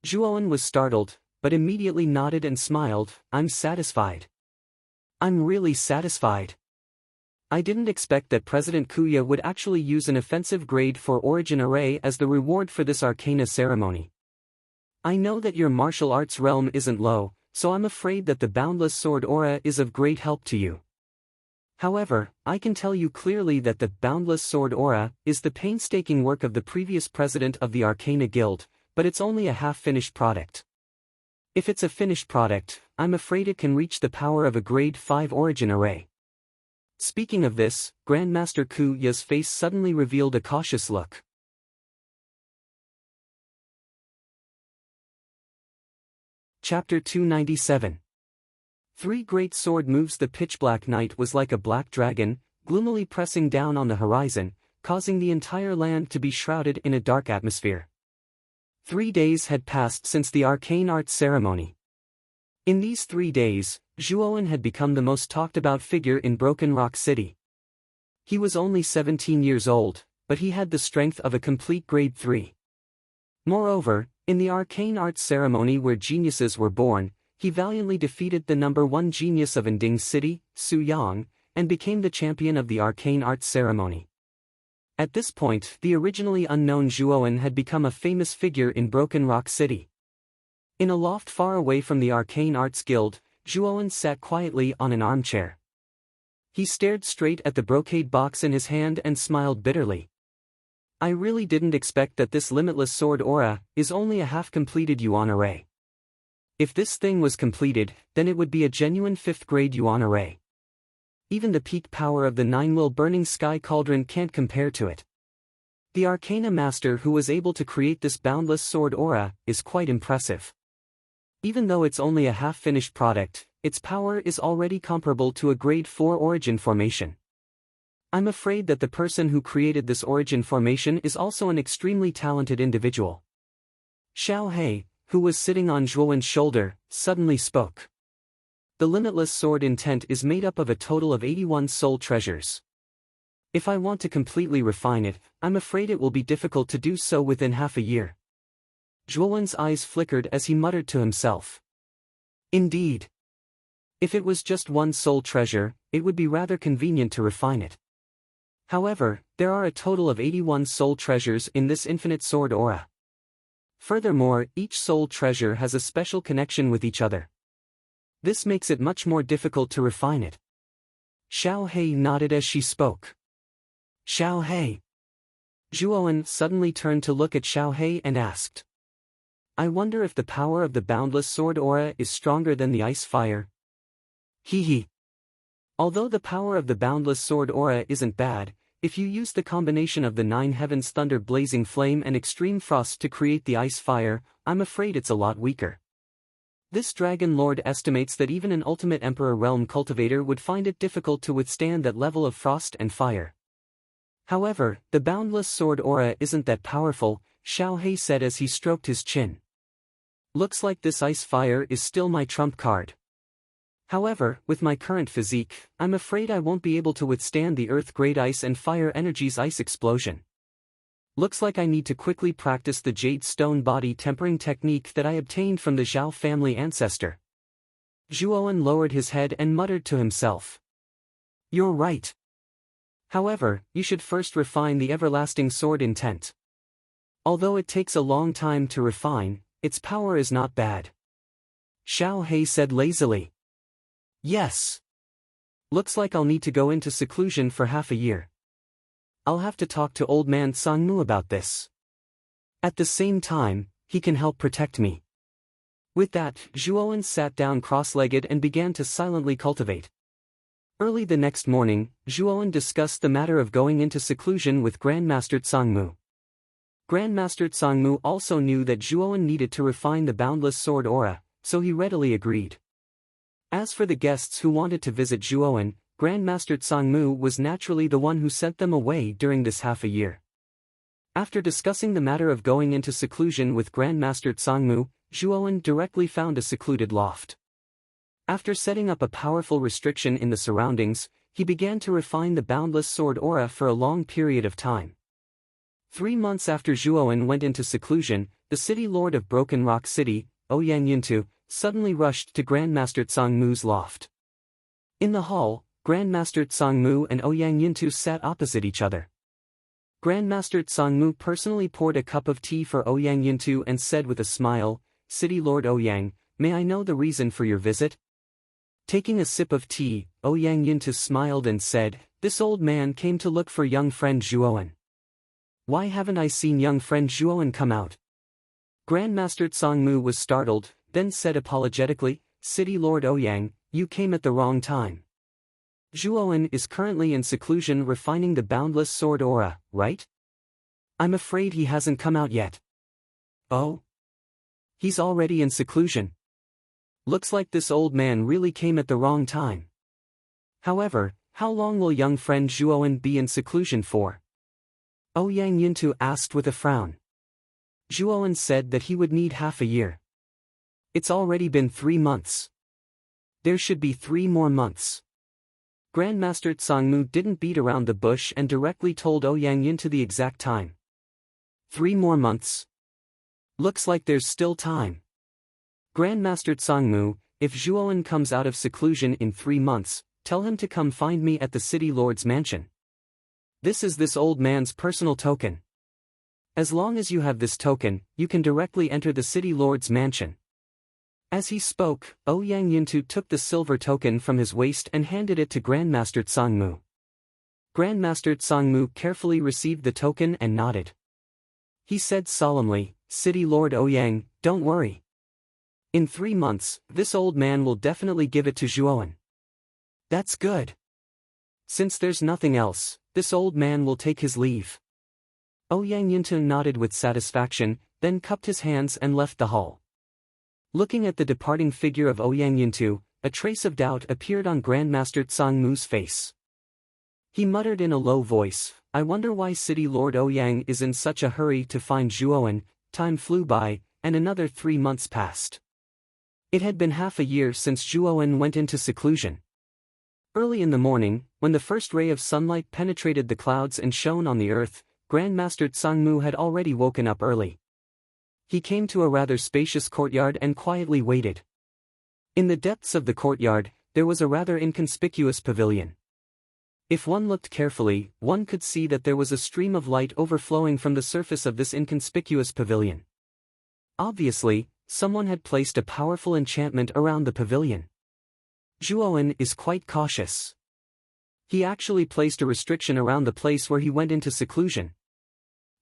Zhuowen was startled, but immediately nodded and smiled, "I'm satisfied. I'm really satisfied. I didn't expect that President Kuya would actually use an offensive grade 4 origin array as the reward for this arcana ceremony. I know that your martial arts realm isn't low, so I'm afraid that the boundless sword aura is of great help to you. However, I can tell you clearly that the boundless sword aura is the painstaking work of the previous president of the Arcana Guild, but it's only a half-finished product. If it's a finished product, I'm afraid it can reach the power of a grade 5 origin array." Speaking of this, Grandmaster Kuya's face suddenly revealed a cautious look. Chapter 297. 3 Great Sword Moves. The pitch-black night was like a black dragon, gloomily pressing down on the horizon, causing the entire land to be shrouded in a dark atmosphere. 3 days had passed since the arcane arts ceremony. In these 3 days, Zhuowen had become the most talked-about figure in Broken Rock City. He was only 17 years old, but he had the strength of a complete grade 3. Moreover, in the arcane arts ceremony where geniuses were born, he valiantly defeated the number 1 genius of Ending City, Su Yang, and became the champion of the arcane arts ceremony. At this point, the originally unknown Zhuowen had become a famous figure in Broken Rock City. In a loft far away from the Arcane Arts Guild, Zhuowen sat quietly on an armchair. He stared straight at the brocade box in his hand and smiled bitterly. I really didn't expect that this limitless sword aura is only a half-completed Yuan array. If this thing was completed, then it would be a genuine 5th grade Yuan array. Even the peak power of the 9-will burning sky cauldron can't compare to it. The Arcana Master who was able to create this boundless sword aura is quite impressive. Even though it's only a half-finished product, its power is already comparable to a grade 4 origin formation. I'm afraid that the person who created this origin formation is also an extremely talented individual. Xiao He, who was sitting on Zhuowen's shoulder, suddenly spoke. The limitless sword intent is made up of a total of 81 soul treasures. If I want to completely refine it, I'm afraid it will be difficult to do so within half a year. Zhuowen's eyes flickered as he muttered to himself. Indeed. If it was just one soul treasure, it would be rather convenient to refine it. However, there are a total of 81 soul treasures in this infinite sword aura. Furthermore, each soul treasure has a special connection with each other. This makes it much more difficult to refine it. Xiao He nodded as she spoke. Xiao He. Zhuowen suddenly turned to look at Xiao He and asked. I wonder if the power of the boundless sword aura is stronger than the ice fire. Hee. Although the power of the boundless sword aura isn't bad, if you use the combination of the 9 heavens thunder blazing flame and extreme frost to create the ice fire, I'm afraid it's a lot weaker. This Dragon Lord estimates that even an ultimate Emperor Realm cultivator would find it difficult to withstand that level of frost and fire. However, the boundless sword aura isn't that powerful, Xiao He said as he stroked his chin. Looks like this ice fire is still my trump card. However, with my current physique, I'm afraid I won't be able to withstand the Earth-grade ice and fire energy's ice explosion. Looks like I need to quickly practice the Jade Stone body tempering technique that I obtained from the Zhao family ancestor. Zhuowen lowered his head and muttered to himself. You're right. However, you should first refine the everlasting sword intent. Although it takes a long time to refine, its power is not bad. Xiao He said lazily. Yes. Looks like I'll need to go into seclusion for half a year. I'll have to talk to old man Sangmu about this. At the same time, he can help protect me. With that, Zhuowen sat down cross-legged and began to silently cultivate. Early the next morning, Zhuowen discussed the matter of going into seclusion with Grandmaster Sangmu. Grandmaster Sangmu also knew that Zhuowen needed to refine the boundless sword aura, so he readily agreed. As for the guests who wanted to visit Zhuowen, Grandmaster Sangmu was naturally the one who sent them away during this half a year. After discussing the matter of going into seclusion with Grandmaster Sangmu, Zhuowen directly found a secluded loft. After setting up a powerful restriction in the surroundings, he began to refine the boundless sword aura for a long period of time. 3 months after Zhuowen went into seclusion, the city lord of Broken Rock City, Ouyang Yuntu, suddenly rushed to Grandmaster Sangmu's loft. In the hall, Grandmaster Sangmu and Ouyang Yuntu sat opposite each other. Grandmaster Sangmu personally poured a cup of tea for Ouyang Yuntu and said with a smile, City Lord Ouyang, may I know the reason for your visit? Taking a sip of tea, Ouyang Yuntu smiled and said, this old man came to look for young friend Zhuowen. Why haven't I seen young friend Zhuowen come out? Grandmaster Sangmu was startled, then said apologetically, City Lord Ouyang, you came at the wrong time. Zhuowen is currently in seclusion refining the boundless sword aura, right? I'm afraid he hasn't come out yet. Oh? He's already in seclusion. Looks like this old man really came at the wrong time. However, how long will young friend Zhuowen be in seclusion for? Ouyang Yuntu asked with a frown. Zhuowen said that he would need half a year. It's already been 3 months. There should be 3 more months. Grandmaster Sangmu didn't beat around the bush and directly told Ouyang Yuntu the exact time. 3 more months. Looks like there's still time. Grandmaster Sangmu, if Zhuowen comes out of seclusion in 3 months, tell him to come find me at the city lord's mansion. This old man's personal token. As long as you have this token, you can directly enter the city lord's mansion. As he spoke, Ouyang Yintu took the silver token from his waist and handed it to Grandmaster Tsangmu. Grandmaster Tsangmu carefully received the token and nodded. He said solemnly, "City Lord Ouyang, don't worry. In 3 months, this old man will definitely give it to Zhuowen." "That's good. Since there's nothing else, this old man will take his leave." Ouyang Yintu nodded with satisfaction, then cupped his hands and left the hall. Looking at the departing figure of Ouyang Yintu, a trace of doubt appeared on Grandmaster Tsangmu's face. He muttered in a low voice, "I wonder why City Lord Ouyang is in such a hurry to find Zhuowen." Time flew by, and another 3 months passed. It had been half a year since Zhuowen went into seclusion. Early in the morning, when the first ray of sunlight penetrated the clouds and shone on the earth, Grandmaster Tsangmu had already woken up early. He came to a rather spacious courtyard and quietly waited. In the depths of the courtyard, there was a rather inconspicuous pavilion. If one looked carefully, one could see that there was a stream of light overflowing from the surface of this inconspicuous pavilion. Obviously, someone had placed a powerful enchantment around the pavilion. Zhuowen is quite cautious. He actually placed a restriction around the place where he went into seclusion.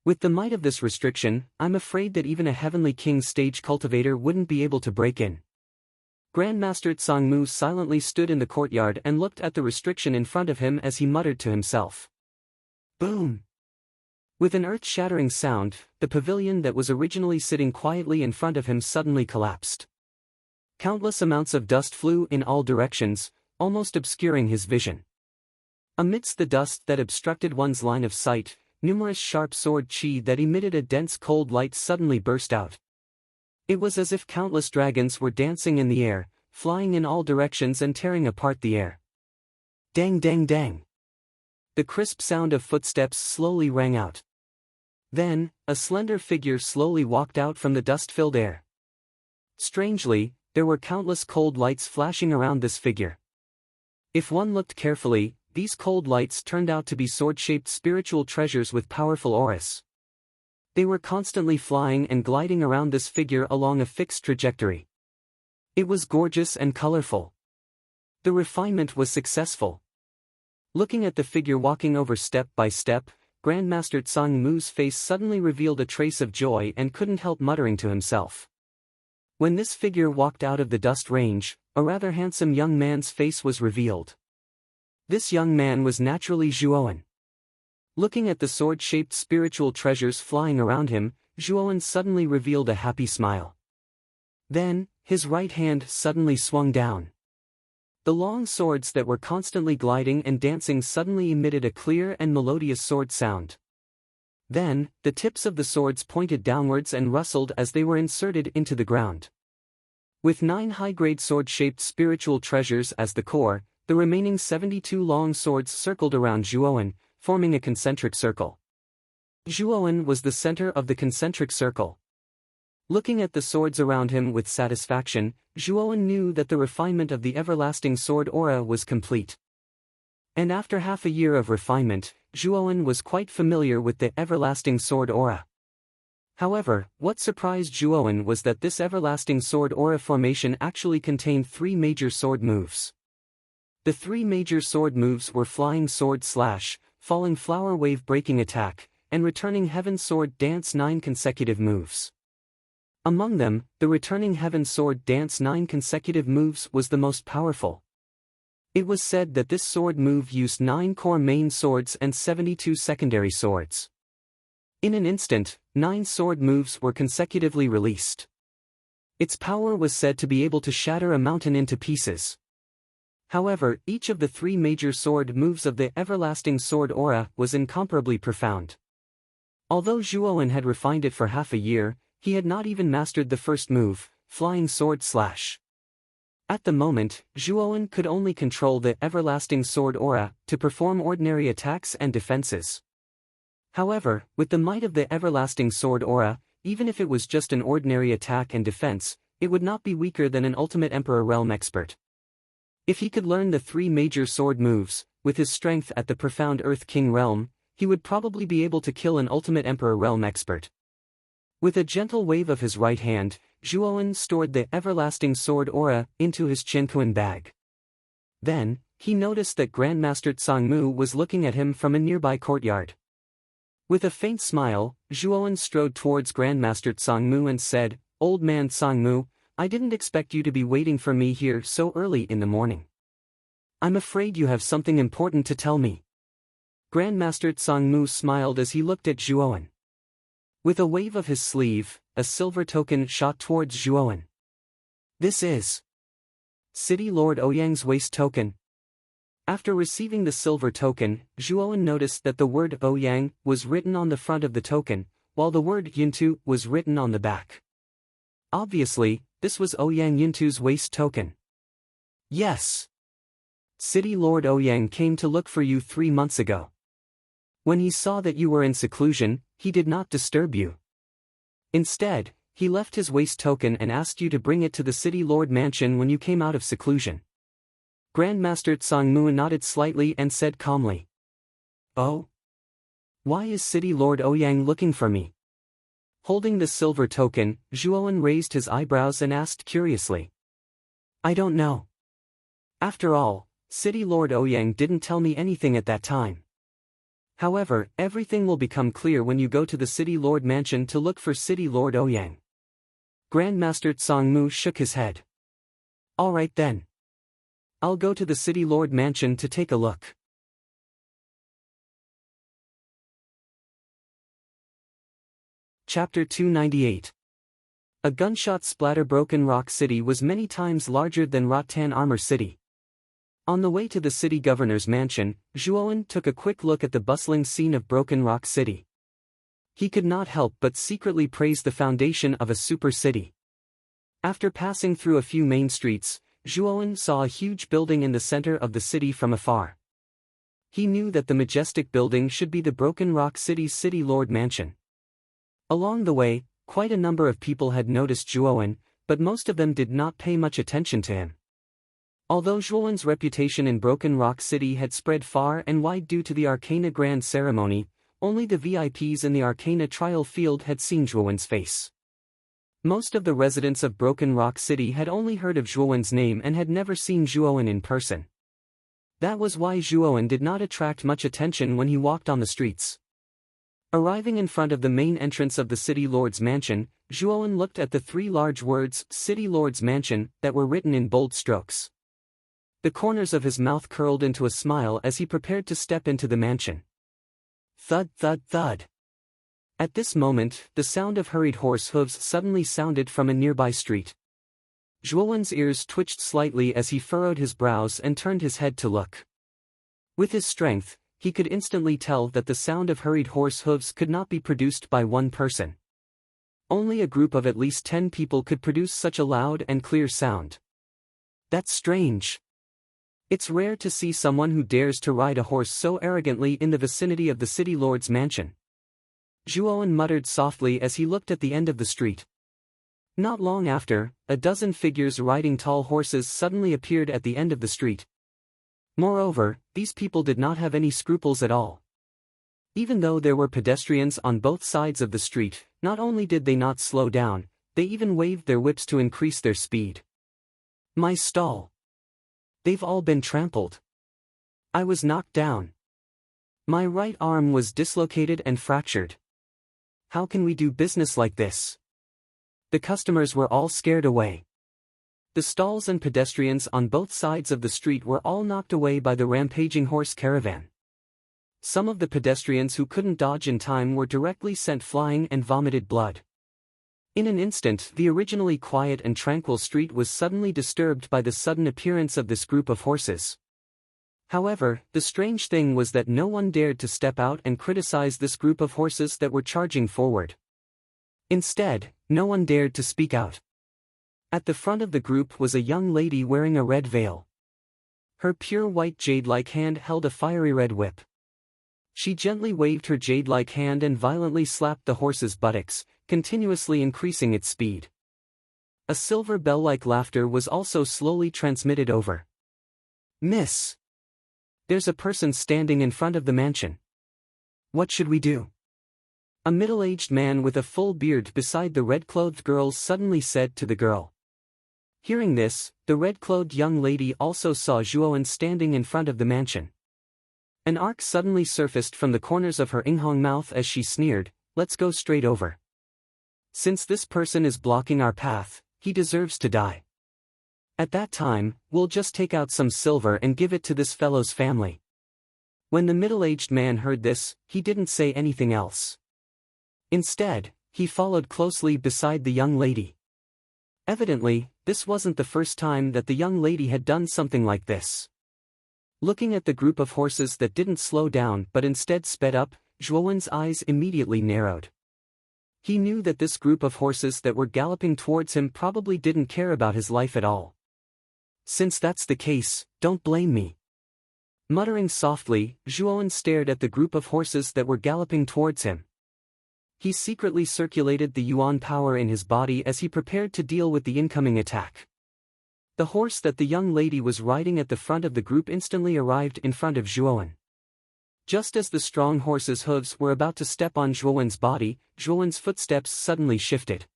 With the might of this restriction, I'm afraid that even a heavenly king's stage cultivator wouldn't be able to break in. Grandmaster Tsangmu silently stood in the courtyard and looked at the restriction in front of him as he muttered to himself. Boom! With an earth-shattering sound, the pavilion that was originally sitting quietly in front of him suddenly collapsed. Countless amounts of dust flew in all directions, almost obscuring his vision. Amidst the dust that obstructed one's line of sight, numerous sharp sword chi that emitted a dense cold light suddenly burst out. It was as if countless dragons were dancing in the air, flying in all directions and tearing apart the air. Dang dang dang! The crisp sound of footsteps slowly rang out. Then, a slender figure slowly walked out from the dust-filled air. Strangely, there were countless cold lights flashing around this figure. If one looked carefully, these cold lights turned out to be sword-shaped spiritual treasures with powerful auras. They were constantly flying and gliding around this figure along a fixed trajectory. It was gorgeous and colorful. The refinement was successful. Looking at the figure walking over step by step, Grandmaster Tsangmu's face suddenly revealed a trace of joy and couldn't help muttering to himself. When this figure walked out of the dust range, a rather handsome young man's face was revealed. This young man was naturally Zhuowen. Looking at the sword-shaped spiritual treasures flying around him, Zhuowen suddenly revealed a happy smile. Then, his right hand suddenly swung down. The long swords that were constantly gliding and dancing suddenly emitted a clear and melodious sword sound. Then, the tips of the swords pointed downwards and rustled as they were inserted into the ground. With 9 high-grade sword-shaped spiritual treasures as the core, the remaining 72 long swords circled around Zhuowen, forming a concentric circle. Zhuowen was the center of the concentric circle. Looking at the swords around him with satisfaction, Zhuowen knew that the refinement of the everlasting sword aura was complete. And after half a year of refinement, Zhuowen was quite familiar with the everlasting sword aura. However, what surprised Zhuowen was that this everlasting sword aura formation actually contained 3 major sword moves. The 3 major sword moves were Flying Sword Slash, Falling Flower Wave Breaking Attack, and Returning Heaven Sword Dance 9 consecutive moves. Among them, the Returning Heaven Sword Dance 9 consecutive moves was the most powerful. It was said that this sword move used 9 core main swords and 72 secondary swords. In an instant, 9 sword moves were consecutively released. Its power was said to be able to shatter a mountain into pieces. However, each of the 3 major sword moves of the everlasting sword aura was incomparably profound. Although Zhuowen had refined it for half a year, he had not even mastered the first move, Flying Sword Slash. At the moment, Zhuowen could only control the everlasting sword aura to perform ordinary attacks and defenses. However, with the might of the everlasting sword aura, even if it was just an ordinary attack and defense, it would not be weaker than an ultimate Emperor Realm expert. If he could learn the 3 major sword moves, with his strength at the profound Earth King realm, he would probably be able to kill an ultimate Emperor realm expert. With a gentle wave of his right hand, Zhuowen stored the everlasting sword aura into his Qianquan bag. Then, he noticed that Grandmaster Tsangmu was looking at him from a nearby courtyard. With a faint smile, Zhuowen strode towards Grandmaster Tsangmu and said, "Old man Tsangmu, I didn't expect you to be waiting for me here so early in the morning. I'm afraid you have something important to tell me." Grandmaster Tsangmu smiled as he looked at Zhuowen. With a wave of his sleeve, a silver token shot towards Zhuowen. "This is City Lord Ouyang's waist token." After receiving the silver token, Zhuowen noticed that the word Ouyang was written on the front of the token, while the word Yuntu was written on the back. Obviously, this was Ouyang Yuntu's waist token. "Yes. City Lord Ouyang came to look for you 3 months ago. When he saw that you were in seclusion, he did not disturb you. Instead, he left his waist token and asked you to bring it to the City Lord Mansion when you came out of seclusion." Grandmaster Tsangmu nodded slightly and said calmly, "Oh? Why is City Lord Ouyang looking for me?" Holding the silver token, Zhuowen raised his eyebrows and asked curiously, "I don't know. After all, City Lord Ouyang didn't tell me anything at that time. However, everything will become clear when you go to the City Lord Mansion to look for City Lord Ouyang." Grandmaster Tsangmu shook his head. "All right then. I'll go to the City Lord Mansion to take a look." Chapter 298. A gunshot splatter. Broken Rock City was many times larger than Rattan Armor City. On the way to the city governor's mansion, Zhuowen took a quick look at the bustling scene of Broken Rock City. He could not help but secretly praise the foundation of a super city. After passing through a few main streets, Zhuowen saw a huge building in the center of the city from afar. He knew that the majestic building should be the Broken Rock City's City Lord Mansion. Along the way, quite a number of people had noticed Zhuowen, but most of them did not pay much attention to him. Although Zhuowen's reputation in Broken Rock City had spread far and wide due to the Arcana Grand Ceremony, only the VIPs in the Arcana trial field had seen Zhuowen's face. Most of the residents of Broken Rock City had only heard of Zhuowen's name and had never seen Zhuowen in person. That was why Zhuowen did not attract much attention when he walked on the streets. Arriving in front of the main entrance of the City Lord's Mansion, Zhuowen looked at the 3 large words, City Lord's Mansion, that were written in bold strokes. The corners of his mouth curled into a smile as he prepared to step into the mansion. Thud, thud, thud. At this moment, the sound of hurried horse hooves suddenly sounded from a nearby street. Zhuowen's ears twitched slightly as he furrowed his brows and turned his head to look. With his strength, he could instantly tell that the sound of hurried horse hooves could not be produced by one person. Only a group of at least 10 people could produce such a loud and clear sound. That's strange. It's rare to see someone who dares to ride a horse so arrogantly in the vicinity of the City Lord's Mansion. Zhuowen muttered softly as he looked at the end of the street. Not long after, a dozen figures riding tall horses suddenly appeared at the end of the street. Moreover, these people did not have any scruples at all. Even though there were pedestrians on both sides of the street, not only did they not slow down, they even waved their whips to increase their speed. My stall. They've all been trampled. I was knocked down. My right arm was dislocated and fractured. How can we do business like this? The customers were all scared away. The stalls and pedestrians on both sides of the street were all knocked away by the rampaging horse caravan. Some of the pedestrians who couldn't dodge in time were directly sent flying and vomited blood. In an instant, the originally quiet and tranquil street was suddenly disturbed by the sudden appearance of this group of horses. However, the strange thing was that no one dared to step out and criticize this group of horses that were charging forward. Instead, no one dared to speak out. At the front of the group was a young lady wearing a red veil. Her pure white jade-like hand held a fiery red whip. She gently waved her jade-like hand and violently slapped the horse's buttocks, continuously increasing its speed. A silver bell-like laughter was also slowly transmitted over. Miss! There's a person standing in front of the mansion. What should we do? A middle-aged man with a full beard beside the red-clothed girl suddenly said to the girl. Hearing this, the red-clothed young lady also saw Zhuowen standing in front of the mansion. An arc suddenly surfaced from the corners of her Inghong mouth as she sneered, "Let's go straight over. Since this person is blocking our path, he deserves to die. At that time, we'll just take out some silver and give it to this fellow's family." When the middle-aged man heard this, he didn't say anything else. Instead, he followed closely beside the young lady. Evidently, this wasn't the first time that the young lady had done something like this. Looking at the group of horses that didn't slow down but instead sped up, Zhuowen's eyes immediately narrowed. He knew that this group of horses that were galloping towards him probably didn't care about his life at all. Since that's the case, don't blame me. Muttering softly, Zhuowen stared at the group of horses that were galloping towards him. He secretly circulated the yuan power in his body as he prepared to deal with the incoming attack. The horse that the young lady was riding at the front of the group instantly arrived in front of Zhuowen. Just as the strong horse's hooves were about to step on Zhuowen's body, Zhuowen's footsteps suddenly shifted.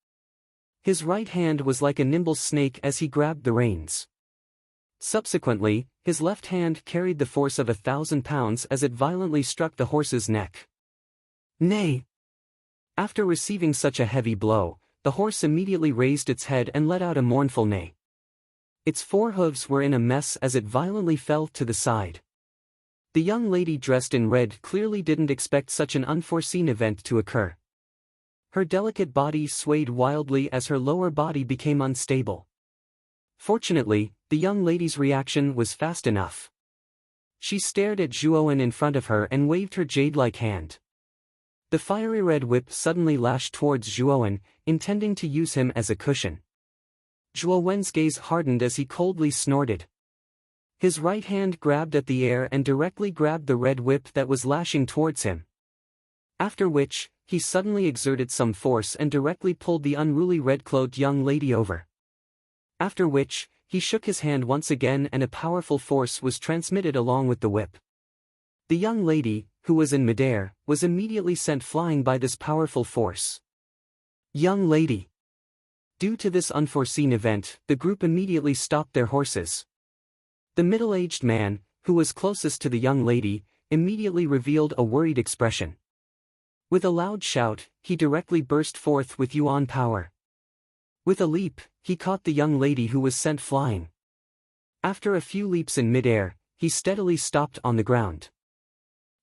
His right hand was like a nimble snake as he grabbed the reins. Subsequently, his left hand carried the force of 1,000 pounds as it violently struck the horse's neck. Nay! After receiving such a heavy blow, the horse immediately raised its head and let out a mournful neigh. Its four hooves were in a mess as it violently fell to the side. The young lady dressed in red clearly didn't expect such an unforeseen event to occur. Her delicate body swayed wildly as her lower body became unstable. Fortunately, the young lady's reaction was fast enough. She stared at Zhuowen in front of her and waved her jade-like hand. The fiery red whip suddenly lashed towards Zhuowen, intending to use him as a cushion. Zhuowen's gaze hardened as he coldly snorted. His right hand grabbed at the air and directly grabbed the red whip that was lashing towards him. After which, he suddenly exerted some force and directly pulled the unruly red-clothed young lady over. After which, he shook his hand once again and a powerful force was transmitted along with the whip. The young lady, who was in midair, was immediately sent flying by this powerful force. Young lady! Due to this unforeseen event, the group immediately stopped their horses. The middle-aged man, who was closest to the young lady, immediately revealed a worried expression. With a loud shout, he directly burst forth with yuan power. With a leap, he caught the young lady who was sent flying. After a few leaps in midair, he steadily stopped on the ground.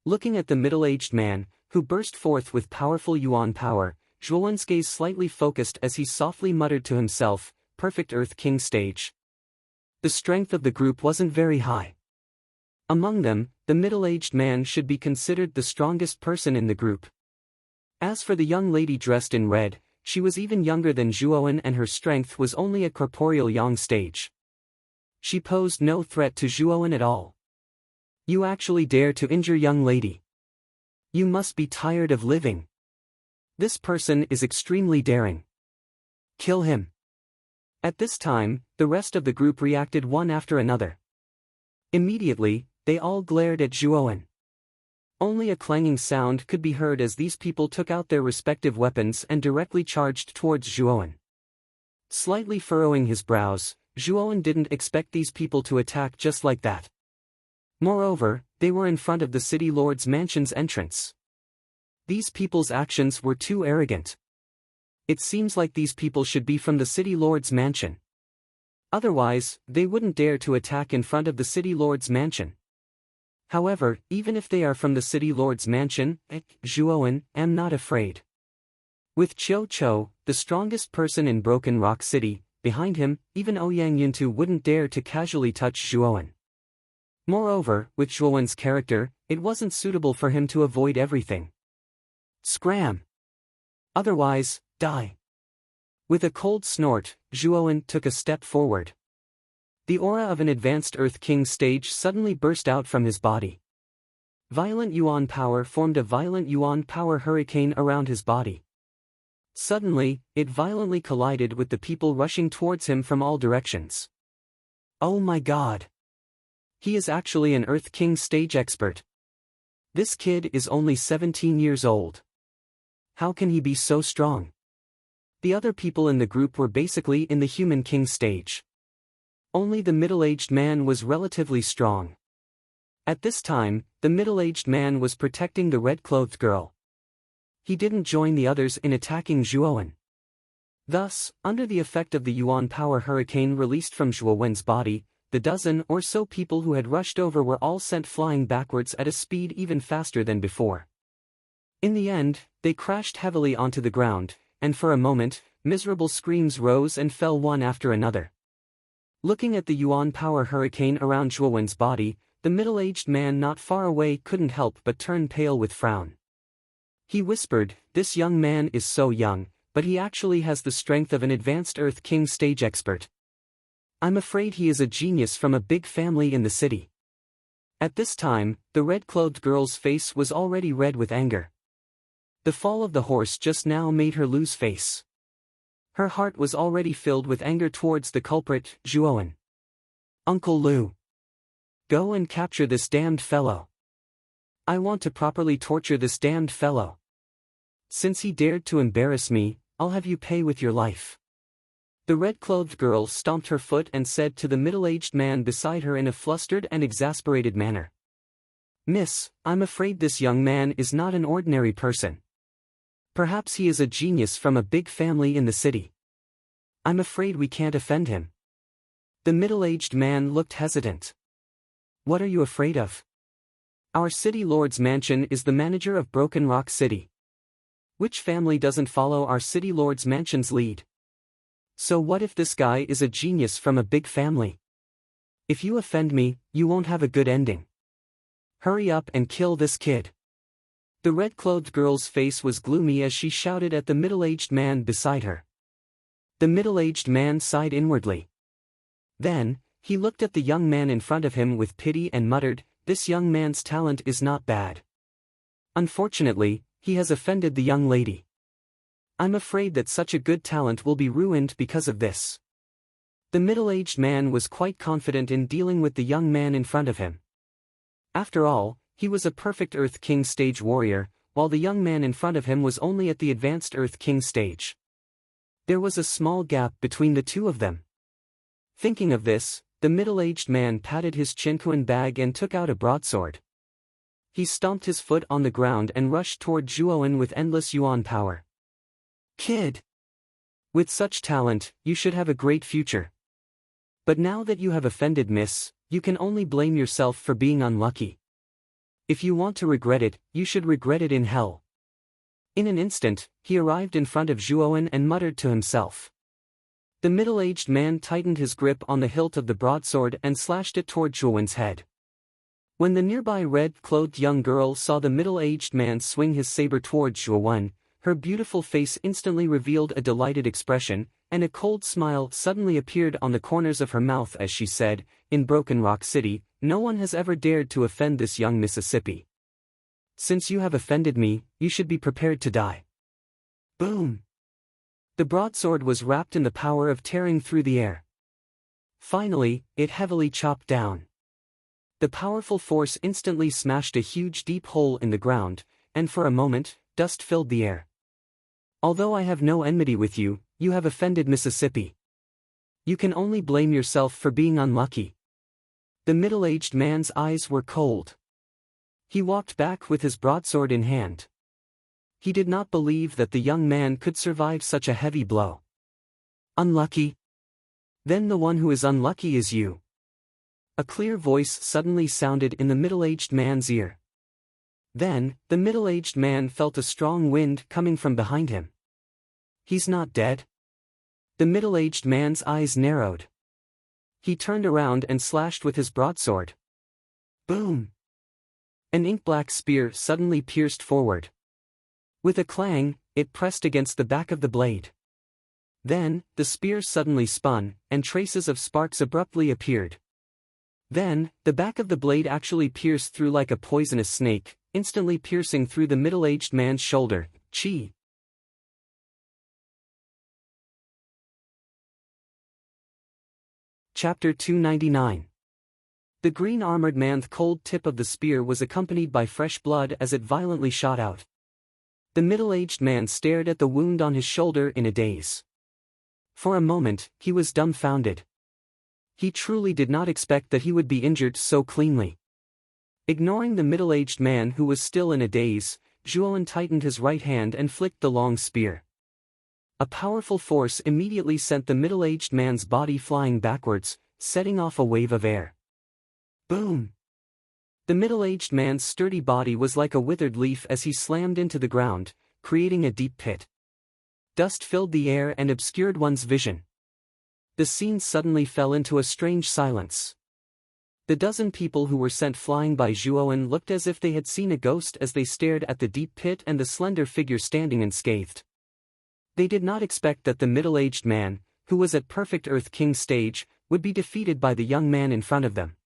Looking at the middle-aged man, who burst forth with powerful yuan power, Zhuowen's gaze slightly focused as he softly muttered to himself, "Perfect Earth King stage." The strength of the group wasn't very high. Among them, the middle-aged man should be considered the strongest person in the group. As for the young lady dressed in red, she was even younger than Zhuowen and her strength was only a corporeal yang stage. She posed no threat to Zhuowen at all. You actually dare to injure young lady? You must be tired of living. This person is extremely daring. Kill him. At this time, the rest of the group reacted one after another. Immediately, they all glared at Zhuowen. Only a clanging sound could be heard as these people took out their respective weapons and directly charged towards Zhuowen. Slightly furrowing his brows, Zhuowen didn't expect these people to attack just like that. Moreover, they were in front of the city lord's mansion's entrance. These people's actions were too arrogant. It seems like these people should be from the city lord's mansion. Otherwise, they wouldn't dare to attack in front of the city lord's mansion. However, even if they are from the city lord's mansion, Zhuowen am not afraid. With Qiu Chou, the strongest person in Broken Rock City, behind him, even Ouyang Yuntu wouldn't dare to casually touch Zhuowen. Moreover, with Zhuowen's character, it wasn't suitable for him to avoid everything. Scram! Otherwise, die! With a cold snort, Zhuowen took a step forward. The aura of an advanced Earth King stage suddenly burst out from his body. Violent yuan power formed a violent yuan power hurricane around his body. Suddenly, it violently collided with the people rushing towards him from all directions. Oh my god! He is actually an Earth King stage expert. This kid is only 17 years old. How can he be so strong? The other people in the group were basically in the human king stage. Only the middle-aged man was relatively strong. At this time, the middle-aged man was protecting the red-clothed girl. He didn't join the others in attacking Zhuowen. Thus, under the effect of the Yuan power hurricane released from Zhuowen's body, the dozen or so people who had rushed over were all sent flying backwards at a speed even faster than before. In the end, they crashed heavily onto the ground, and for a moment, miserable screams rose and fell one after another. Looking at the Yuan power hurricane around Zhuowen's body, the middle-aged man not far away couldn't help but turn pale with frown. He whispered, "This young man is so young, but he actually has the strength of an advanced Earth King stage expert. I'm afraid he is a genius from a big family in the city." At this time, the red-clothed girl's face was already red with anger. The fall of the horse just now made her lose face. Her heart was already filled with anger towards the culprit, Zhuowen. "Uncle Lu. Go and capture this damned fellow. I want to properly torture this damned fellow. Since he dared to embarrass me, I'll have you pay with your life." The red-clothed girl stomped her foot and said to the middle-aged man beside her in a flustered and exasperated manner, "Miss, I'm afraid this young man is not an ordinary person. Perhaps he is a genius from a big family in the city. I'm afraid we can't offend him." The middle-aged man looked hesitant. "What are you afraid of? Our city lord's mansion is the manager of Broken Rock City. Which family doesn't follow our city lord's mansion's lead? So what if this guy is a genius from a big family? If you offend me, you won't have a good ending. Hurry up and kill this kid." The red-clothed girl's face was gloomy as she shouted at the middle-aged man beside her. The middle-aged man sighed inwardly. Then, he looked at the young man in front of him with pity and muttered, "This young man's talent is not bad. Unfortunately, he has offended the young lady. I'm afraid that such a good talent will be ruined because of this." The middle-aged man was quite confident in dealing with the young man in front of him. After all, he was a perfect Earth King stage warrior, while the young man in front of him was only at the advanced Earth King stage. There was a small gap between the two of them. Thinking of this, the middle-aged man patted his chinquan bag and took out a broadsword. He stomped his foot on the ground and rushed toward Zhuowen with endless Yuan power. "Kid! With such talent, you should have a great future. But now that you have offended Miss, you can only blame yourself for being unlucky. If you want to regret it, you should regret it in hell." In an instant, he arrived in front of Zhuowen and muttered to himself. The middle-aged man tightened his grip on the hilt of the broadsword and slashed it toward Zhuowen's head. When the nearby red-clothed young girl saw the middle-aged man swing his saber toward Zhuowen, her beautiful face instantly revealed a delighted expression, and a cold smile suddenly appeared on the corners of her mouth as she said, "In Broken Rock City, no one has ever dared to offend this young Mississippi. Since you have offended me, you should be prepared to die." Boom! The broadsword was wrapped in the power of tearing through the air. Finally, it heavily chopped down. The powerful force instantly smashed a huge deep hole in the ground, and for a moment, dust filled the air. "Although I have no enmity with you, you have offended Mississippi. You can only blame yourself for being unlucky." The middle-aged man's eyes were cold. He walked back with his broadsword in hand. He did not believe that the young man could survive such a heavy blow. "Unlucky? Then the one who is unlucky is you." A clear voice suddenly sounded in the middle-aged man's ear. Then, the middle-aged man felt a strong wind coming from behind him. "He's not dead?" The middle-aged man's eyes narrowed. He turned around and slashed with his broadsword. Boom! An ink-black spear suddenly pierced forward. With a clang, it pressed against the back of the blade. Then, the spear suddenly spun, and traces of sparks abruptly appeared. Then, the back of the blade actually pierced through like a poisonous snake, instantly piercing through the middle-aged man's shoulder. Chi! Chapter 299. The green-armored man's cold tip of the spear was accompanied by fresh blood as it violently shot out. The middle-aged man stared at the wound on his shoulder in a daze. For a moment, he was dumbfounded. He truly did not expect that he would be injured so cleanly. Ignoring the middle-aged man who was still in a daze, Zhuowen tightened his right hand and flicked the long spear. A powerful force immediately sent the middle-aged man's body flying backwards, setting off a wave of air. Boom! The middle-aged man's sturdy body was like a withered leaf as he slammed into the ground, creating a deep pit. Dust filled the air and obscured one's vision. The scene suddenly fell into a strange silence. The dozen people who were sent flying by Zhuowen looked as if they had seen a ghost as they stared at the deep pit and the slender figure standing unscathed. They did not expect that the middle-aged man, who was at perfect Earth King stage, would be defeated by the young man in front of them.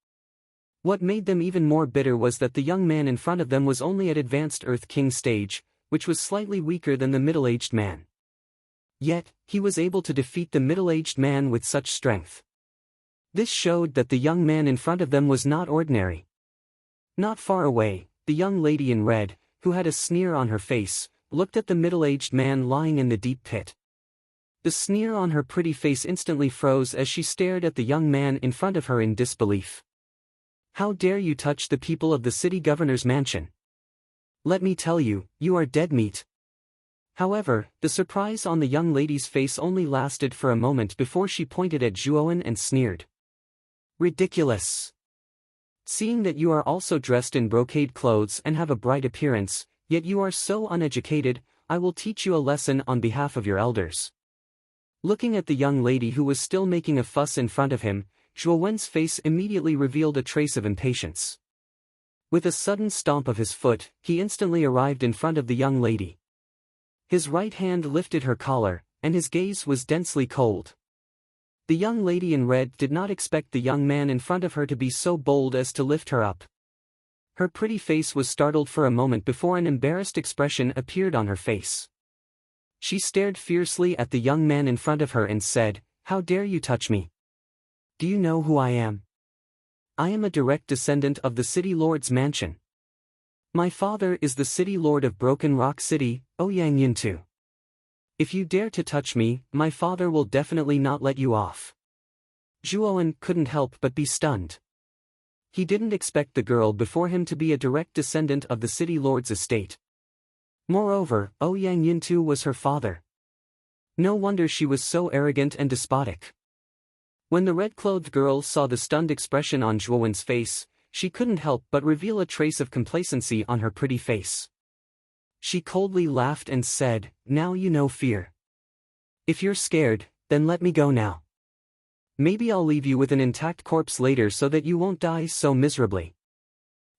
What made them even more bitter was that the young man in front of them was only at advanced Earth King stage, which was slightly weaker than the middle-aged man. Yet, he was able to defeat the middle-aged man with such strength. This showed that the young man in front of them was not ordinary. Not far away, the young lady in red, who had a sneer on her face, looked at the middle-aged man lying in the deep pit. The sneer on her pretty face instantly froze as she stared at the young man in front of her in disbelief. How dare you touch the people of the city governor's mansion? Let me tell you, you are dead meat. However, the surprise on the young lady's face only lasted for a moment before she pointed at Zhuowen and sneered. Ridiculous! Seeing that you are also dressed in brocade clothes and have a bright appearance, yet you are so uneducated, I will teach you a lesson on behalf of your elders. Looking at the young lady who was still making a fuss in front of him, Zhuowen's face immediately revealed a trace of impatience. With a sudden stomp of his foot, he instantly arrived in front of the young lady. His right hand lifted her collar, and his gaze was densely cold. The young lady in red did not expect the young man in front of her to be so bold as to lift her up. Her pretty face was startled for a moment before an embarrassed expression appeared on her face. She stared fiercely at the young man in front of her and said, "How dare you touch me? Do you know who I am? I am a direct descendant of the city lord's mansion. My father is the city lord of Broken Rock City, Ouyang Yintu. If you dare to touch me, my father will definitely not let you off." Zhuowen couldn't help but be stunned. He didn't expect the girl before him to be a direct descendant of the city lord's estate. Moreover, Ouyang Yintu was her father. No wonder she was so arrogant and despotic. When the red-clothed girl saw the stunned expression on Zhuowen's face, she couldn't help but reveal a trace of complacency on her pretty face. She coldly laughed and said, "Now you know fear. If you're scared, then let me go now. Maybe I'll leave you with an intact corpse later so that you won't die so miserably."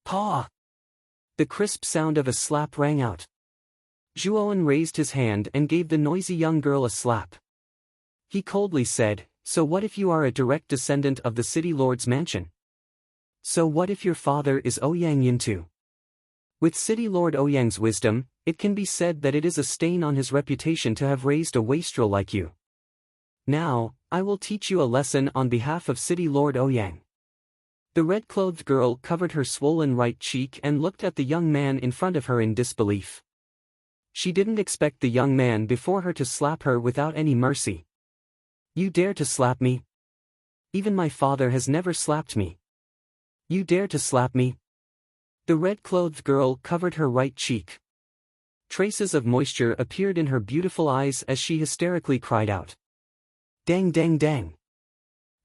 Paw! The crisp sound of a slap rang out. Zhuowen raised his hand and gave the noisy young girl a slap. He coldly said, "So what if you are a direct descendant of the city lord's mansion? So what if your father is Ouyang Yintu? With city lord Ouyang's wisdom, it can be said that it is a stain on his reputation to have raised a wastrel like you. Now, I will teach you a lesson on behalf of city lord Ouyang." The red-clothed girl covered her swollen right cheek and looked at the young man in front of her in disbelief. She didn't expect the young man before her to slap her without any mercy. "You dare to slap me? Even my father has never slapped me. You dare to slap me?" The red-clothed girl covered her right cheek. Traces of moisture appeared in her beautiful eyes as she hysterically cried out. "Dang dang dang."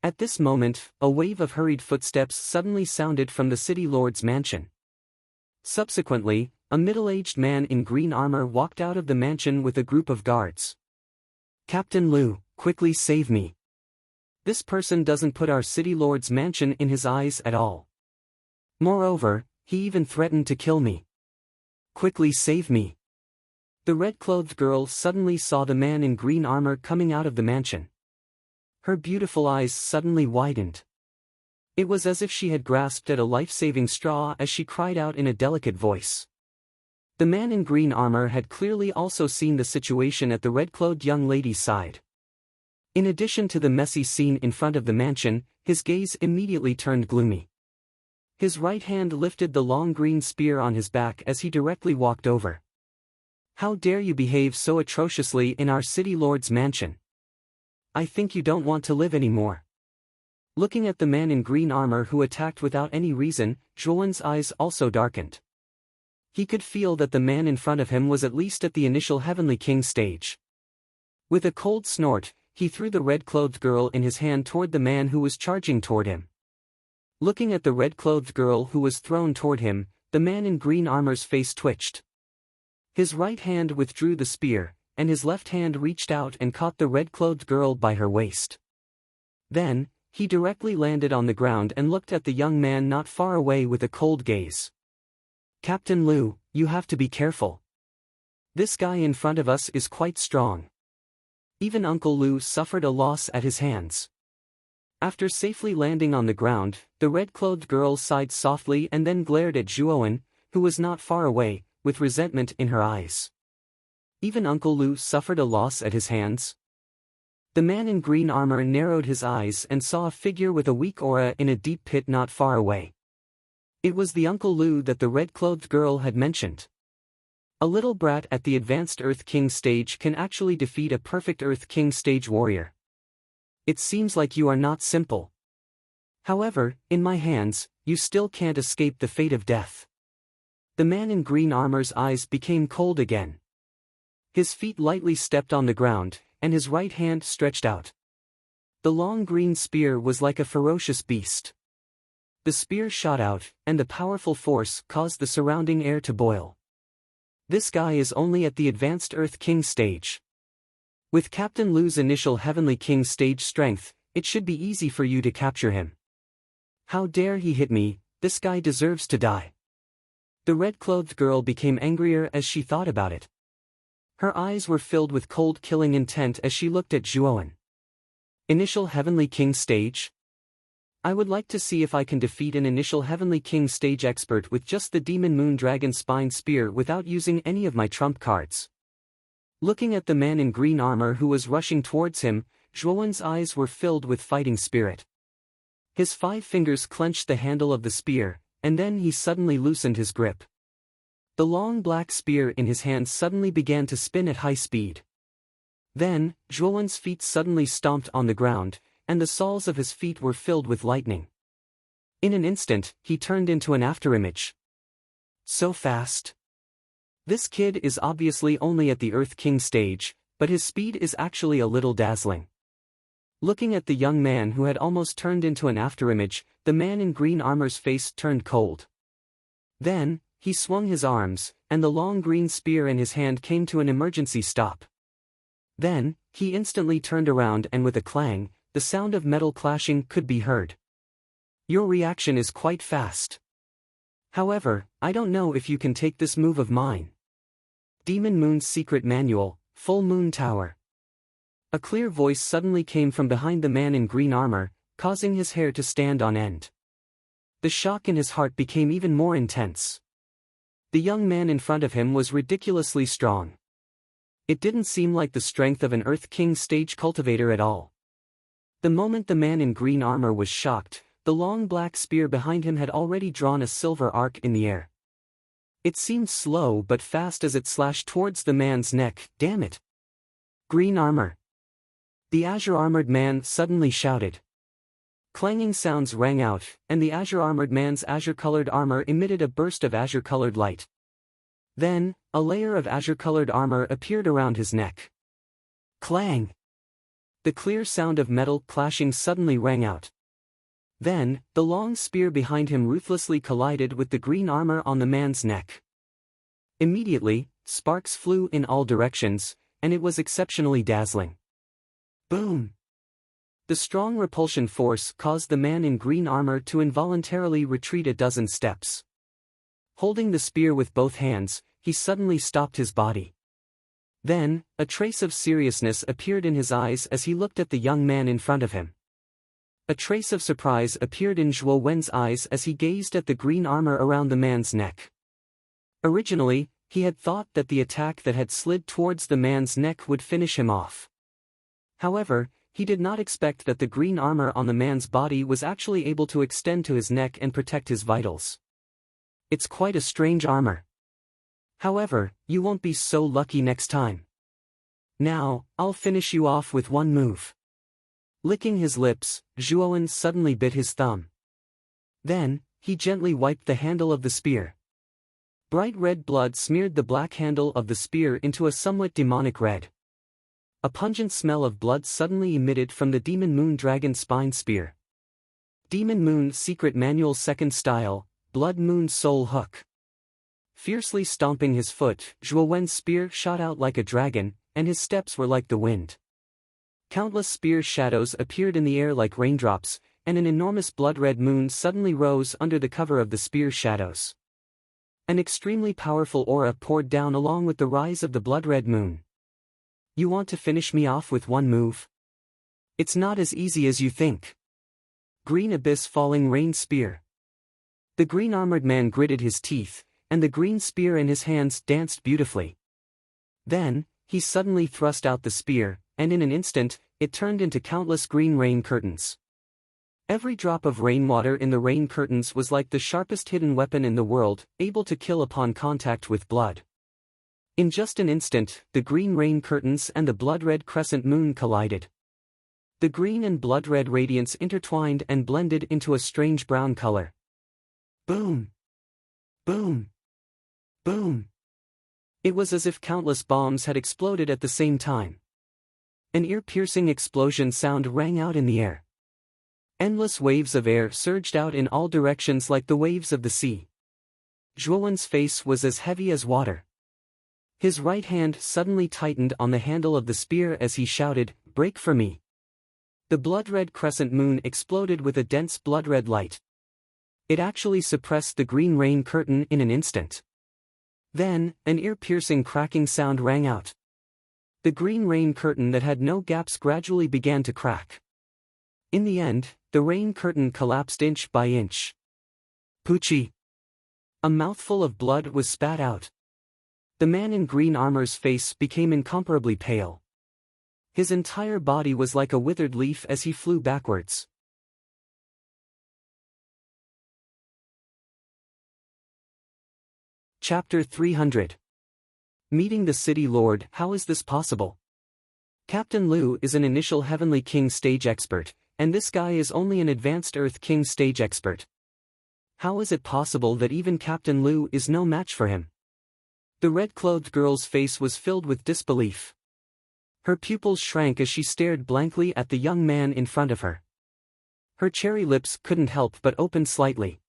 At this moment, a wave of hurried footsteps suddenly sounded from the city lord's mansion. Subsequently, a middle-aged man in green armor walked out of the mansion with a group of guards. "Captain Liu, quickly save me. This person doesn't put our city lord's mansion in his eyes at all. Moreover, he even threatened to kill me. Quickly save me." The red-clothed girl suddenly saw the man in green armor coming out of the mansion. Her beautiful eyes suddenly widened. It was as if she had grasped at a life-saving straw as she cried out in a delicate voice. The man in green armor had clearly also seen the situation at the red-clothed young lady's side. In addition to the messy scene in front of the mansion, his gaze immediately turned gloomy. His right hand lifted the long green spear on his back as he directly walked over. "How dare you behave so atrociously in our city lord's mansion? I think you don't want to live anymore." Looking at the man in green armor who attacked without any reason, Zhuowen's eyes also darkened. He could feel that the man in front of him was at least at the initial Heavenly King stage. With a cold snort, he threw the red-clothed girl in his hand toward the man who was charging toward him. Looking at the red-clothed girl who was thrown toward him, the man in green armor's face twitched. His right hand withdrew the spear, and his left hand reached out and caught the red-clothed girl by her waist. Then, he directly landed on the ground and looked at the young man not far away with a cold gaze. "Captain Liu, you have to be careful. This guy in front of us is quite strong." Even Uncle Liu suffered a loss at his hands. After safely landing on the ground, the red-clothed girl sighed softly and then glared at Zhuowen, who was not far away, with resentment in her eyes. Even Uncle Liu suffered a loss at his hands. The man in green armor narrowed his eyes and saw a figure with a weak aura in a deep pit not far away. It was the Uncle Liu that the red-clothed girl had mentioned. A little brat at the advanced Earth King stage can actually defeat a perfect Earth King stage warrior. It seems like you are not simple. However, in my hands, you still can't escape the fate of death. The man in green armor's eyes became cold again. His feet lightly stepped on the ground, and his right hand stretched out. The long green spear was like a ferocious beast. The spear shot out, and the powerful force caused the surrounding air to boil. This guy is only at the advanced Earth King stage. With Captain Liu's initial Heavenly King stage strength, it should be easy for you to capture him. How dare he hit me, this guy deserves to die. The red-clothed girl became angrier as she thought about it. Her eyes were filled with cold killing intent as she looked at Zhuowen. Initial Heavenly King stage? I would like to see if I can defeat an initial Heavenly King stage expert with just the Demon Moon Dragon Spine Spear without using any of my trump cards. Looking at the man in green armor who was rushing towards him, Zhuowen's eyes were filled with fighting spirit. His 5 fingers clenched the handle of the spear, and then he suddenly loosened his grip. The long black spear in his hand suddenly began to spin at high speed. Then, Zhuowen's feet suddenly stomped on the ground, and the soles of his feet were filled with lightning. In an instant, he turned into an afterimage. So fast. This kid is obviously only at the Earth King stage, but his speed is actually a little dazzling. Looking at the young man who had almost turned into an afterimage, the man in green armor's face turned cold. Then, he swung his arms, and the long green spear in his hand came to an emergency stop. Then, he instantly turned around and with a clang, the sound of metal clashing could be heard. Your reaction is quite fast. However, I don't know if you can take this move of mine. Demon Moon's Secret Manual, Full Moon Tower. A clear voice suddenly came from behind the man in green armor, causing his hair to stand on end. The shock in his heart became even more intense. The young man in front of him was ridiculously strong. It didn't seem like the strength of an Earth King stage cultivator at all. The moment the man in green armor was shocked, the long black spear behind him had already drawn a silver arc in the air. It seemed slow but fast as it slashed towards the man's neck. Damn it! Green armor! The azure-armored man suddenly shouted. Clanging sounds rang out, and the azure-armored man's azure-colored armor emitted a burst of azure-colored light. Then, a layer of azure-colored armor appeared around his neck. Clang! The clear sound of metal clashing suddenly rang out. Then, the long spear behind him ruthlessly collided with the green armor on the man's neck. Immediately, sparks flew in all directions, and it was exceptionally dazzling. Boom! The strong repulsion force caused the man in green armor to involuntarily retreat a dozen steps. Holding the spear with both hands, he suddenly stopped his body. Then, a trace of seriousness appeared in his eyes as he looked at the young man in front of him. A trace of surprise appeared in Zhuowen's eyes as he gazed at the green armor around the man's neck. Originally, he had thought that the attack that had slid towards the man's neck would finish him off. However, he did not expect that the green armor on the man's body was actually able to extend to his neck and protect his vitals. It's quite a strange armor. However, you won't be so lucky next time. Now, I'll finish you off with one move. Licking his lips, Zhuowen suddenly bit his thumb. Then, he gently wiped the handle of the spear. Bright red blood smeared the black handle of the spear into a somewhat demonic red. A pungent smell of blood suddenly emitted from the Demon Moon Dragon Spine Spear. Demon Moon Secret Manual 2nd Style, Blood Moon Soul Hook. Fiercely stomping his foot, Zhuowen's spear shot out like a dragon, and his steps were like the wind. Countless spear shadows appeared in the air like raindrops, and an enormous blood-red moon suddenly rose under the cover of the spear shadows. An extremely powerful aura poured down along with the rise of the blood-red moon. You want to finish me off with one move? It's not as easy as you think. Green Abyss Falling Rain Spear. The green-armored man gritted his teeth, and the green spear in his hands danced beautifully. Then, he suddenly thrust out the spear, and in an instant, it turned into countless green rain curtains. Every drop of rainwater in the rain curtains was like the sharpest hidden weapon in the world, able to kill upon contact with blood. In just an instant, the green rain curtains and the blood-red crescent moon collided. The green and blood-red radiance intertwined and blended into a strange brown color. Boom! Boom! Boom! It was as if countless bombs had exploded at the same time. An ear-piercing explosion sound rang out in the air. Endless waves of air surged out in all directions like the waves of the sea. Zhuowen's face was as heavy as water. His right hand suddenly tightened on the handle of the spear as he shouted, "Break for me!" The blood-red crescent moon exploded with a dense blood-red light. It actually suppressed the green rain curtain in an instant. Then, an ear-piercing cracking sound rang out. The green rain curtain that had no gaps gradually began to crack. In the end, the rain curtain collapsed inch by inch. Poochie! A mouthful of blood was spat out. The man in green armor's face became incomparably pale. His entire body was like a withered leaf as he flew backwards. Chapter 300. Meeting the City Lord. How is this possible? Captain Liu is an initial Heavenly King stage expert, and this guy is only an advanced Earth King stage expert. How is it possible that even Captain Liu is no match for him? The red-clothed girl's face was filled with disbelief. Her pupils shrank as she stared blankly at the young man in front of her. Her cherry lips couldn't help but open slightly.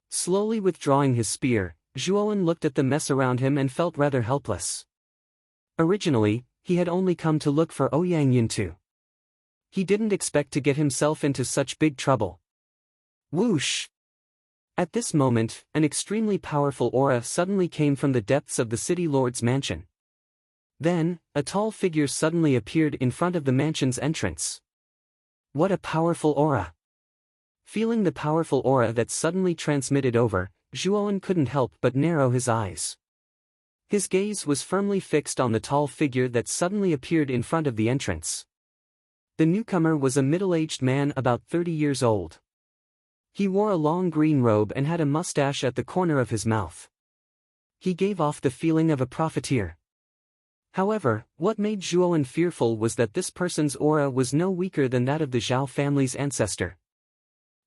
Slowly withdrawing his spear, Zhuowen looked at the mess around him and felt rather helpless. Originally, he had only come to look for Ouyang Yuntu. He didn't expect to get himself into such big trouble. Whoosh! At this moment, an extremely powerful aura suddenly came from the depths of the city lord's mansion. Then, a tall figure suddenly appeared in front of the mansion's entrance. What a powerful aura! Feeling the powerful aura that suddenly transmitted over, Zhuowen couldn't help but narrow his eyes. His gaze was firmly fixed on the tall figure that suddenly appeared in front of the entrance. The newcomer was a middle-aged man about 30 years old. He wore a long green robe and had a mustache at the corner of his mouth. He gave off the feeling of a profiteer. However, what made Zhuowen fearful was that this person's aura was no weaker than that of the Zhao family's ancestor.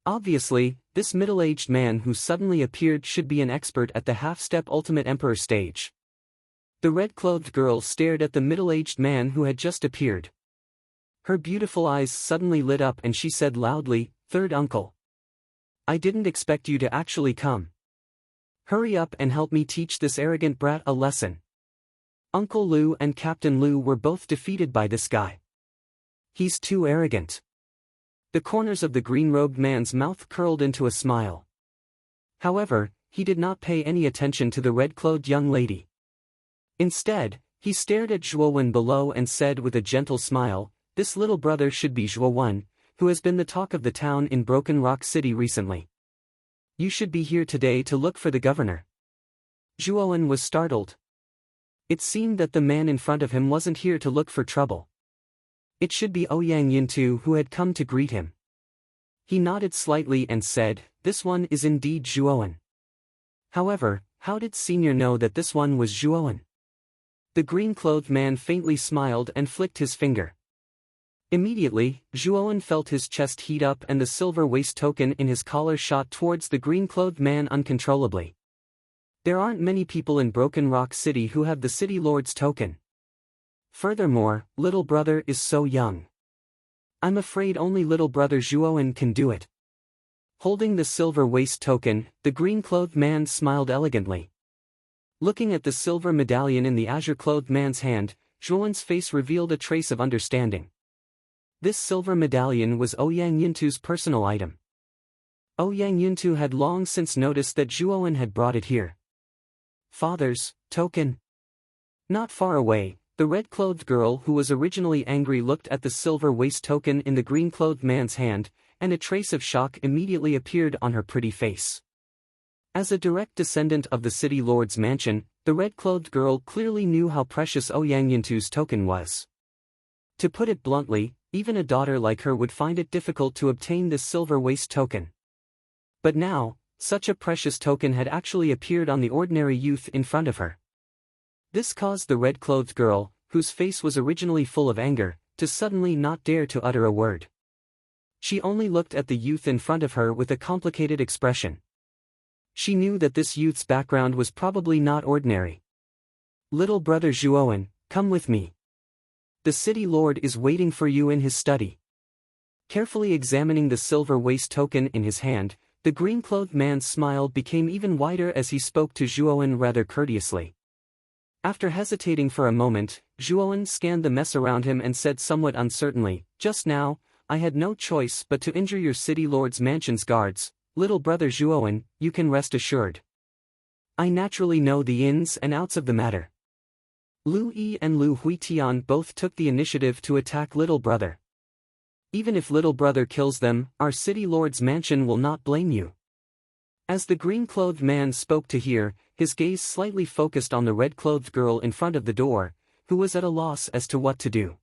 Obviously, this middle-aged man who suddenly appeared should be an expert at the half-step Ultimate Emperor stage. The red-clothed girl stared at the middle-aged man who had just appeared. Her beautiful eyes suddenly lit up and she said loudly, "Third uncle. I didn't expect you to actually come. Hurry up and help me teach this arrogant brat a lesson." Uncle Liu and Captain Liu were both defeated by this guy. He's too arrogant. The corners of the green-robed man's mouth curled into a smile. However, he did not pay any attention to the red-clothed young lady. Instead, he stared at Zhuowen below and said with a gentle smile, "This little brother should be Zhuowen, who has been the talk of the town in Broken Rock City recently. You should be here today to look for the governor." Zhuowen was startled. It seemed that the man in front of him wasn't here to look for trouble. It should be Ouyang Yintu who had come to greet him. He nodded slightly and said, "This one is indeed Zhuowen." However, how did Senior know that this one was Zhuowen? The green-clothed man faintly smiled and flicked his finger. Immediately, Zhuowen felt his chest heat up and the silver waist token in his collar shot towards the green-clothed man uncontrollably. There aren't many people in Broken Rock City who have the City Lord's token. Furthermore, little brother is so young. I'm afraid only little brother Zhuowen can do it. Holding the silver waist token, the green-clothed man smiled elegantly. Looking at the silver medallion in the azure-clothed man's hand, Zhuowen's face revealed a trace of understanding. This silver medallion was Ouyang Yintu's personal item. Ouyang Yintu had long since noticed that Zhuowen had brought it here. Father's token. Not far away, the red-clothed girl who was originally angry looked at the silver waist token in the green-clothed man's hand, and a trace of shock immediately appeared on her pretty face. As a direct descendant of the City Lord's mansion, the red-clothed girl clearly knew how precious Ouyang Yintu's token was. To put it bluntly, even a daughter like her would find it difficult to obtain this silver waist token. But now, such a precious token had actually appeared on the ordinary youth in front of her. This caused the red-clothed girl, whose face was originally full of anger, to suddenly not dare to utter a word. She only looked at the youth in front of her with a complicated expression. She knew that this youth's background was probably not ordinary. "Little brother Zhuowen, come with me. The City Lord is waiting for you in his study." Carefully examining the silver waist token in his hand, the green-clothed man's smile became even wider as he spoke to Zhuowen rather courteously. After hesitating for a moment, Zhuowen scanned the mess around him and said somewhat uncertainly, "Just now, I had no choice but to injure your City Lord's mansion's guards. Little brother Zhuowen, you can rest assured. I naturally know the ins and outs of the matter." Lu Yi and Lu Huitian both took the initiative to attack little brother. "Even if little brother kills them, our City Lord's mansion will not blame you." As the green-clothed man spoke to her, his gaze slightly focused on the red-clothed girl in front of the door, who was at a loss as to what to do.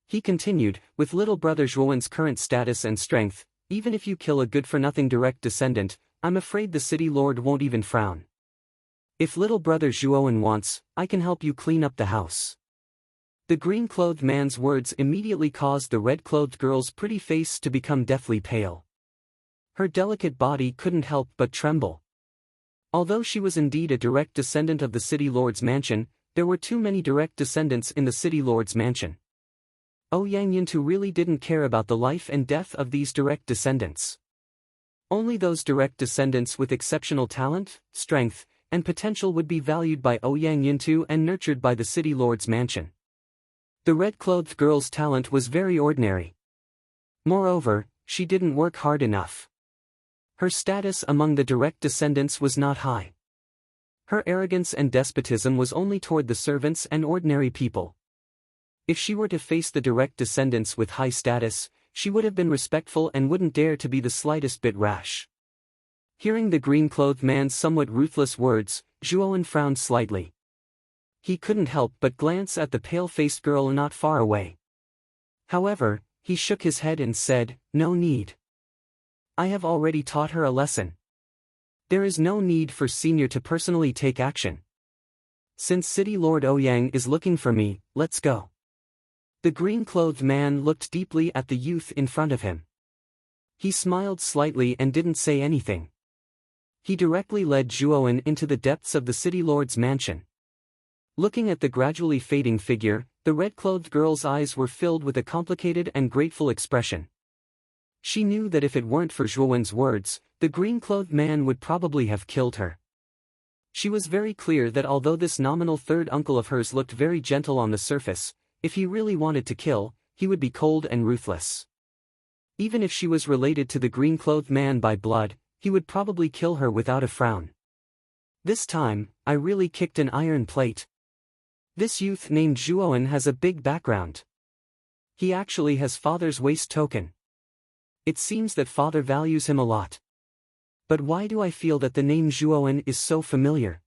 He continued, "With little brother Zhuowen's current status and strength, even if you kill a good-for-nothing direct descendant, I'm afraid the City Lord won't even frown. If little brother Zhuowen wants, I can help you clean up the house." The green-clothed man's words immediately caused the red-clothed girl's pretty face to become deathly pale. Her delicate body couldn't help but tremble. Although she was indeed a direct descendant of the City Lord's mansion, there were too many direct descendants in the City Lord's mansion. Ouyang Yintu really didn't care about the life and death of these direct descendants. Only those direct descendants with exceptional talent, strength, and potential would be valued by Ouyang Yintu and nurtured by the City Lord's mansion. The red-clothed girl's talent was very ordinary. Moreover, she didn't work hard enough. Her status among the direct descendants was not high. Her arrogance and despotism was only toward the servants and ordinary people. If she were to face the direct descendants with high status, she would have been respectful and wouldn't dare to be the slightest bit rash. Hearing the green-clothed man's somewhat ruthless words, Zhuowen frowned slightly. He couldn't help but glance at the pale-faced girl not far away. However, he shook his head and said, "No need. I have already taught her a lesson. There is no need for Senior to personally take action. Since City Lord Ouyang is looking for me, let's go." The green-clothed man looked deeply at the youth in front of him. He smiled slightly and didn't say anything. He directly led Zhuowen into the depths of the City Lord's mansion. Looking at the gradually fading figure, the red-clothed girl's eyes were filled with a complicated and grateful expression. She knew that if it weren't for Zhuowen's words, the green-clothed man would probably have killed her. She was very clear that although this nominal third uncle of hers looked very gentle on the surface, if he really wanted to kill, he would be cold and ruthless. Even if she was related to the green-clothed man by blood, he would probably kill her without a frown. This time, I really kicked an iron plate. This youth named Zhuowen has a big background. He actually has father's waist token. It seems that father values him a lot. But why do I feel that the name Zhuowen is so familiar?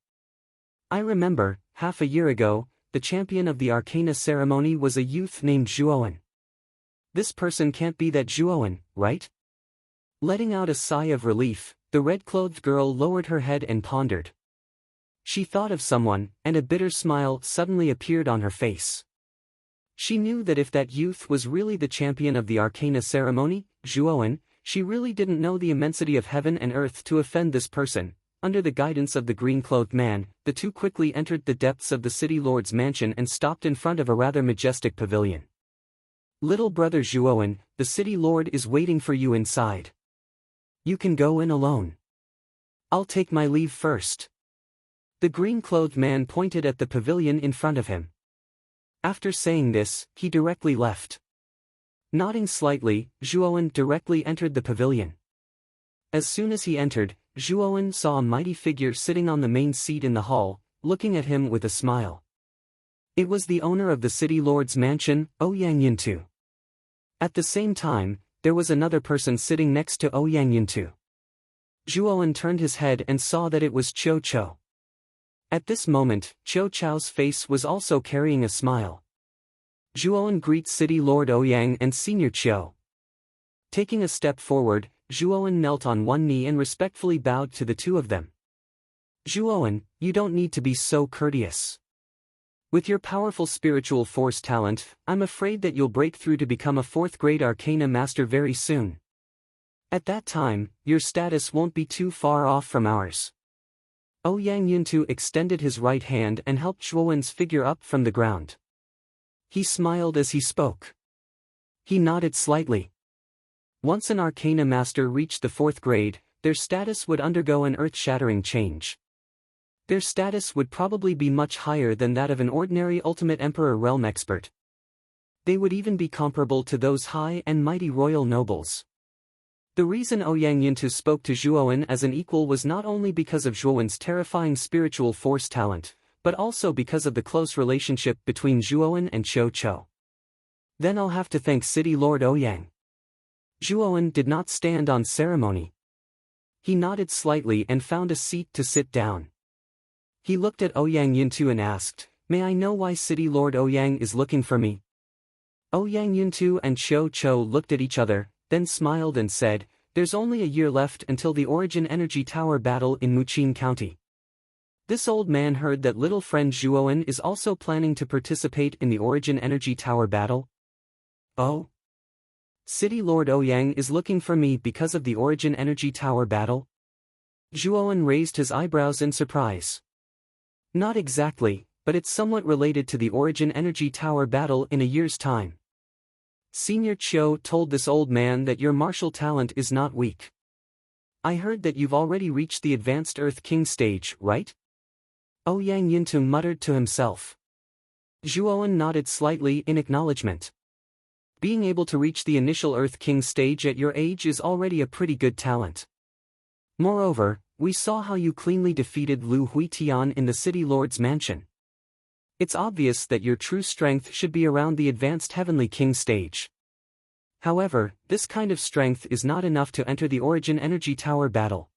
I remember, half a year ago, the champion of the Arcana ceremony was a youth named Zhuowen. This person can't be that Zhuowen, right? Letting out a sigh of relief, the red-clothed girl lowered her head and pondered. She thought of someone, and a bitter smile suddenly appeared on her face. She knew that if that youth was really the champion of the Arcana ceremony, Zhuowen, she really didn't know the immensity of heaven and earth to offend this person. Under the guidance of the green-clothed man, the two quickly entered the depths of the city lord's mansion and stopped in front of a rather majestic pavilion. Little brother Zhuowen, the city lord is waiting for you inside. You can go in alone. I'll take my leave first. The green-clothed man pointed at the pavilion in front of him. After saying this, he directly left. Nodding slightly, Zhuowen directly entered the pavilion. As soon as he entered, Zhuowen saw a mighty figure sitting on the main seat in the hall, looking at him with a smile. It was the owner of the city lord's mansion, Ouyang Yuntu. At the same time, there was another person sitting next to Ouyang Yuntu. Zhuowen turned his head and saw that it was Qiu Chou. At this moment, Qiu Chou's face was also carrying a smile. Zhuowen greets City Lord Ouyang and Senior Qiu. Taking a step forward, Zhuowen knelt on one knee and respectfully bowed to the two of them. Zhuowen, you don't need to be so courteous. With your powerful spiritual force talent, I'm afraid that you'll break through to become a 4th-grade Arcana Master very soon. At that time, your status won't be too far off from ours. Ouyang Yuntu extended his right hand and helped Zhuowen's figure up from the ground. He smiled as he spoke. He nodded slightly. Once an Arcana Master reached the 4th grade, their status would undergo an earth-shattering change. Their status would probably be much higher than that of an ordinary Ultimate Emperor Realm expert. They would even be comparable to those high and mighty royal nobles. The reason Ouyang Yuntu spoke to Zhuowen as an equal was not only because of Zhuowen's terrifying spiritual force talent, but also because of the close relationship between Zhuowen and Qiu Chou. Then I'll have to thank City Lord Ouyang. Zhuowen did not stand on ceremony. He nodded slightly and found a seat to sit down. He looked at Ouyang Yuntu and asked, "May I know why City Lord Ouyang is looking for me?" Ouyang Yuntu and Qiu Chou looked at each other, then smiled and said, "There's only a year left until the Origin Energy Tower battle in Muqin County. This old man heard that little friend Zhuowen is also planning to participate in the Origin Energy Tower battle." "Oh? City Lord Ouyang is looking for me because of the Origin Energy Tower battle?" Zhuowen raised his eyebrows in surprise. "Not exactly, but it's somewhat related to the Origin Energy Tower battle in a year's time. Senior Qiu told this old man that your martial talent is not weak. I heard that you've already reached the Advanced Earth King stage, right?" Ouyang Yuntu muttered to himself. Zhuowen nodded slightly in acknowledgement. Being able to reach the initial Earth King stage at your age is already a pretty good talent. Moreover, we saw how you cleanly defeated Lu Huitian in the City Lord's mansion. It's obvious that your true strength should be around the Advanced Heavenly King stage. However, this kind of strength is not enough to enter the Origin Energy Tower battle.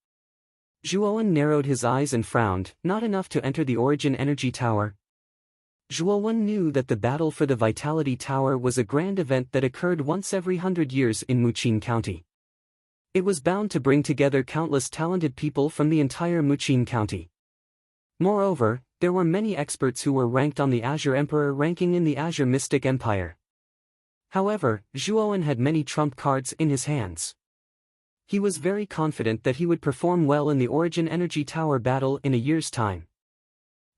Zhuowen narrowed his eyes and frowned. Not enough to enter the Origin Energy Tower? Zhuowen knew that the battle for the Vitality Tower was a grand event that occurred once every 100 years in Muqin County. It was bound to bring together countless talented people from the entire Muqin County. Moreover, there were many experts who were ranked on the Azure Emperor ranking in the Azure Mystic Empire. However, Zhuowen had many trump cards in his hands. He was very confident that he would perform well in the Origin Energy Tower battle in a year's time.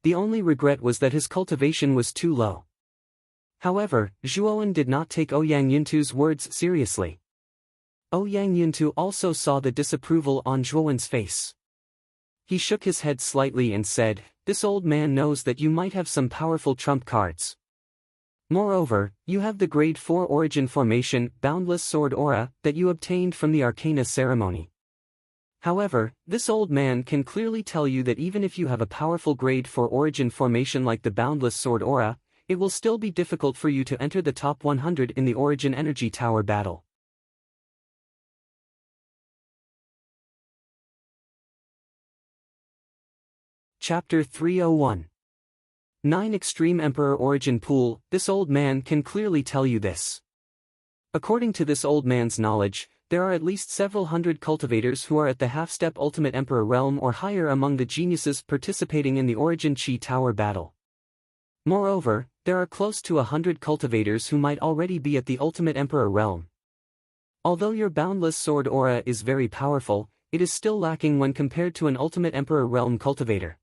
The only regret was that his cultivation was too low. However, Zhuowen did not take Ouyang Yuntu's words seriously. Ouyang Yuntu also saw the disapproval on Zhuowen's face. He shook his head slightly and said, "This old man knows that you might have some powerful trump cards. Moreover, you have the Grade 4 Origin Formation Boundless Sword Aura that you obtained from the Arcana ceremony. However, this old man can clearly tell you that even if you have a powerful Grade 4 Origin Formation like the Boundless Sword Aura, it will still be difficult for you to enter the top 100 in the Origin Energy Tower battle." Chapter 301. 9 Extreme Emperor Origin Pool. This old man can clearly tell you this. According to this old man's knowledge, there are at least several hundred cultivators who are at the half-step Ultimate Emperor realm or higher among the geniuses participating in the Origin Chi Tower battle. Moreover, there are close to 100 cultivators who might already be at the Ultimate Emperor realm. Although your boundless sword aura is very powerful, it is still lacking when compared to an Ultimate Emperor realm cultivator.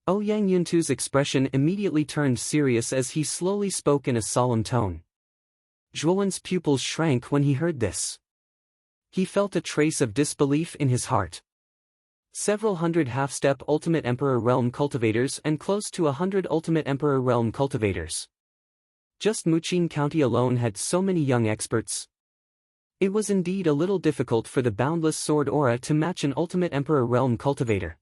Ouyang Yuntu's expression immediately turned serious as he slowly spoke in a solemn tone. Zhuowen's pupils shrank when he heard this. He felt a trace of disbelief in his heart. Several hundred half-step Ultimate Emperor realm cultivators and close to 100 Ultimate Emperor realm cultivators. Just Muqing County alone had so many young experts. It was indeed a little difficult for the boundless sword aura to match an Ultimate Emperor realm cultivator.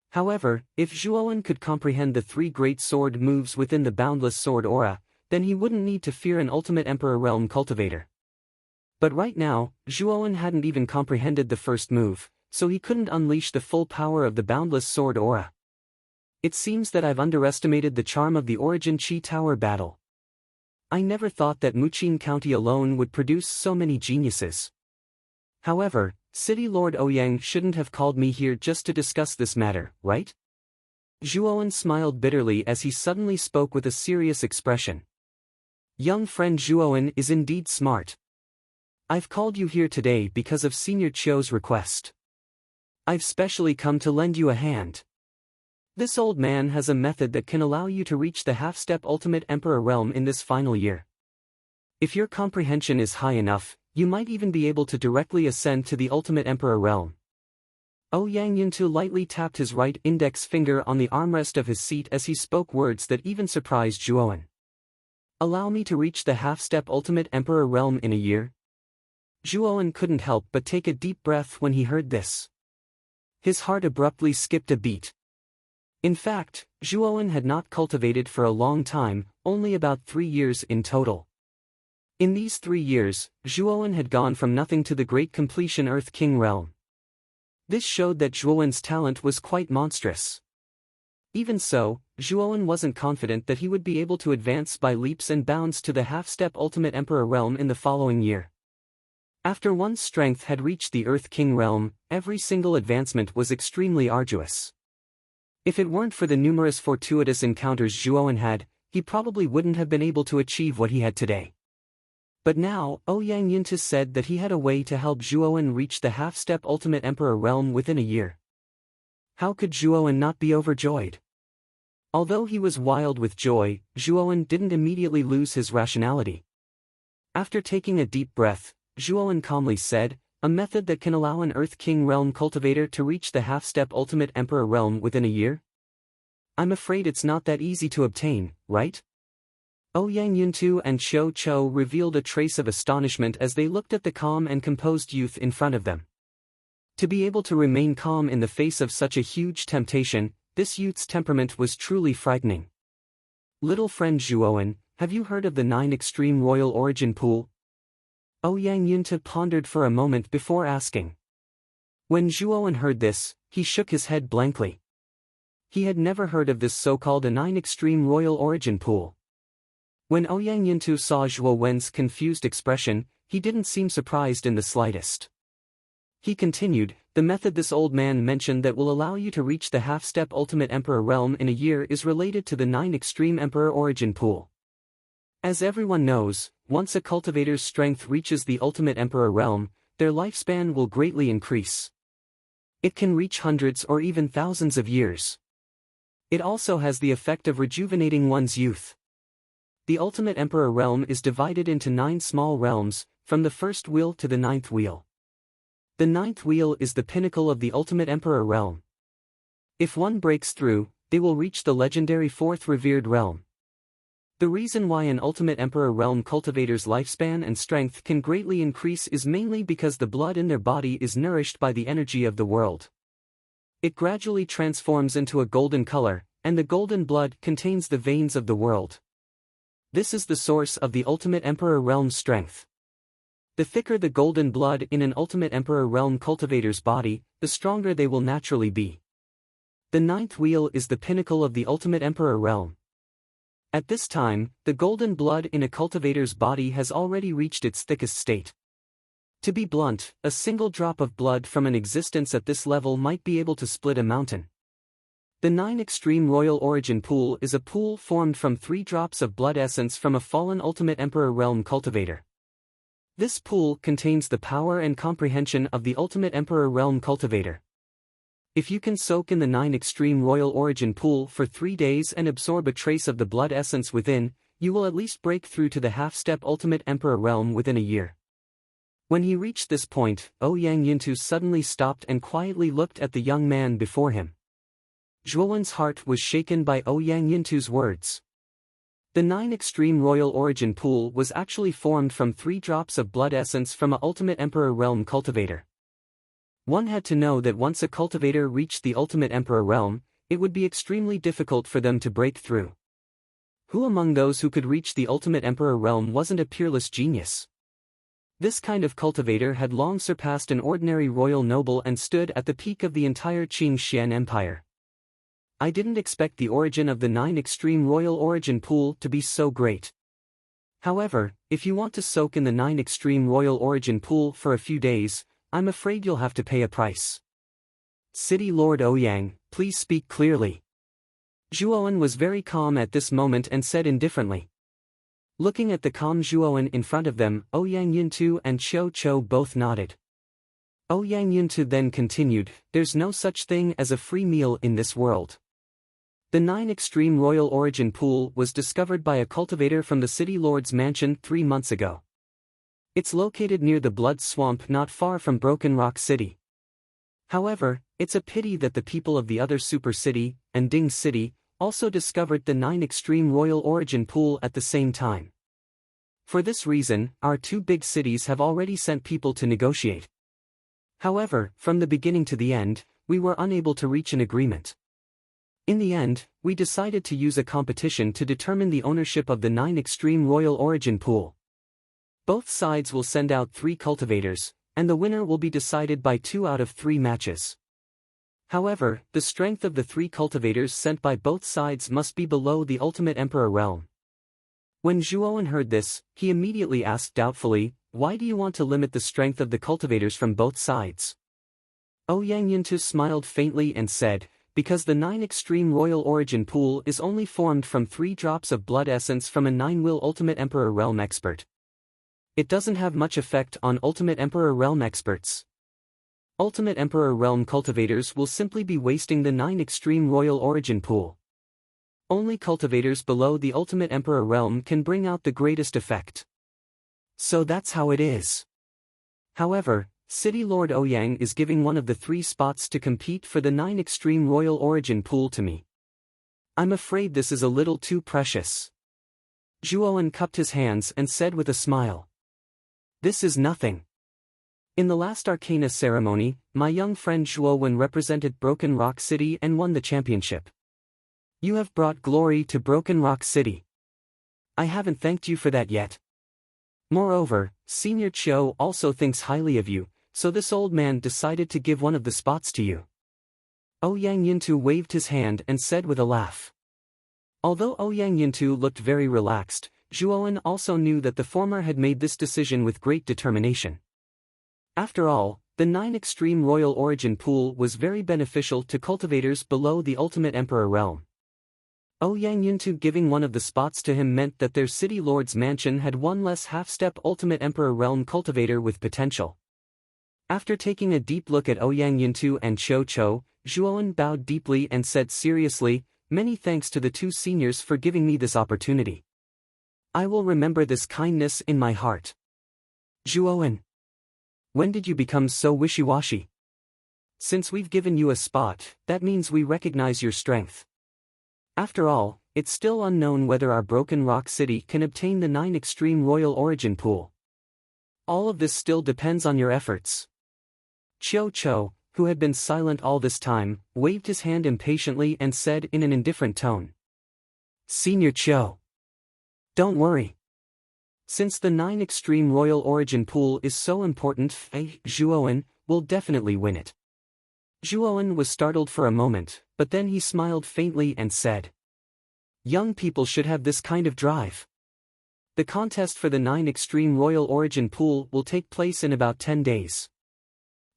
However, if Zhuowen could comprehend the 3 great sword moves within the boundless sword aura, then he wouldn't need to fear an Ultimate Emperor realm cultivator. But right now, Zhuowen hadn't even comprehended the first move, so he couldn't unleash the full power of the boundless sword aura. It seems that I've underestimated the charm of the Origin Chi Tower battle. I never thought that Muqing County alone would produce so many geniuses. However, City Lord Ouyang shouldn't have called me here just to discuss this matter, right? Zhuowen smiled bitterly as he suddenly spoke with a serious expression. Young friend Zhuowen is indeed smart. I've called you here today because of Senior Chio's request. I've specially come to lend you a hand. This old man has a method that can allow you to reach the half-step Ultimate Emperor realm in this final year. If your comprehension is high enough, you might even be able to directly ascend to the Ultimate Emperor realm. Ouyang Yuntu lightly tapped his right index finger on the armrest of his seat as he spoke words that even surprised Zhuowen. Allow me to reach the half-step Ultimate Emperor realm in a year? Zhuowen couldn't help but take a deep breath when he heard this. His heart abruptly skipped a beat. In fact, Zhuowen had not cultivated for a long time, only about 3 years in total. In these 3 years, Zhuowen had gone from nothing to the great completion Earth King realm. This showed that Zhuowen's talent was quite monstrous. Even so, Zhuowen wasn't confident that he would be able to advance by leaps and bounds to the half-step Ultimate Emperor realm in the following year. After one's strength had reached the Earth King realm, every single advancement was extremely arduous. If it weren't for the numerous fortuitous encounters Zhuowen had, he probably wouldn't have been able to achieve what he had today. But now, Ouyang Yuntu said that he had a way to help Zhuowen reach the half-step Ultimate Emperor realm within a year. How could Zhuowen not be overjoyed? Although he was wild with joy, Zhuowen didn't immediately lose his rationality. After taking a deep breath, Zhuowen calmly said, a method that can allow an Earth King realm cultivator to reach the half-step Ultimate Emperor realm within a year? I'm afraid it's not that easy to obtain, right? Ouyang Yuntu and Xiao Chou revealed a trace of astonishment as they looked at the calm and composed youth in front of them. To be able to remain calm in the face of such a huge temptation, this youth's temperament was truly frightening. Little friend Zhuowen, have you heard of the 9 Extreme Royal Origin Pool? Ouyang Yuntu pondered for a moment before asking. When Zhuowen heard this, he shook his head blankly. He had never heard of this so-called a 9 Extreme Royal Origin Pool. When Ouyang Yuntu saw Zhuowen's confused expression, he didn't seem surprised in the slightest. He continued, the method this old man mentioned that will allow you to reach the half-step Ultimate Emperor realm in a year is related to the 9 Extreme Emperor Origin Pool. As everyone knows, once a cultivator's strength reaches the Ultimate Emperor realm, their lifespan will greatly increase. It can reach hundreds or even thousands of years. It also has the effect of rejuvenating one's youth. The Ultimate Emperor realm is divided into 9 small realms, from the first wheel to the 9th wheel. The 9th wheel is the pinnacle of the Ultimate Emperor realm. If one breaks through, they will reach the legendary 4th revered realm. The reason why an Ultimate Emperor realm cultivator's lifespan and strength can greatly increase is mainly because the blood in their body is nourished by the energy of the world. It gradually transforms into a golden color, and the golden blood contains the veins of the world. This is the source of the Ultimate Emperor realm's strength. The thicker the golden blood in an Ultimate Emperor realm cultivator's body, the stronger they will naturally be. The 9th wheel is the pinnacle of the Ultimate Emperor realm. At this time, the golden blood in a cultivator's body has already reached its thickest state. To be blunt, a single drop of blood from an existence at this level might be able to split a mountain. The 9 Extreme Royal Origin Pool is a pool formed from 3 drops of blood essence from a fallen Ultimate Emperor Realm cultivator. This pool contains the power and comprehension of the Ultimate Emperor Realm cultivator. If you can soak in the 9 Extreme Royal Origin Pool for 3 days and absorb a trace of the blood essence within, you will at least break through to the half-step Ultimate Emperor Realm within a year. When he reached this point, Ouyang Yintu suddenly stopped and quietly looked at the young man before him. Zhuowen's heart was shaken by Ouyang Yintu's words. The 9 Extreme Royal Origin Pool was actually formed from 3 drops of blood essence from a Ultimate Emperor Realm cultivator. One had to know that once a cultivator reached the Ultimate Emperor Realm, it would be extremely difficult for them to break through. Who among those who could reach the Ultimate Emperor Realm wasn't a peerless genius? This kind of cultivator had long surpassed an ordinary royal noble and stood at the peak of the entire Qing Xian Empire. I didn't expect the origin of the 9 Extreme Royal Origin Pool to be so great. However, if you want to soak in the 9 Extreme Royal Origin Pool for a few days, I'm afraid you'll have to pay a price. City Lord Ouyang, please speak clearly. Zhuowen was very calm at this moment and said indifferently. Looking at the calm Zhuowen in front of them, Ouyang Yintu and Qiu Chou both nodded. Ouyang Yintu then continued, there's no such thing as a free meal in this world. The 9 Extreme Royal Origin Pool was discovered by a cultivator from the City Lord's mansion 3 months ago. It's located near the Blood Swamp not far from Broken Rock City. However, it's a pity that the people of the other super city, Anding City, also discovered the 9 Extreme Royal Origin Pool at the same time. For this reason, our 2 big cities have already sent people to negotiate. However, from the beginning to the end, we were unable to reach an agreement. In the end, we decided to use a competition to determine the ownership of the 9 Extreme Royal Origin Pool. Both sides will send out 3 cultivators, and the winner will be decided by 2 out of 3 matches. However, the strength of the 3 cultivators sent by both sides must be below the Ultimate Emperor Realm. When Zhuowen heard this, he immediately asked doubtfully, why do you want to limit the strength of the cultivators from both sides? Ouyang Yintu smiled faintly and said, because the 9 Extreme Royal Origin Pool is only formed from 3 drops of blood essence from a 9-will Ultimate Emperor Realm expert. It doesn't have much effect on Ultimate Emperor Realm experts. Ultimate Emperor Realm cultivators will simply be wasting the 9 Extreme Royal Origin Pool. Only cultivators below the Ultimate Emperor Realm can bring out the greatest effect. So that's how it is. However, City Lord Ouyang is giving one of the 3 spots to compete for the 9 Extreme Royal Origin Pool to me. I'm afraid this is a little too precious. Zhuowen cupped his hands and said with a smile. This is nothing. In the last Arcana ceremony, my young friend Zhuowen represented Broken Rock City and won the championship. You have brought glory to Broken Rock City. I haven't thanked you for that yet. Moreover, Senior Qiu also thinks highly of you, so this old man decided to give one of the spots to you. Ouyang Yintu waved his hand and said with a laugh. Although Ouyang Yintu looked very relaxed, Zhuowen also knew that the former had made this decision with great determination. After all, the 9 Extreme Royal Origin Pool was very beneficial to cultivators below the Ultimate Emperor Realm. Ouyang Yintu giving one of the spots to him meant that their City Lord's mansion had one less half-step Ultimate Emperor Realm cultivator with potential. After taking a deep look at Ouyang Yintu and Qiu Chou, Zhuowen bowed deeply and said seriously, many thanks to the 2 seniors for giving me this opportunity. I will remember this kindness in my heart. Zhuowen. When did you become so wishy-washy? Since we've given you a spot, that means we recognize your strength. After all, it's still unknown whether our Broken Rock City can obtain the 9 Extreme Royal Origin Pool. All of this still depends on your efforts. Qiu Chou, who had been silent all this time, waved his hand impatiently and said in an indifferent tone. Senior Qiu. Don't worry. Since the 9 Extreme Royal Origin Pool is so important, Zhuowen will definitely win it. Zhuowen was startled for a moment, but then he smiled faintly and said. Young people should have this kind of drive. The contest for the 9 Extreme Royal Origin pool will take place in about 10 days.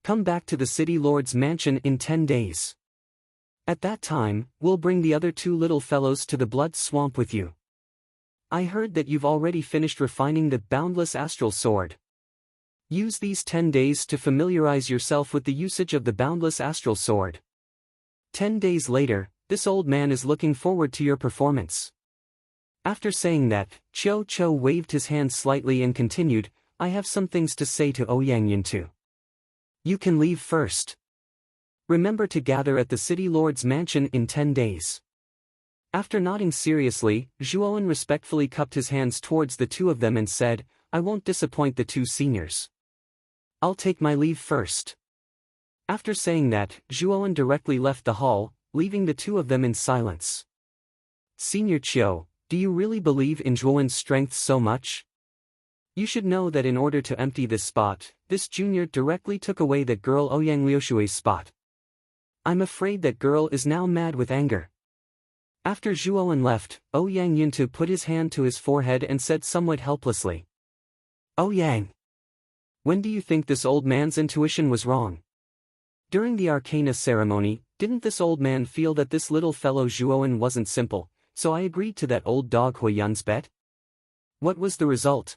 Come back to the City Lord's mansion in 10 days. At that time, we'll bring the other 2 little fellows to the Blood Swamp with you. I heard that you've already finished refining the Boundless Astral Sword. Use these 10 days to familiarize yourself with the usage of the Boundless Astral Sword. 10 days later, this old man is looking forward to your performance. After saying that, Cho waved his hand slightly and continued, I have some things to say to Ouyang too. You can leave first. Remember to gather at the City Lord's mansion in 10 days. After nodding seriously, Zhuowen respectfully cupped his hands towards the 2 of them and said, I won't disappoint the 2 seniors. I'll take my leave first. After saying that, Zhuowen directly left the hall, leaving the 2 of them in silence. Senior Chiu, do you really believe in Zhuowen's strength so much? You should know that in order to empty this spot, this junior directly took away that girl Ouyang Liushui's spot. I'm afraid that girl is now mad with anger. After Zhuowen left, Ouyang Yuntu put his hand to his forehead and said somewhat helplessly. Ouyang. When do you think this old man's intuition was wrong? During the Arcana ceremony, didn't this old man feel that this little fellow Zhuowen wasn't simple, so I agreed to that old dog Huiyan's bet? What was the result?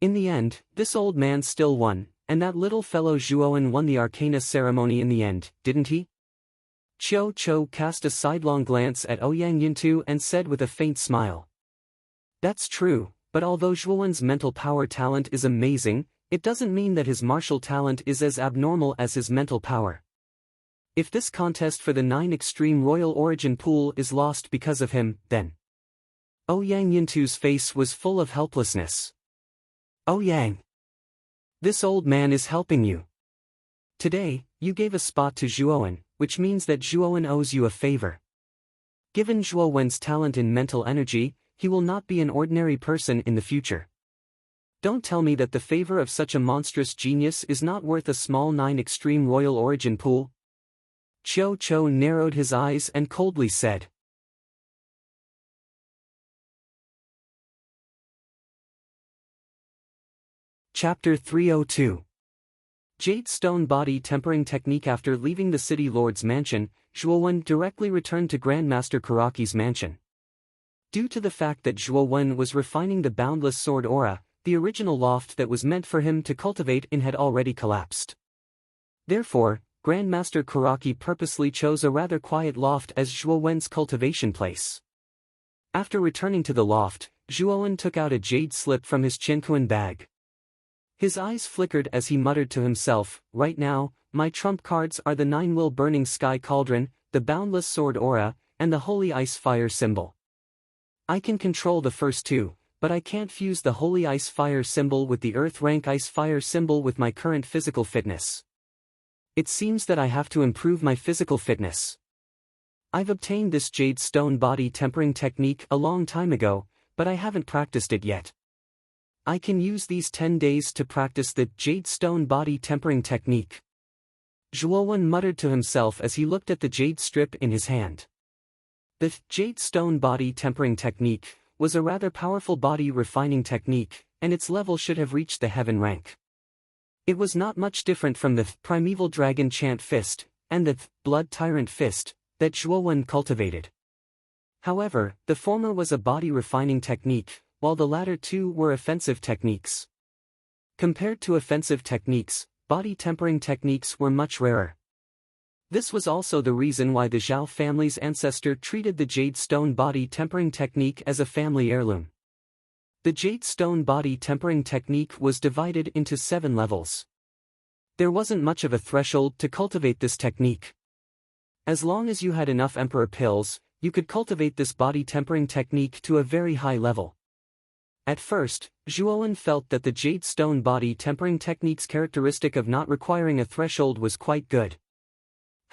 In the end, this old man still won, and that little fellow Zhuowen won the Arcana ceremony in the end, didn't he? Cho cast a sidelong glance at Ouyang Yuntu and said with a faint smile. That's true, but although Zhuowen's mental power talent is amazing, it doesn't mean that his martial talent is as abnormal as his mental power. If this contest for the 9 Extreme Royal Origin pool is lost because of him, then... Ouyang Yuntu's face was full of helplessness. Ouyang. This old man is helping you. Today, you gave a spot to Zhuowen, which means that Zhuowen owes you a favor. Given Zhuowen's talent in mental energy, he will not be an ordinary person in the future. Don't tell me that the favor of such a monstrous genius is not worth a small 9 Extreme Royal Origin pool. Cho narrowed his eyes and coldly said. Chapter 302. Jade Stone Body Tempering Technique. After leaving the City Lord's mansion, Zhuowen directly returned to Grandmaster Karaki's mansion. Due to the fact that Zhuowen was refining the Boundless Sword aura, the original loft that was meant for him to cultivate in had already collapsed. Therefore, Grandmaster Karaki purposely chose a rather quiet loft as Zhuowen's cultivation place. After returning to the loft, Zhuowen took out a jade slip from his Chinkuan bag. His eyes flickered as he muttered to himself, right now, my trump cards are the 9-will Burning Sky Cauldron, the Boundless Sword aura, and the Holy Ice Fire symbol. I can control the first 2, but I can't fuse the Holy Ice Fire symbol with the Earth Rank Ice Fire symbol with my current physical fitness. It seems that I have to improve my physical fitness. I've obtained this Jade Stone Body Tempering Technique a long time ago, but I haven't practiced it yet. I can use these 10 days to practice the Jade Stone Body Tempering Technique. Zhuowen muttered to himself as he looked at the jade strip in his hand. The Jade Stone Body Tempering Technique was a rather powerful body refining technique, and its level should have reached the heaven rank. It was not much different from the Primeval Dragon Chant Fist, and the Blood Tyrant Fist, that Zhuowen cultivated. However, the former was a body refining technique, while the latter 2 were offensive techniques. Compared to offensive techniques, body tempering techniques were much rarer. This was also the reason why the Zhao family's ancestor treated the Jade Stone Body Tempering Technique as a family heirloom. The Jade Stone Body Tempering Technique was divided into 7 levels. There wasn't much of a threshold to cultivate this technique. As long as you had enough Emperor pills, you could cultivate this body tempering technique to a very high level. At first, Zhuowen felt that the Jade Stone Body Tempering Technique's characteristic of not requiring a threshold was quite good.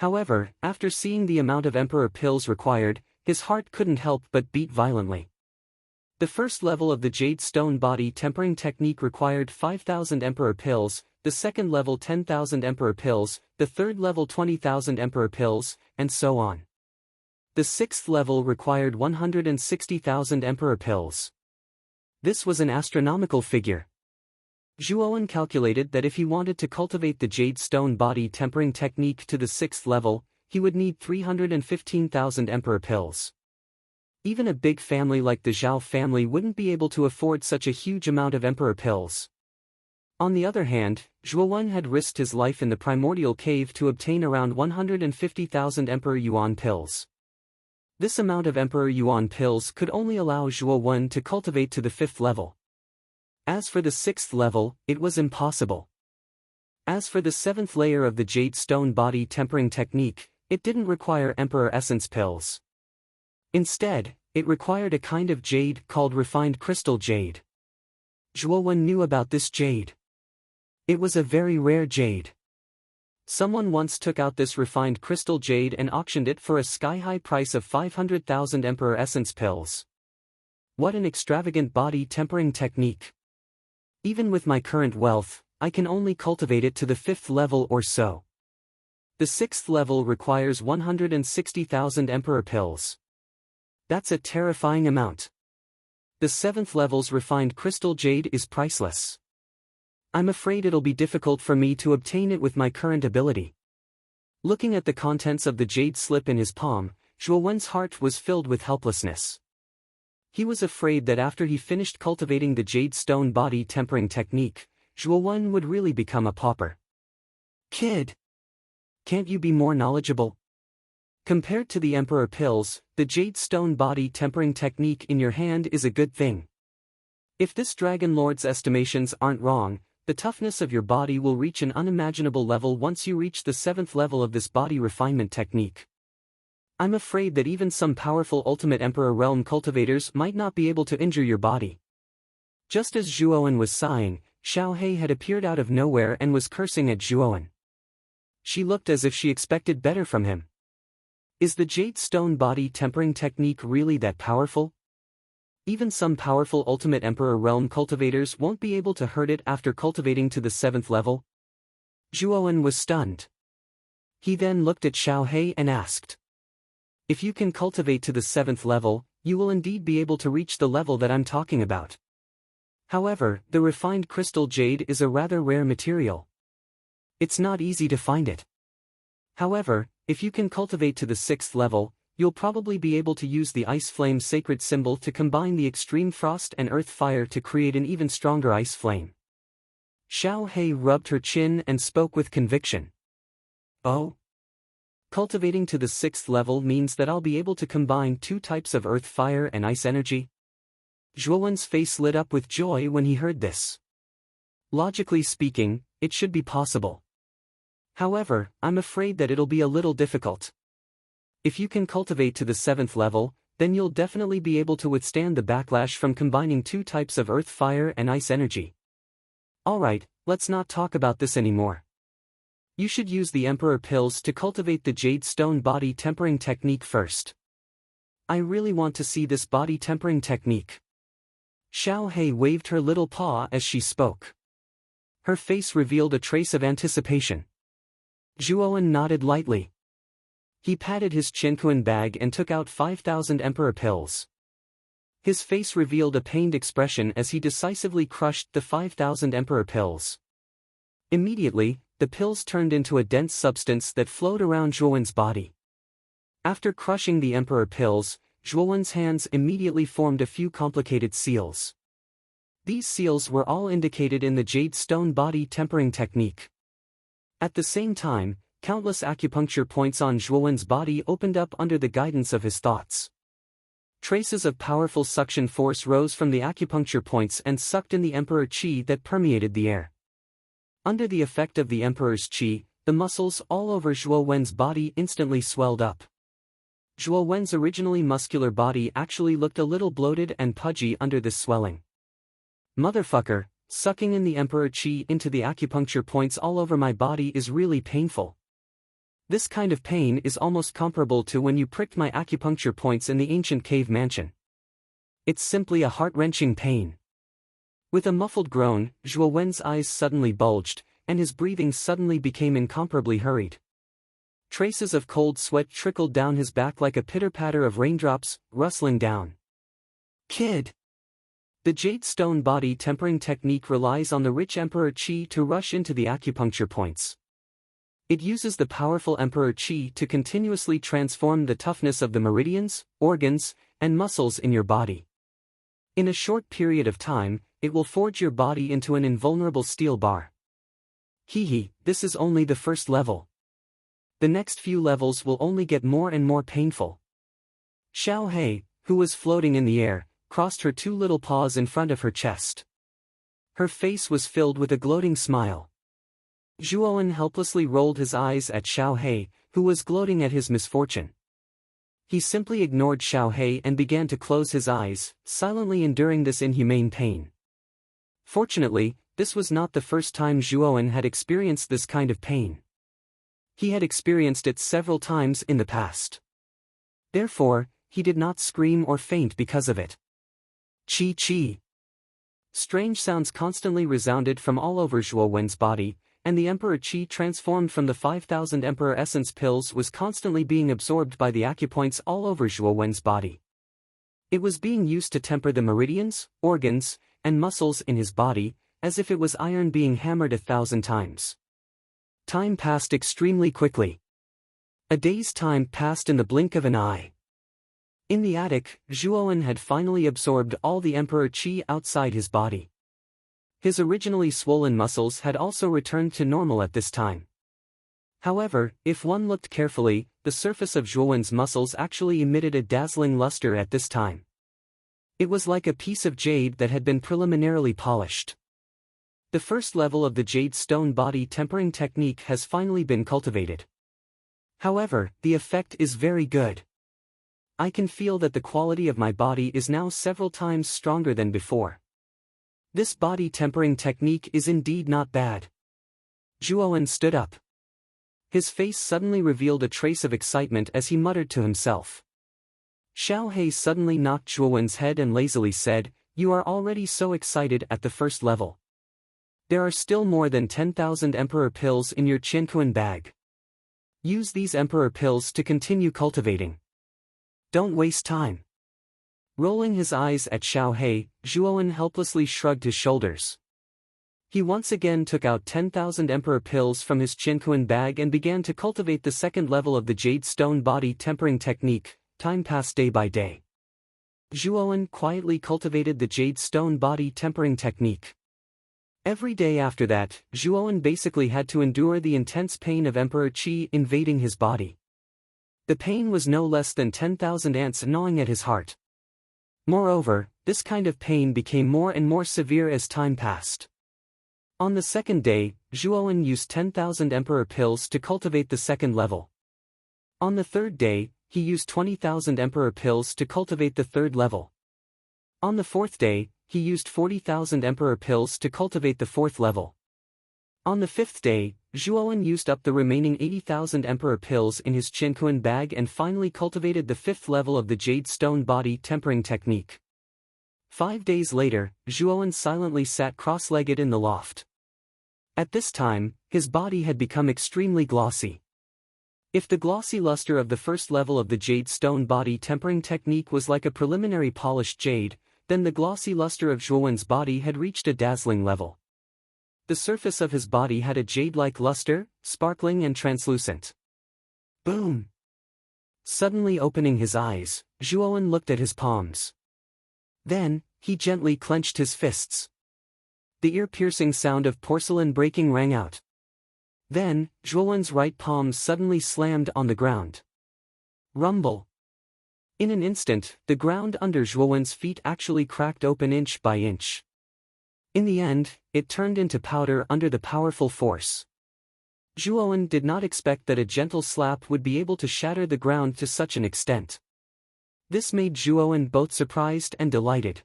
However, after seeing the amount of Emperor pills required, his heart couldn't help but beat violently. The first level of the Jade Stone Body Tempering Technique required 5,000 Emperor pills, the second level 10,000 Emperor pills, the third level 20,000 Emperor pills, and so on. The sixth level required 160,000 Emperor pills. This was an astronomical figure. Zhuowen calculated that if he wanted to cultivate the jade stone body tempering technique to the sixth level, he would need 315,000 Emperor pills. Even a big family like the Zhao family wouldn't be able to afford such a huge amount of Emperor pills. On the other hand, Zhuowen had risked his life in the primordial cave to obtain around 150,000 Emperor Yuan pills. This amount of Emperor Yuan pills could only allow Zhuowen to cultivate to the fifth level. As for the sixth level, it was impossible. As for the seventh layer of the jade stone body tempering technique, it didn't require Emperor Essence pills. Instead, it required a kind of jade called refined crystal jade. Zhuowen knew about this jade. It was a very rare jade. Someone once took out this refined crystal jade and auctioned it for a sky-high price of 500,000 Emperor Essence pills. What an extravagant body tempering technique. Even with my current wealth, I can only cultivate it to the fifth level or so. The sixth level requires 160,000 Emperor pills. That's a terrifying amount. The seventh level's refined crystal jade is priceless. I'm afraid it'll be difficult for me to obtain it with my current ability. Looking at the contents of the jade slip in his palm, Zhuowen's heart was filled with helplessness. He was afraid that after he finished cultivating the jade stone body tempering technique, Zhuowen would really become a pauper. Kid! Can't you be more knowledgeable? Compared to the Emperor pills, the jade stone body tempering technique in your hand is a good thing. If this Dragon Lord's estimations aren't wrong, the toughness of your body will reach an unimaginable level once you reach the seventh level of this body refinement technique. I'm afraid that even some powerful Ultimate Emperor Realm cultivators might not be able to injure your body. Just as Zhuowen was sighing, Xiaohei had appeared out of nowhere and was cursing at Zhuowen. She looked as if she expected better from him. Is the jade stone body tempering technique really that powerful? Even some powerful Ultimate Emperor Realm cultivators won't be able to hurt it after cultivating to the seventh level? Zhuowen was stunned. He then looked at Xiaohei and asked, if you can cultivate to the seventh level, you will indeed be able to reach the level that I'm talking about. However, the refined crystal jade is a rather rare material. It's not easy to find it. However, if you can cultivate to the sixth level, you'll probably be able to use the ice flame sacred symbol to combine the extreme frost and earth fire to create an even stronger ice flame. Xiaohei rubbed her chin and spoke with conviction. Oh? Cultivating to the sixth level means that I'll be able to combine two types of earth fire and ice energy? Zhuowen's face lit up with joy when he heard this. Logically speaking, it should be possible. However, I'm afraid that it'll be a little difficult. If you can cultivate to the seventh level, then you'll definitely be able to withstand the backlash from combining two types of earth fire and ice energy. Alright, let's not talk about this anymore. You should use the Emperor pills to cultivate the jade stone body tempering technique first. I really want to see this body tempering technique. Xiaohei waved her little paw as she spoke. Her face revealed a trace of anticipation. Zhuowen nodded lightly. He patted his chinquan bag and took out 5,000 Emperor pills. His face revealed a pained expression as he decisively crushed the 5,000 Emperor pills. Immediately, the pills turned into a dense substance that flowed around Zhuowen's body. After crushing the Emperor pills, Zhuowen's hands immediately formed a few complicated seals. These seals were all indicated in the jade stone body tempering technique. At the same time, countless acupuncture points on Zhuowen's body opened up under the guidance of his thoughts. Traces of powerful suction force rose from the acupuncture points and sucked in the Emperor Qi that permeated the air. Under the effect of the Emperor's Qi, the muscles all over Zhuowen's body instantly swelled up. Zhuowen's originally muscular body actually looked a little bloated and pudgy under this swelling. Motherfucker, sucking in the Emperor Qi into the acupuncture points all over my body is really painful. This kind of pain is almost comparable to when you pricked my acupuncture points in the ancient cave mansion. It's simply a heart-wrenching pain. With a muffled groan, Zhuowen's eyes suddenly bulged, and his breathing suddenly became incomparably hurried. Traces of cold sweat trickled down his back like a pitter-patter of raindrops, rustling down. Kid! The jade stone body tempering technique relies on the rich emperor qi to rush into the acupuncture points. It uses the powerful emperor qi to continuously transform the toughness of the meridians, organs, and muscles in your body. In a short period of time, it will forge your body into an invulnerable steel bar. This is only the first level. The next few levels will only get more and more painful. Xiao He, who was floating in the air, crossed her two little paws in front of her chest. Her face was filled with a gloating smile. Zhuowen helplessly rolled his eyes at Xiao He, who was gloating at his misfortune. He simply ignored Xiao He and began to close his eyes, silently enduring this inhumane pain. Fortunately, this was not the first time Zhuowen had experienced this kind of pain. He had experienced it several times in the past. Therefore, he did not scream or faint because of it. Chi. Strange sounds constantly resounded from all over Zhuowen's body, and the Emperor Qi transformed from the 5,000 Emperor Essence pills was constantly being absorbed by the acupoints all over Zhuowen's body. It was being used to temper the meridians, organs, and muscles in his body, as if it was iron being hammered 1,000 times. Time passed extremely quickly. A day's time passed in the blink of an eye. In the attic, Zhuowen had finally absorbed all the Emperor Qi outside his body. His originally swollen muscles had also returned to normal at this time. However, if one looked carefully, the surface of Zhuowen's muscles actually emitted a dazzling luster at this time. It was like a piece of jade that had been preliminarily polished. The first level of the jade stone body tempering technique has finally been cultivated. However, the effect is very good. I can feel that the quality of my body is now several times stronger than before. This body tempering technique is indeed not bad. Zhuowen stood up. His face suddenly revealed a trace of excitement as he muttered to himself. Xiao He suddenly knocked Zhuowen's head and lazily said, "You are already so excited at the first level. There are still more than 10,000 Emperor pills in your Qianquan bag. Use these Emperor pills to continue cultivating. Don't waste time." Rolling his eyes at Xiao He, Zhuowen helplessly shrugged his shoulders. He once again took out 10,000 Emperor pills from his Qianquan bag and began to cultivate the second level of the jade stone body tempering technique. Time passed day by day. Zhuowen quietly cultivated the jade stone body tempering technique. Every day after that, Zhuowen basically had to endure the intense pain of Emperor Qi invading his body. The pain was no less than 10,000 ants gnawing at his heart. Moreover, this kind of pain became more and more severe as time passed. On the second day, Zhuowen used 10,000 Emperor pills to cultivate the second level. On the third day, he used 20,000 Emperor pills to cultivate the third level. On the fourth day, he used 40,000 Emperor pills to cultivate the fourth level. On the fifth day, Zhuowen used up the remaining 80,000 Emperor pills in his Qianquan bag and finally cultivated the fifth level of the jade stone body tempering technique. 5 days later, Zhuowen silently sat cross-legged in the loft. At this time, his body had become extremely glossy. If the glossy luster of the first level of the jade stone body tempering technique was like a preliminary polished jade, then the glossy luster of Zhuowen's body had reached a dazzling level. The surface of his body had a jade-like luster, sparkling and translucent. Boom! Suddenly opening his eyes, Zhuowen looked at his palms. Then, he gently clenched his fists. The ear-piercing sound of porcelain breaking rang out. Then, Zhuowen's right palm suddenly slammed on the ground. Rumble! In an instant, the ground under Zhuowen's feet actually cracked open inch by inch. In the end, it turned into powder under the powerful force. Zhuowen did not expect that a gentle slap would be able to shatter the ground to such an extent. This made Zhuowen both surprised and delighted.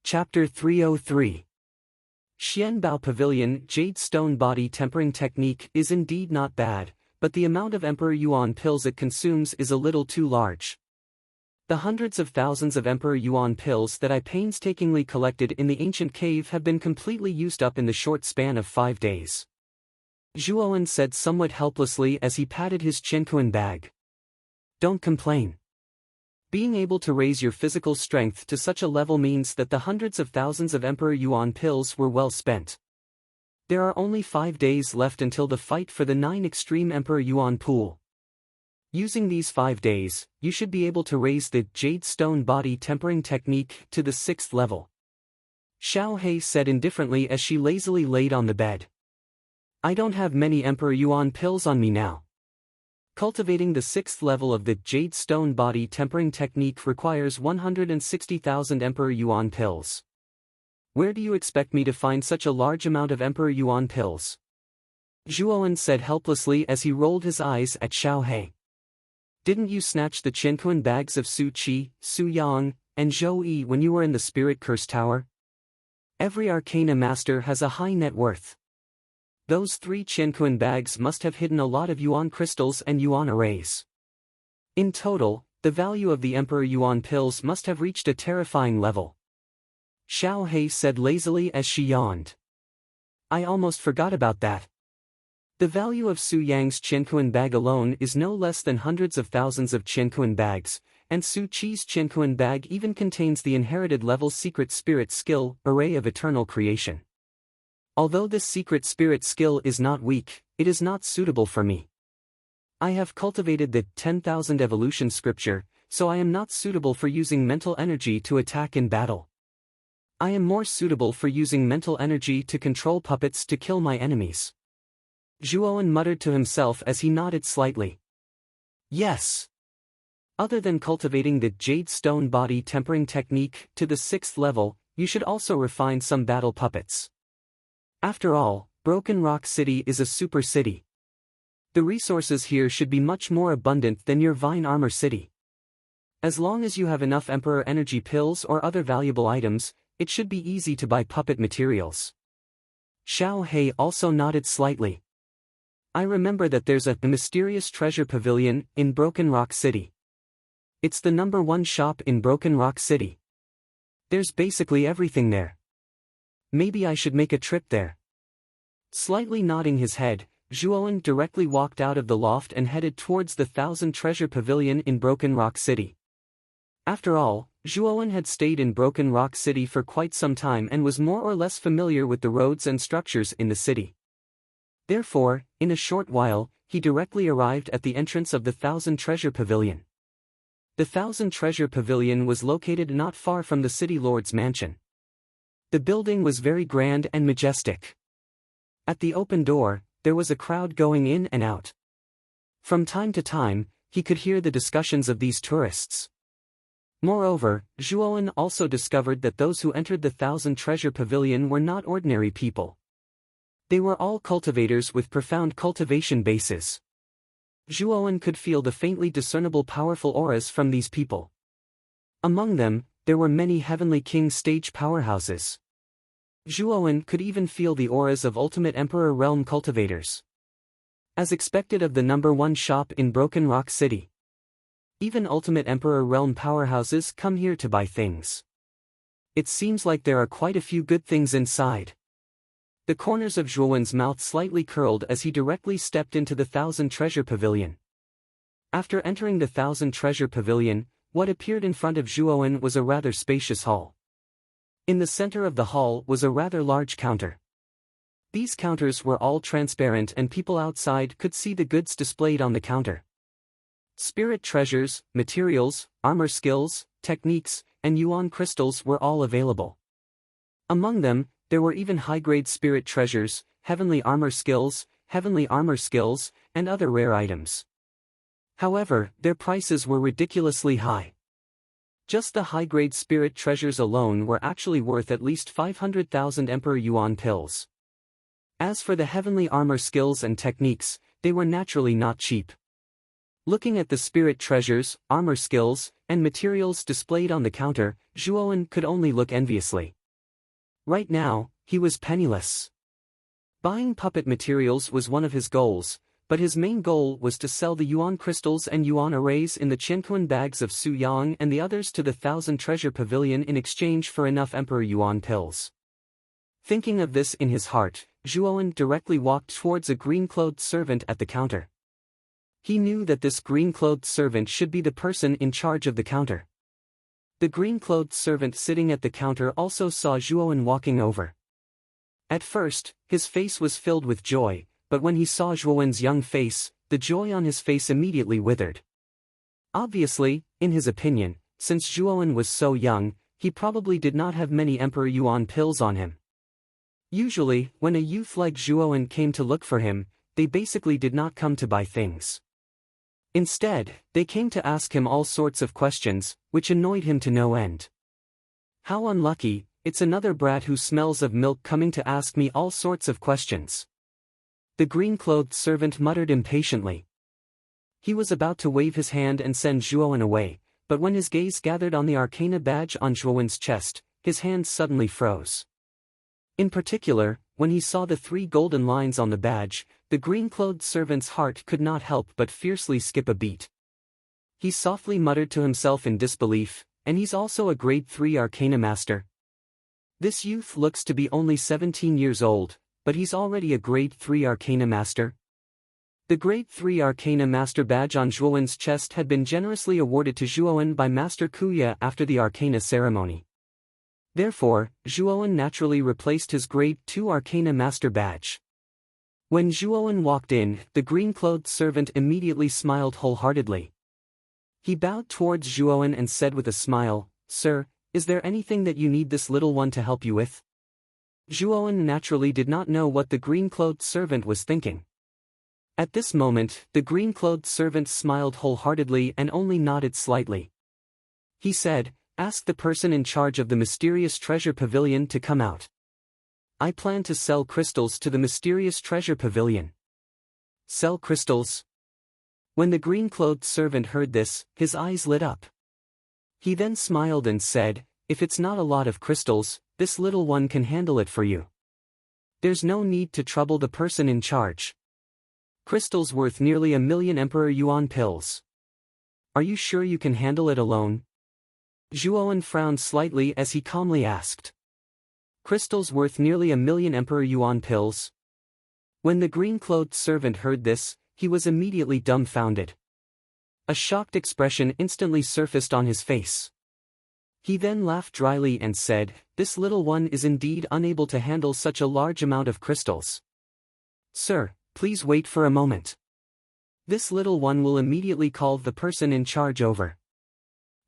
Chapter 303. Xianbao Pavilion Jade Stone Body Tempering Technique is indeed not bad, but the amount of Emperor Yuan pills it consumes is a little too large. The hundreds of thousands of Emperor Yuan pills that I painstakingly collected in the ancient cave have been completely used up in the short span of 5 days. Zhuowen said somewhat helplessly as he patted his Qianquan bag. Don't complain. Being able to raise your physical strength to such a level means that the hundreds of thousands of Emperor Yuan pills were well spent. There are only 5 days left until the fight for the 9 Extreme Emperor Yuan pool. Using these 5 days, you should be able to raise the Jade Stone Body Tempering Technique to the 6th level. Xiao He said indifferently as she lazily laid on the bed. I don't have many Emperor Yuan pills on me now. Cultivating the 6th level of the Jade Stone Body Tempering Technique requires 160,000 Emperor Yuan pills. Where do you expect me to find such a large amount of Emperor Yuan pills? Zhuowen said helplessly as he rolled his eyes at Xiao He. Didn't you snatch the Qianquan bags of Su Qi, Su Yang, and Zhou Yi when you were in the Spirit Curse Tower? Every Arcana Master has a high net worth. Those 3 Qianquan bags must have hidden a lot of Yuan crystals and Yuan arrays. In total, the value of the Emperor Yuan pills must have reached a terrifying level. Xiao He said lazily as she yawned. I almost forgot about that. The value of Su Yang's Qianquan bag alone is no less than hundreds of thousands of Qianquan bags, and Su Qi's Qianquan bag even contains the inherited level Secret Spirit Skill, Array of Eternal Creation. Although this Secret Spirit Skill is not weak, it is not suitable for me. I have cultivated the 10,000 Evolution Scripture, so I am not suitable for using mental energy to attack in battle. I am more suitable for using mental energy to control puppets to kill my enemies. Zhuowen muttered to himself as he nodded slightly. Yes. Other than cultivating the Jade Stone Body Tempering Technique to the 6th level, you should also refine some battle puppets. After all, Broken Rock City is a super city. The resources here should be much more abundant than your Vine Armor City. As long as you have enough Emperor Energy pills or other valuable items, it should be easy to buy puppet materials. Xiao He also nodded slightly. I remember that there's a mysterious treasure pavilion in Broken Rock City. It's the #1 shop in Broken Rock City. There's basically everything there. Maybe I should make a trip there. Slightly nodding his head, Zhuowen directly walked out of the loft and headed towards the 1000 Treasure Pavilion in Broken Rock City. After all, Zhuowen had stayed in Broken Rock City for quite some time and was more or less familiar with the roads and structures in the city. Therefore, in a short while, he directly arrived at the entrance of the 1000 Treasure Pavilion. The 1000 Treasure Pavilion was located not far from the city lord's mansion. The building was very grand and majestic. At the open door, there was a crowd going in and out. From time to time, he could hear the discussions of these tourists. Moreover, Zhuowen also discovered that those who entered the 1000 Treasure Pavilion were not ordinary people. They were all cultivators with profound cultivation bases. Zhuowen could feel the faintly discernible powerful auras from these people. Among them, there were many Heavenly King stage powerhouses. Zhuowen could even feel the auras of Ultimate Emperor Realm cultivators. As expected of the #1 shop in Broken Rock City. Even Ultimate Emperor Realm powerhouses come here to buy things. It seems like there are quite a few good things inside. The corners of Zhuowen's mouth slightly curled as he directly stepped into the 1000 Treasure Pavilion. After entering the 1000 Treasure Pavilion, what appeared in front of Zhuowen was a rather spacious hall. In the center of the hall was a rather large counter. These counters were all transparent and people outside could see the goods displayed on the counter. Spirit treasures, materials, armor skills, techniques, and Yuan crystals were all available. Among them, there were even high-grade spirit treasures, heavenly armor skills, and other rare items. However, their prices were ridiculously high. Just the high-grade spirit treasures alone were actually worth at least 500,000 Emperor Yuan pills. As for the heavenly armor skills and techniques, they were naturally not cheap. Looking at the spirit treasures, armor skills, and materials displayed on the counter, Zhuowen could only look enviously. Right now, he was penniless. Buying puppet materials was one of his goals, but his main goal was to sell the yuan crystals and yuan arrays in the Qianquan bags of Su Yang and the others to the Thousand Treasure Pavilion in exchange for enough Emperor Yuan pills. Thinking of this in his heart, Zhuowen directly walked towards a green-clothed servant at the counter. He knew that this green-clothed servant should be the person in charge of the counter. The green-clothed servant sitting at the counter also saw Zhuowen walking over. At first, his face was filled with joy, but when he saw Zhuowen's young face, the joy on his face immediately withered. Obviously, in his opinion, since Zhuowen was so young, he probably did not have many Emperor Yuan pills on him. Usually, when a youth like Zhuowen came to look for him, they basically did not come to buy things. Instead, they came to ask him all sorts of questions, which annoyed him to no end. How unlucky, it's another brat who smells of milk coming to ask me all sorts of questions. The green-clothed servant muttered impatiently. He was about to wave his hand and send Zhuowen away, but when his gaze gathered on the arcana badge on Zhuowen's chest, his hand suddenly froze. In particular, when he saw the 3 golden lines on the badge, the green-clothed servant's heart could not help but fiercely skip a beat. He softly muttered to himself in disbelief, and he's also a grade 3 arcana master. This youth looks to be only 17 years old, but he's already a grade 3 arcana master. The grade 3 arcana master badge on Zhuowen's chest had been generously awarded to Zhuowen by Master Kuya after the arcana ceremony. Therefore, Zhuowen naturally replaced his grade 2 arcana master badge. When Zhuowen walked in, the green-clothed servant immediately smiled wholeheartedly. He bowed towards Zhuowen and said with a smile, "Sir, is there anything that you need this little one to help you with?" Zhuowen naturally did not know what the green-clothed servant was thinking. At this moment, the green-clothed servant smiled wholeheartedly and only nodded slightly. He said, "Ask the person in charge of the mysterious treasure pavilion to come out. I plan to sell crystals to the mysterious treasure pavilion." Sell crystals? When the green-clothed servant heard this, his eyes lit up. He then smiled and said, "If it's not a lot of crystals, this little one can handle it for you. There's no need to trouble the person in charge. Crystals worth nearly 1,000,000 Emperor Yuan pills. Are you sure you can handle it alone?" Zhuowen frowned slightly as he calmly asked. Crystals worth nearly 1,000,000 Emperor Yuan pills? When the green-clothed servant heard this, he was immediately dumbfounded. A shocked expression instantly surfaced on his face. He then laughed dryly and said, "This little one is indeed unable to handle such a large amount of crystals. Sir, please wait for a moment. This little one will immediately call the person in charge over."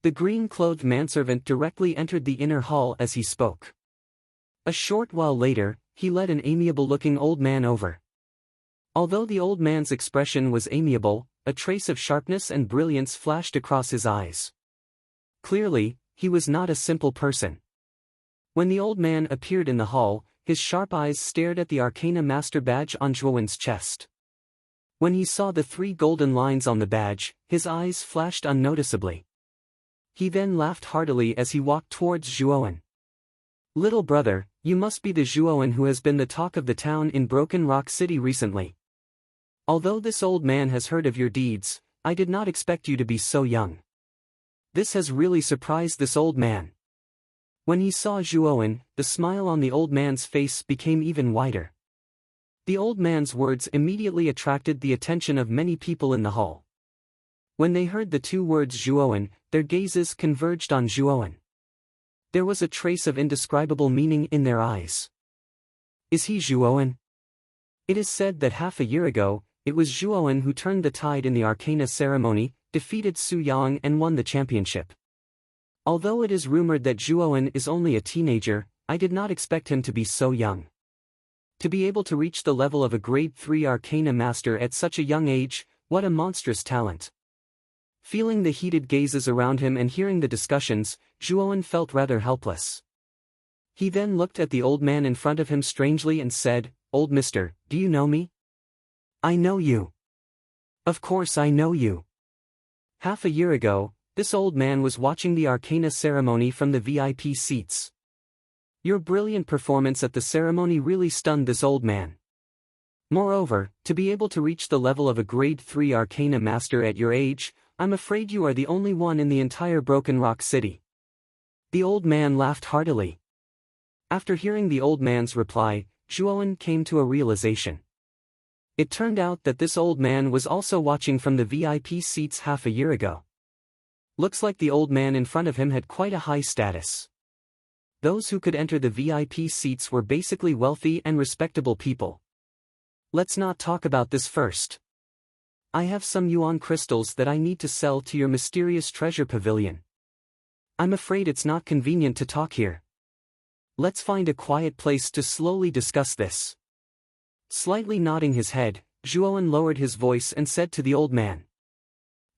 The green-clothed manservant directly entered the inner hall as he spoke. A short while later, he led an amiable-looking old man over. Although the old man's expression was amiable, a trace of sharpness and brilliance flashed across his eyes. Clearly, he was not a simple person. When the old man appeared in the hall, his sharp eyes stared at the arcana master badge on Zhuowen's chest. When he saw the 3 golden lines on the badge, his eyes flashed unnoticeably. He then laughed heartily as he walked towards Zhuowen. "Little brother, you must be the Zhuowen who has been the talk of the town in Broken Rock City recently. Although this old man has heard of your deeds, I did not expect you to be so young." This has really surprised this old man. When he saw Zhuowen, the smile on the old man's face became even wider. The old man's words immediately attracted the attention of many people in the hall. When they heard the 2 words Zhuowen, their gazes converged on Zhuowen. There was a trace of indescribable meaning in their eyes. Is he Zhuowen? It is said that half a year ago, it was Zhuowen who turned the tide in the arcana ceremony, defeated Su Yang and won the championship. Although it is rumored that Zhuowen is only a teenager, I did not expect him to be so young. To be able to reach the level of a grade 3 arcana master at such a young age, what a monstrous talent. Feeling the heated gazes around him and hearing the discussions, Zhuowen felt rather helpless. He then looked at the old man in front of him strangely and said, "Old mister, do you know me?" "I know you. Of course I know you." Half a year ago, this old man was watching the arcana ceremony from the VIP seats. Your brilliant performance at the ceremony really stunned this old man. Moreover, to be able to reach the level of a grade 3 Arcana Master at your age, I'm afraid you are the only one in the entire Broken Rock City." The old man laughed heartily. After hearing the old man's reply, Zhuowen came to a realization. It turned out that this old man was also watching from the VIP seats half a year ago. Looks like the old man in front of him had quite a high status. Those who could enter the VIP seats were basically wealthy and respectable people. Let's not talk about this first. I have some yuan crystals that I need to sell to your mysterious treasure pavilion. I'm afraid it's not convenient to talk here. Let's find a quiet place to slowly discuss this. Slightly nodding his head, Zhuowen lowered his voice and said to the old man.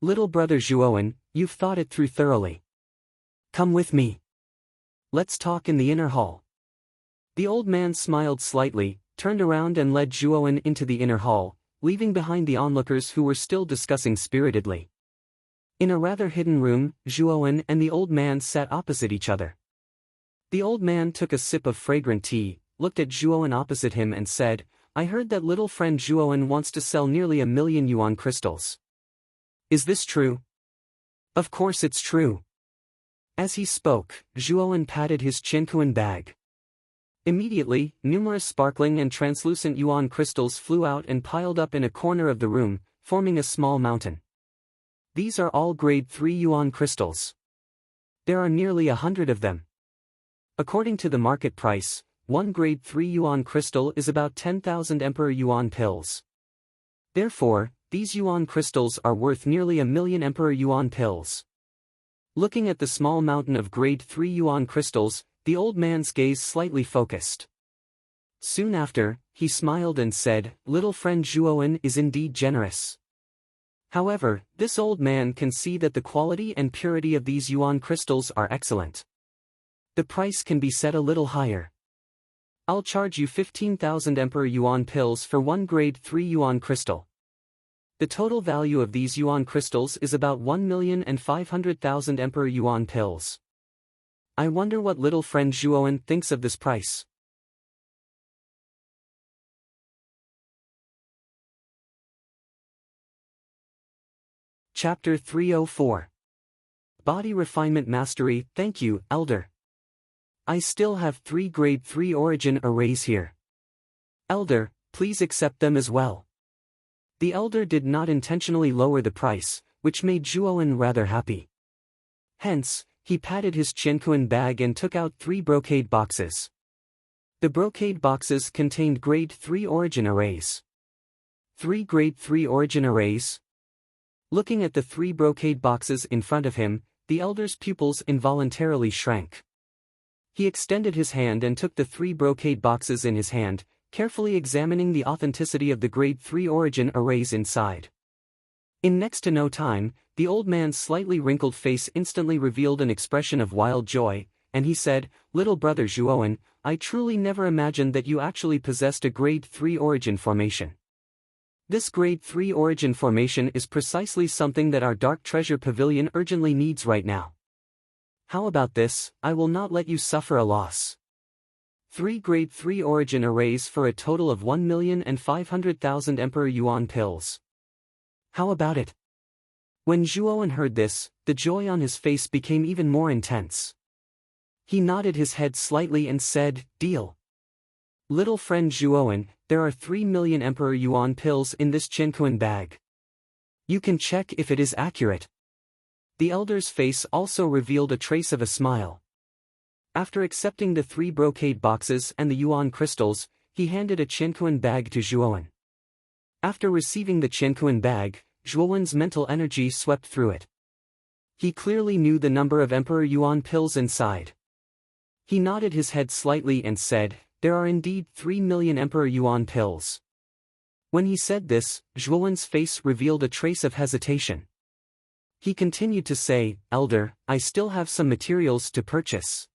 "Little brother Zhuowen, you've thought it through thoroughly. Come with me. Let's talk in the inner hall." The old man smiled slightly, turned around and led Zhuowen into the inner hall, leaving behind the onlookers who were still discussing spiritedly. In a rather hidden room, Zhuowen and the old man sat opposite each other. The old man took a sip of fragrant tea, looked at Zhuowen opposite him and said, "I heard that little friend Zhuowen wants to sell nearly 1,000,000 yuan crystals. Is this true?" "Of course it's true." As he spoke, Zhuowen patted his Qinkuan bag. Immediately, numerous sparkling and translucent yuan crystals flew out and piled up in a corner of the room, forming a small mountain. These are all grade 3 yuan crystals. There are nearly 100 of them. According to the market price, one grade 3 yuan crystal is about 10,000 Emperor yuan pills. Therefore, these yuan crystals are worth nearly 1,000,000 Emperor yuan pills. Looking at the small mountain of grade 3 yuan crystals, the old man's gaze slightly focused. Soon after, he smiled and said, "Little friend Zhuowen is indeed generous." However, this old man can see that the quality and purity of these yuan crystals are excellent. The price can be set a little higher. I'll charge you 15,000 Emperor yuan pills for one grade 3 yuan crystal. The total value of these yuan crystals is about 1,500,000 Emperor yuan pills. I wonder what little friend Zhuowen thinks of this price. Chapter 304. Body Refinement Mastery. Thank you, Elder. I still have 3 grade 3 origin arrays here. Elder, please accept them as well. The elder did not intentionally lower the price, which made Zhuowen rather happy. Hence, he patted his Qinkuan bag and took out 3 brocade boxes. The brocade boxes contained grade 3 origin arrays. 3 grade 3 origin arrays? Looking at the 3 brocade boxes in front of him, the elder's pupils involuntarily shrank. He extended his hand and took the 3 brocade boxes in his hand, carefully examining the authenticity of the grade 3 origin arrays inside. In next to no time, the old man's slightly wrinkled face instantly revealed an expression of wild joy, and he said, "Little brother Zhuowen, I truly never imagined that you actually possessed a grade 3 origin formation. This grade 3 origin formation is precisely something that our Dark Treasure Pavilion urgently needs right now. How about this? I will not let you suffer a loss. 3 grade 3 origin arrays for a total of 1,500,000 Emperor yuan pills. How about it?" When Zhuowen heard this, the joy on his face became even more intense. He nodded his head slightly and said, "Deal. Little friend Zhuowen, there are 3 million Emperor yuan pills in this Qinkuan bag. You can check if it is accurate." The elder's face also revealed a trace of a smile. After accepting the 3 brocade boxes and the yuan crystals, he handed a Qinkuan bag to Zhuowen. After receiving the Qinkuan bag, Zhuowen's mental energy swept through it. He clearly knew the number of Emperor yuan pills inside. He nodded his head slightly and said, "There are indeed 3 million Emperor yuan pills." When he said this, Zhuowen's face revealed a trace of hesitation. He continued to say, "Elder, I still have some materials to purchase.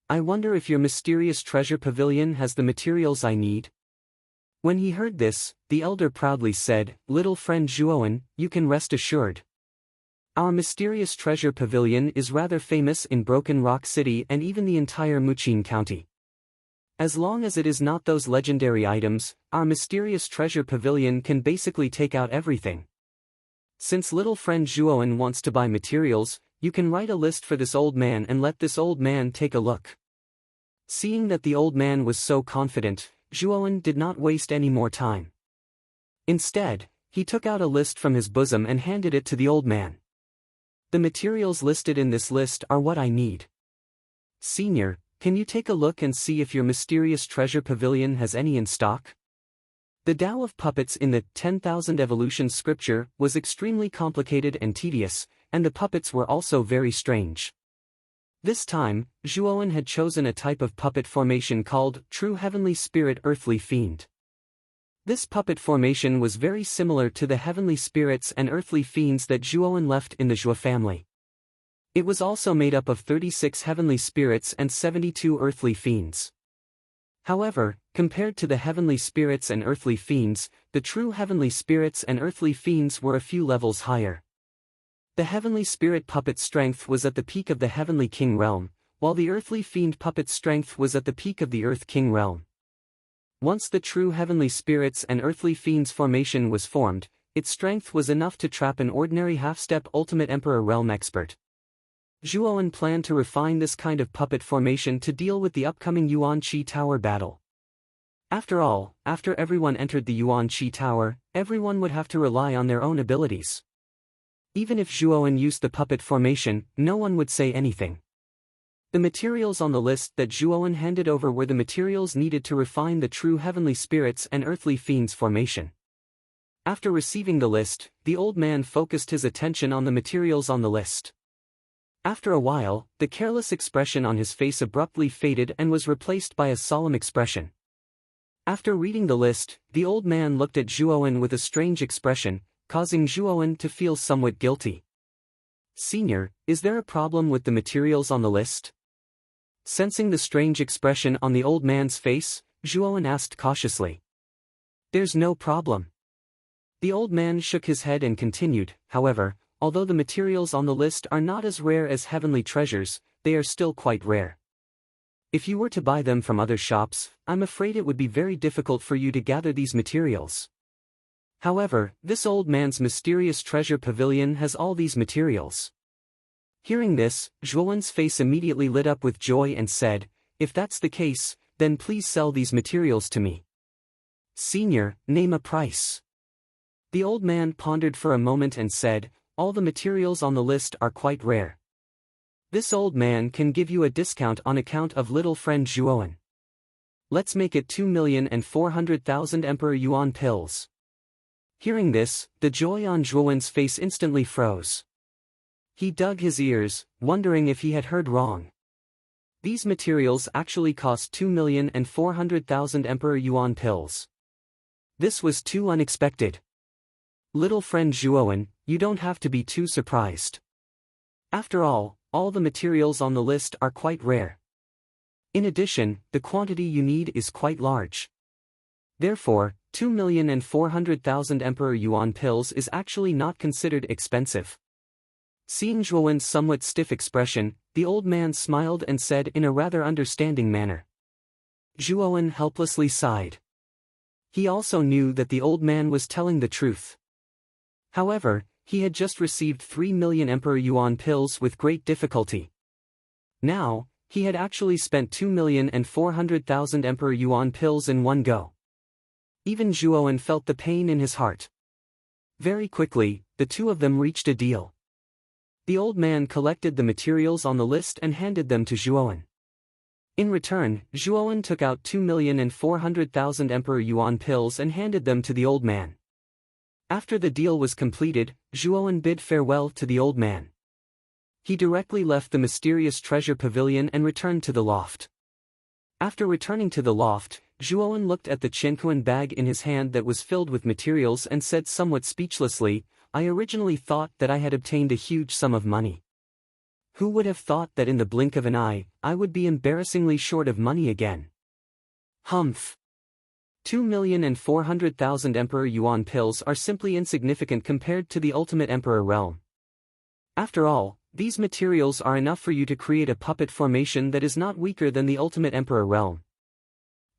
I wonder if your mysterious treasure pavilion has the materials I need." When he heard this, the elder proudly said, "Little friend Zhuowen, you can rest assured. Our mysterious treasure pavilion is rather famous in Broken Rock City and even the entire Muqin County. As long as it is not those legendary items, our mysterious treasure pavilion can basically take out everything. Since little friend Zhuowen wants to buy materials, you can write a list for this old man and let this old man take a look. Seeing that the old man was so confident, Zhuowen did not waste any more time. Instead, he took out a list from his bosom and handed it to the old man. The materials listed in this list are what I need. Senior, can you take a look and see if your mysterious treasure pavilion has any in stock? The Tao of puppets in the 10,000 Evolutions scripture was extremely complicated and tedious, and the puppets were also very strange. This time, Zhuowen had chosen a type of puppet formation called True Heavenly Spirit Earthly Fiend. This puppet formation was very similar to the heavenly spirits and earthly fiends that Zhuowen left in the Zhuo family. It was also made up of 36 heavenly spirits and 72 earthly fiends. However, compared to the heavenly spirits and earthly fiends, the true heavenly spirits and earthly fiends were a few levels higher. The heavenly spirit puppet strength was at the peak of the heavenly king realm, while the earthly fiend puppet strength was at the peak of the earth king realm. Once the true heavenly spirits and earthly fiends formation was formed, its strength was enough to trap an ordinary half-step ultimate emperor realm expert. Zhuowen planned to refine this kind of puppet formation to deal with the upcoming Yuan-Chi Tower battle. After all, after everyone entered the Yuan-Chi Tower, everyone would have to rely on their own abilities. Even if Zhuowen used the puppet formation, no one would say anything. The materials on the list that Zhuowen handed over were the materials needed to refine the true heavenly spirits and earthly fiends formation. After receiving the list, the old man focused his attention on the materials on the list. After a while, the careless expression on his face abruptly faded and was replaced by a solemn expression. After reading the list, the old man looked at Zhuowen with a strange expression, causing Zhuowen to feel somewhat guilty. Senior, is there a problem with the materials on the list? Sensing the strange expression on the old man's face, Zhuowen asked cautiously. There's no problem. The old man shook his head and continued, however, although the materials on the list are not as rare as heavenly treasures, they are still quite rare. If you were to buy them from other shops, I'm afraid it would be very difficult for you to gather these materials. However, this old man's mysterious treasure pavilion has all these materials. Hearing this, Zhuowen's face immediately lit up with joy and said, if that's the case, then please sell these materials to me. Senior, name a price. The old man pondered for a moment and said, all the materials on the list are quite rare. This old man can give you a discount on account of little friend Zhuowen. Let's make it 2,400,000 Emperor Yuan pills. Hearing this, the joy on Zhuowen's face instantly froze. He dug his ears, wondering if he had heard wrong. These materials actually cost 2,400,000 Emperor Yuan pills. This was too unexpected. Little friend Zhuowen, you don't have to be too surprised. After all the materials on the list are quite rare. In addition, the quantity you need is quite large. Therefore, 2,400,000 Emperor Yuan pills is actually not considered expensive. Seeing Zhuowen's somewhat stiff expression, the old man smiled and said in a rather understanding manner. Zhuowen helplessly sighed. He also knew that the old man was telling the truth. However, he had just received 3 million Emperor Yuan pills with great difficulty. Now, he had actually spent 2,400,000 Emperor Yuan pills in one go. Even Zhuowen felt the pain in his heart. Very quickly, the two of them reached a deal. The old man collected the materials on the list and handed them to Zhuowen. In return, Zhuowen took out 2,400,000 Emperor Yuan pills and handed them to the old man. After the deal was completed, Zhuowen bid farewell to the old man. He directly left the mysterious treasure pavilion and returned to the loft. After returning to the loft, Zhuowen looked at the Qianquan bag in his hand that was filled with materials and said somewhat speechlessly, I originally thought that I had obtained a huge sum of money. Who would have thought that in the blink of an eye, I would be embarrassingly short of money again? Humph. 2,400,000 Emperor Yuan pills are simply insignificant compared to the ultimate Emperor realm. After all, these materials are enough for you to create a puppet formation that is not weaker than the ultimate Emperor realm.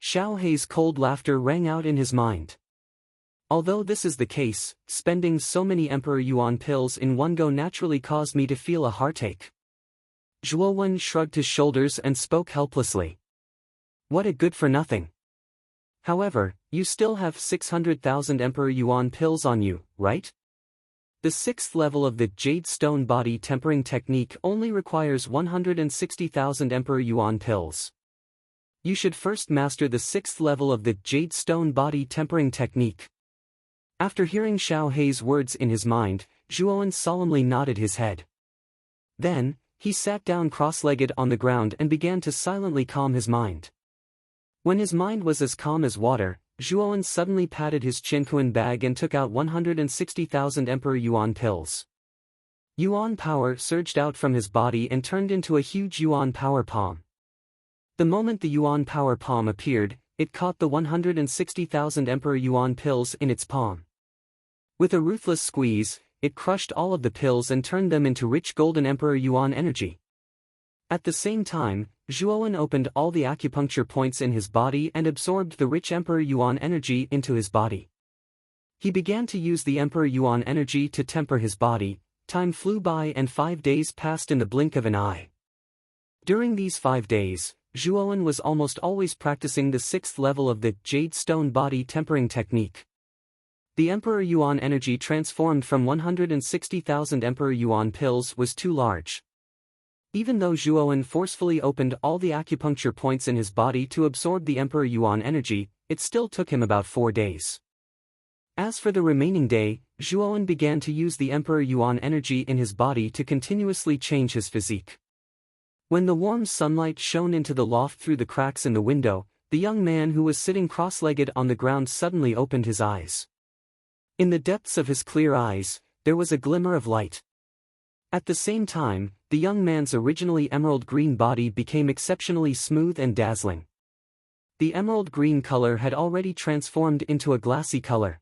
Xiao Hei's cold laughter rang out in his mind. Although this is the case, spending so many Emperor Yuan pills in one go naturally caused me to feel a heartache. Zhuowen shrugged his shoulders and spoke helplessly. What a good for nothing. However, you still have 600,000 Emperor Yuan pills on you, right? The sixth level of the Jade Stone Body Tempering Technique only requires 160,000 Emperor Yuan pills. You should first master the sixth level of the Jade Stone Body Tempering Technique. After hearing Xiao Hei's words in his mind, Zhuowen solemnly nodded his head. Then, he sat down cross-legged on the ground and began to silently calm his mind. When his mind was as calm as water, Zhuowen suddenly patted his Qinquan bag and took out 160,000 Emperor Yuan pills. Yuan power surged out from his body and turned into a huge Yuan power palm. The moment the Yuan power palm appeared, it caught the 160,000 Emperor Yuan pills in its palm. With a ruthless squeeze, it crushed all of the pills and turned them into rich golden Emperor Yuan energy. At the same time, Zhuowen opened all the acupuncture points in his body and absorbed the rich Emperor Yuan energy into his body. He began to use the Emperor Yuan energy to temper his body. Time flew by and 5 days passed in the blink of an eye. During these 5 days, Zhuowen was almost always practicing the sixth level of the Jade Stone Body Tempering Technique. The Emperor Yuan energy transformed from 160,000 Emperor Yuan pills was too large. Even though Zhuowen forcefully opened all the acupuncture points in his body to absorb the Emperor Yuan energy, it still took him about 4 days. As for the remaining day, Zhuowen began to use the Emperor Yuan energy in his body to continuously change his physique. When the warm sunlight shone into the loft through the cracks in the window, the young man who was sitting cross-legged on the ground suddenly opened his eyes. In the depths of his clear eyes, there was a glimmer of light. At the same time, the young man's originally emerald green body became exceptionally smooth and dazzling. The emerald green color had already transformed into a glassy color.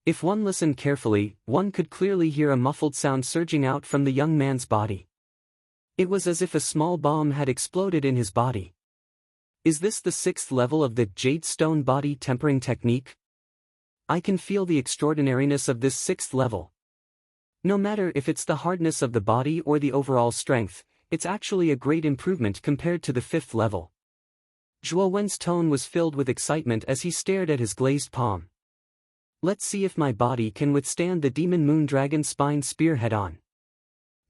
If one listened carefully, one could clearly hear a muffled sound surging out from the young man's body. It was as if a small bomb had exploded in his body. Is this the sixth level of the Jade Stone Body Tempering Technique? I can feel the extraordinariness of this sixth level. No matter if it's the hardness of the body or the overall strength, it's actually a great improvement compared to the fifth level. Zhuowen's tone was filled with excitement as he stared at his glazed palm. Let's see if my body can withstand the Demon Moon Dragon Spine Spear head-on.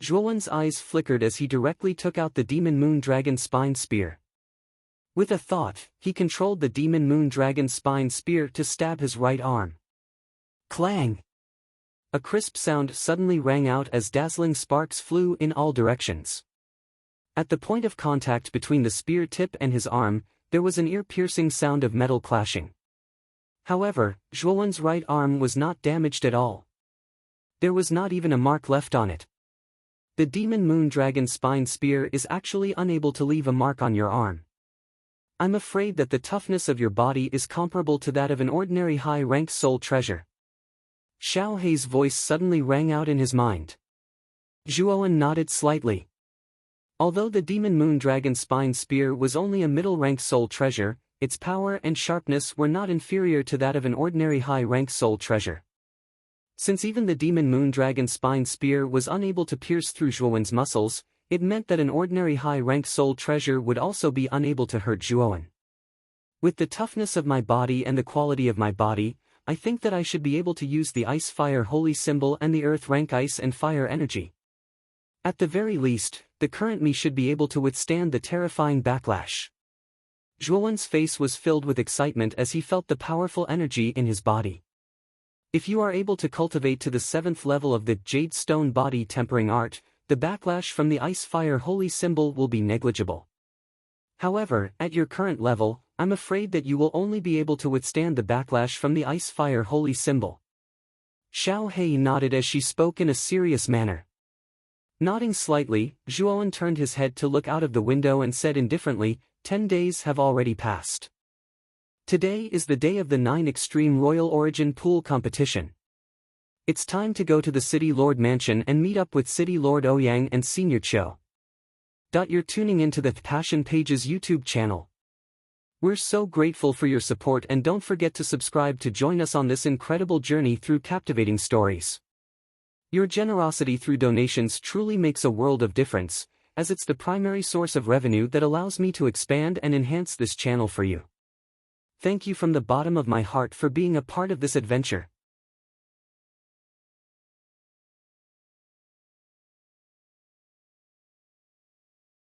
Zhuowen's eyes flickered as he directly took out the Demon Moon Dragon Spine Spear. With a thought, he controlled the Demon Moon Dragon Spine Spear to stab his right arm. Clang! A crisp sound suddenly rang out as dazzling sparks flew in all directions. At the point of contact between the spear tip and his arm, there was an ear-piercing sound of metal clashing. However, Zhuowen's right arm was not damaged at all. There was not even a mark left on it. The Demon Moon Dragon Spine Spear is actually unable to leave a mark on your arm. I'm afraid that the toughness of your body is comparable to that of an ordinary high-ranked soul treasure. Xiao Hei's voice suddenly rang out in his mind. Zhuowen nodded slightly. Although the Demon Moon Dragon Spine Spear was only a middle-ranked soul treasure, its power and sharpness were not inferior to that of an ordinary high-ranked soul treasure. Since even the Demon Moon Dragon Spine Spear was unable to pierce through Zhuowen's muscles, it meant that an ordinary high-ranked soul treasure would also be unable to hurt Zhuowen. With the toughness of my body and the quality of my body, I think that I should be able to use the Ice-Fire Holy Symbol and the Earth Rank Ice and Fire energy. At the very least, the current me should be able to withstand the terrifying backlash. Zhuowen's face was filled with excitement as he felt the powerful energy in his body. If you are able to cultivate to the 7th level of the Jade Stone Body Tempering Art, the backlash from the Ice-Fire Holy Symbol will be negligible. However, at your current level, I'm afraid that you will only be able to withstand the backlash from the Ice-Fire Holy Symbol. Xiao Hei nodded as she spoke in a serious manner. Nodding slightly, Zhuowen turned his head to look out of the window and said indifferently, 10 days have already passed. Today is the day of the 9 Extreme Royal Origin Pool competition. It's time to go to the City Lord Mansion and meet up with City Lord Ouyang and Senior Cho. You're tuning into the Passion Pages YouTube channel. We're so grateful for your support, and don't forget to subscribe to join us on this incredible journey through captivating stories. Your generosity through donations truly makes a world of difference, as it's the primary source of revenue that allows me to expand and enhance this channel for you. Thank you from the bottom of my heart for being a part of this adventure.